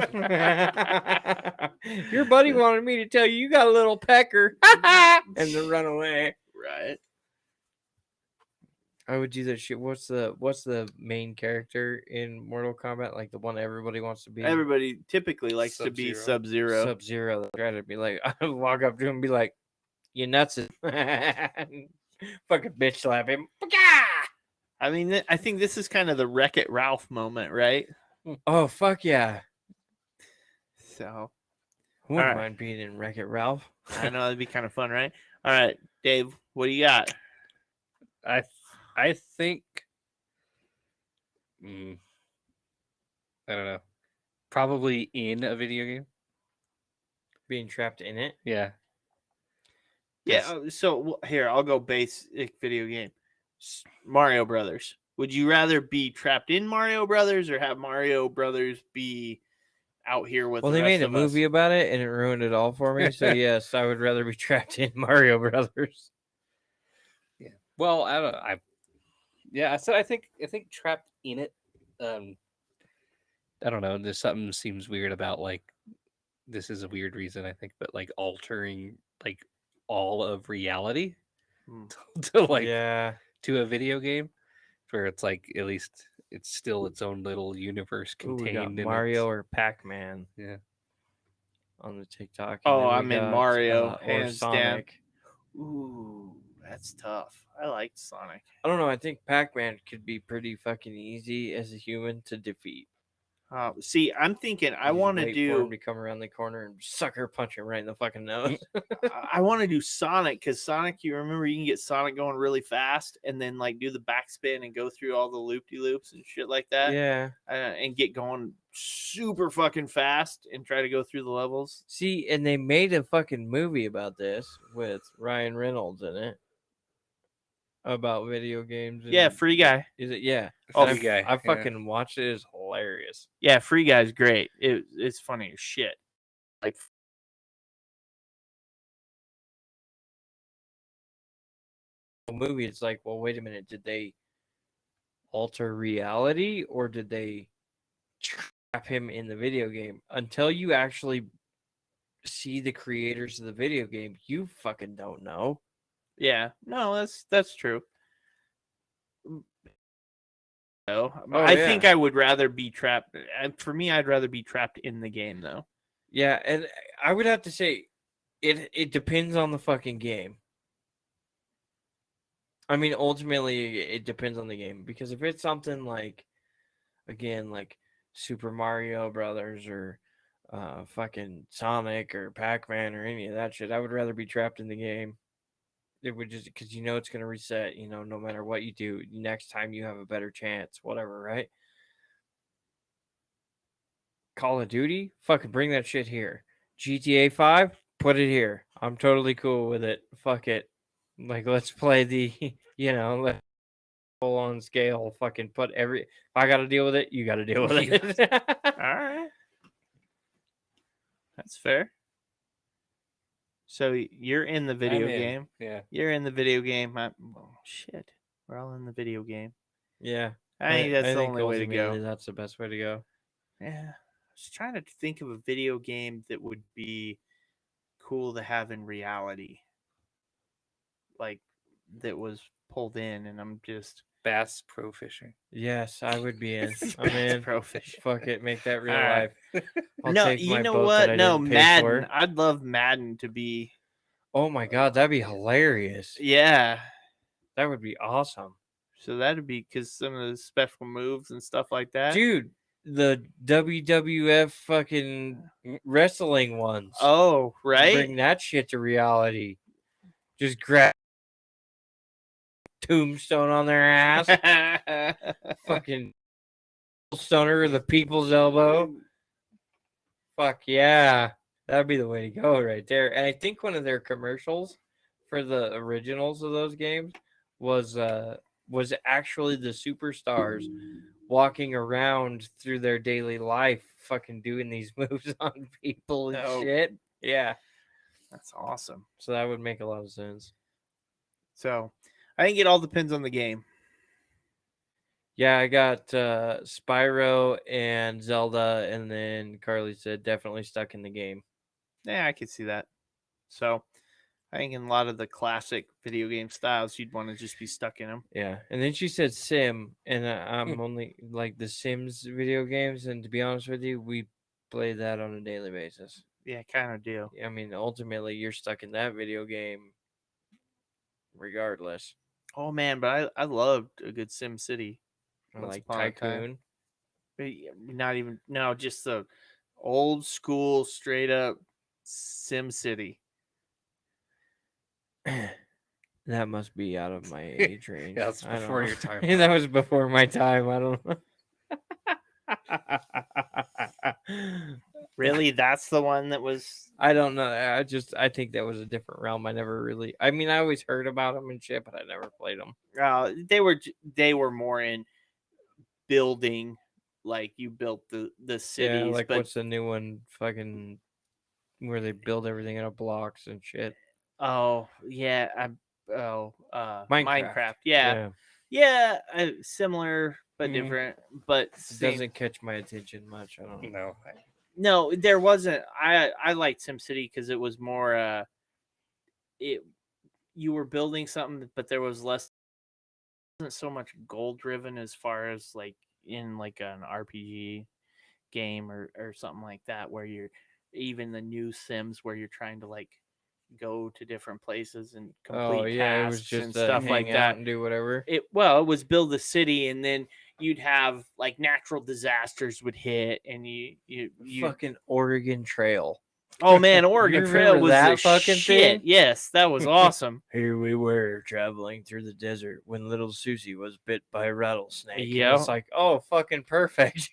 A: Your buddy wanted me to tell you got a little pecker, and then run away.
B: Right.
A: I would do that shit. What's the main character in Mortal Kombat? Like the one everybody wants to be.
B: Everybody typically likes to be
C: Sub-Zero.
B: Sub-Zero.
A: Sub-Zero. Try to be like, I would walk up to him and be like, "You nuts?" Fucking bitch slap him.
B: I mean, I think this is kind of the Wreck-It Ralph moment, right?
A: Oh fuck yeah!
B: So
A: I wouldn't
B: Alright.
A: mind being in Wreck-It Ralph.
B: I know that'd be kind of fun, right? All right, Dave, what do you got?
C: I think. I don't know. Probably in a video game.
A: Being trapped in it.
C: Yeah.
B: Yeah. So here, I'll go basic video game. Mario Brothers. Would you rather be trapped in Mario Brothers or have Mario Brothers be out here with?
A: Well,
B: the
A: they
B: rest
A: made a
B: of
A: movie
B: us?
A: about it, and it ruined it all for me. So yes, I would rather be trapped in Mario Brothers.
C: Yeah. Well, I don't know. I think trapped in it. I don't know. There's something seems weird about like this is a weird reason I think, but like altering like all of reality to like
A: Yeah.
C: to a video game where it's like at least it's still its own little universe
A: Ooh, we got
C: contained in
A: Mario or Pac-Man
C: Yeah.
A: on the TikTok.
B: Oh,
A: then we
B: I'm in
A: got,
B: Mario,
A: or
B: hands down.
A: Sonic.
B: Ooh, that's tough. I like Sonic.
A: I don't know. I think Pac-Man could be pretty fucking easy as a human to defeat.
B: See, I'm thinking I
A: You just
B: want to
A: wait for him
B: do
A: to come around the corner and sucker punch him right in the fucking nose.
B: I want to do Sonic because Sonic, you remember you can get Sonic going really fast and then like do the backspin and go through all the loop-de-loops and shit like that.
A: Yeah.
B: And get going super fucking fast and try to go through the levels.
A: See, and they made a fucking movie about this with Ryan Reynolds in it. About video games.
B: Yeah,
A: and-
B: Free Guy.
A: Is it? Yeah.
B: Oh,
A: And
C: Free Guy,
A: I
C: yeah.
A: fucking watched it. It's hilarious.
B: Yeah, Free Guy's great. It's funny as shit. Like
A: The movie, it's like, well, wait a minute. Did they alter reality or did they trap him in the video game? Until you actually see the creators of the video game, you fucking don't know.
B: yeah, no, that's true. No,
A: Oh,
B: I
A: yeah.
B: think I would rather be trapped. For me, I'd rather be trapped in the game though.
A: Yeah, and I would have to say it depends on the fucking game. I mean, ultimately, it depends on the game because if it's something like, again, like Super Mario Brothers or fucking Sonic or Pac-Man or any of that shit, I would rather be trapped in the game. It would just because it's gonna reset. No matter what you do, next time you have a better chance. Whatever, right? Call of Duty, fucking bring that shit here. GTA 5, put it here. I'm totally cool with it. Fuck it. Like, let's play the, let full on scale. Fucking put if I got to deal with it, you got to deal with it.
B: All right. That's fair. So you're in the video
C: I'm in.
B: game.
C: Yeah.
B: You're in the video game. Shit. We're all in the video game.
A: Yeah.
B: I think that's the only way to
A: ultimately
B: go.
A: That's the best way to go.
B: Yeah. I was trying to think of a video game that would be cool to have in reality. Like that was pulled in and I'm just
C: Bass Pro Fishing.
A: Yes, I would be in. I'm
B: Bass
A: in.
B: Pro Fishing.
A: Fuck it, make that real
B: All right.
A: life. I'll
B: No,
A: take
B: you
A: my
B: know
A: boat
B: what?
A: that I
B: No,
A: didn't pay
B: Madden.
A: for.
B: I'd love Madden to be.
A: Oh my god, that'd be hilarious.
B: Yeah.
A: That would be awesome.
B: So that'd be because some of the special moves and stuff like that.
A: Dude, the WWF fucking wrestling ones.
B: Oh, right.
A: Bring that shit to reality. Just grab tombstone on their ass. Fucking stunner, the people's elbow. Fuck yeah. That'd be the way to go right there. And I think one of their commercials for the originals of those games was actually the superstars walking around through their daily life fucking doing these moves on people and
B: Oh.
A: shit. Yeah.
B: That's awesome.
A: So that would make a lot of sense.
B: So I think it all depends on the game.
A: Yeah, I got Spyro and Zelda, and then Carly said definitely stuck in the game.
B: Yeah, I could see that. So I think in a lot of the classic video game styles, you'd want to just be stuck in them.
A: Yeah, and then she said Sim, and I'm only like the Sims video games, and to be honest with you, we play that on a daily basis.
B: Yeah, kind of do.
A: I mean, ultimately, you're stuck in that video game regardless.
B: Oh man, but I loved a good Sim City.
A: Or
B: Once
A: like
B: upon a time.
A: Tycoon.
B: But not even just the old school straight up Sim City.
A: That must be out of my age range.
C: Yeah, that's
A: I don't
C: before
A: know.
C: your time.
A: That was before my time. I don't know.
B: Really, that's the one that was.
A: I don't know. I think that was a different realm. I never really. I mean, I always heard about them and shit, but I never played them.
B: They were more in building, like you built the cities.
A: Yeah, like
B: but
A: what's the new one? Fucking where they build everything out of blocks and shit.
B: oh yeah, Minecraft. Yeah. Similar but
A: Mhm.
B: different. But
A: It
B: same.
A: doesn't catch my attention much. I don't know.
B: No, there wasn't. I liked SimCity because it was more. You were building something, but there was less. It wasn't so much goal driven as far as like in like an RPG game or something like that, where you're even the new Sims where you're trying to like go to different places and complete
A: it was
B: tasks
A: just
B: and stuff
A: hang
B: like
A: out
B: that.
A: and do whatever.
B: It was build a city, and then you'd have like natural disasters would hit, and you
A: Fucking Oregon Trail.
B: oh man, Oregon
A: You
B: Trail
A: remember
B: was
A: that
B: the
A: fucking
B: shit.
A: thing?
B: Yes, that was awesome.
A: Here we were traveling through the desert when little Susie was bit by a rattlesnake.
B: Yeah.
A: And it's like, oh, fucking perfect.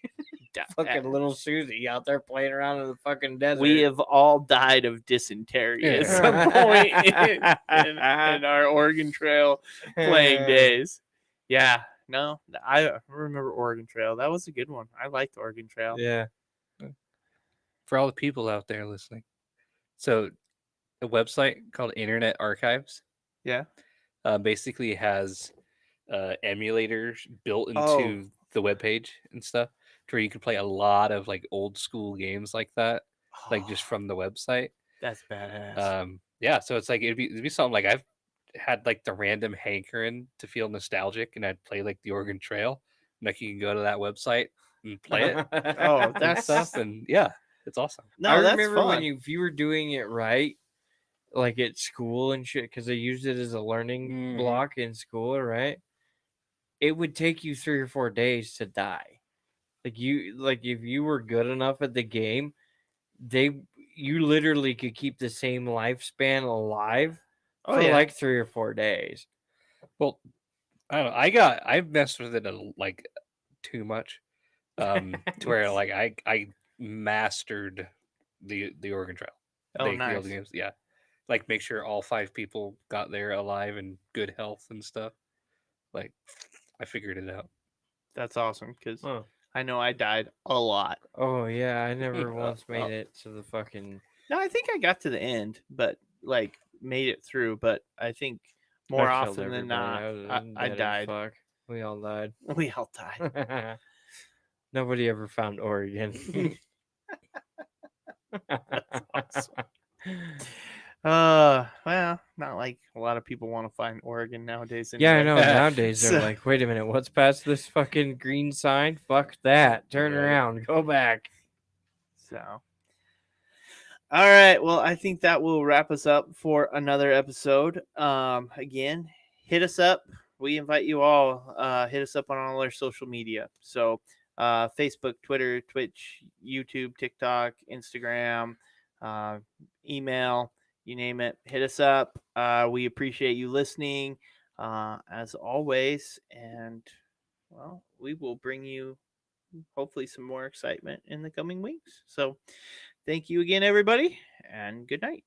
B: Da-
A: Fucking little Susie out there playing around in the fucking desert.
B: We have all died of dysentery at some point in our Oregon Trail playing days. Yeah, no, I remember Oregon Trail. That was a good one. I liked Oregon Trail.
A: Yeah.
C: For all the people out there listening, so a website called Internet Archives
B: Yeah.
C: basically has emulators built into
B: Oh.
C: the webpage and stuff, to where you can play a lot of like old school games like that, like just from the website.
B: That's badass.
C: Yeah, so it's like it'd be something like I've had like the random hankering to feel nostalgic, and I'd play like the Oregon Trail. And like you can go to that website and play it
B: Oh,
C: and
B: that's
C: stuff, and yeah. It's awesome.
B: No,
A: I
B: that's
A: remember when
B: fun.
A: if you were doing it right, like at school and shit, because they used it as a learning
C: Mhm.
A: block in school, right? It would take you 3 or 4 days to die. Like if you were good enough at the game, you literally could keep the same lifespan alive
B: Oh
A: for
B: yeah.
A: like 3 or 4 days.
C: Well, I don't know. I messed with it like too much, to where like I mastered the Oregon Trail,
B: Oh,
C: the Field
B: nice.
C: Games. Yeah, like make sure all 5 people got there alive and good health and stuff. Like I figured it out.
B: That's awesome because
A: Huh.
B: I know I died a lot.
A: Oh yeah, I never once made
B: oh.
A: it to the fucking.
B: No, I think I got to the end, but like made it through. But I think more
A: I killed
B: often than
A: everybody.
B: not,
A: I was
B: I
A: dead as
B: died.
A: fuck. We all died.
B: We all died.
A: Nobody ever found Oregon.
B: That's awesome. Well, not like a lot of people want to find Oregon nowadays.
A: Yeah, I
B: Anyway.
A: know. Nowadays they're
B: So-
A: like, wait a minute, what's past this fucking green sign? Fuck that. Turn
C: Right.
A: around. Go back.
B: So, all right. Well, I think that will wrap us up for another episode. Again, hit us up. We invite you all. Hit us up on all our social media. So, Facebook, Twitter, Twitch, YouTube, TikTok, Instagram, email, you name it. Hit us up. We appreciate you listening, as always. And, well, we will bring you hopefully some more excitement in the coming weeks. So, thank you again, everybody, and good night.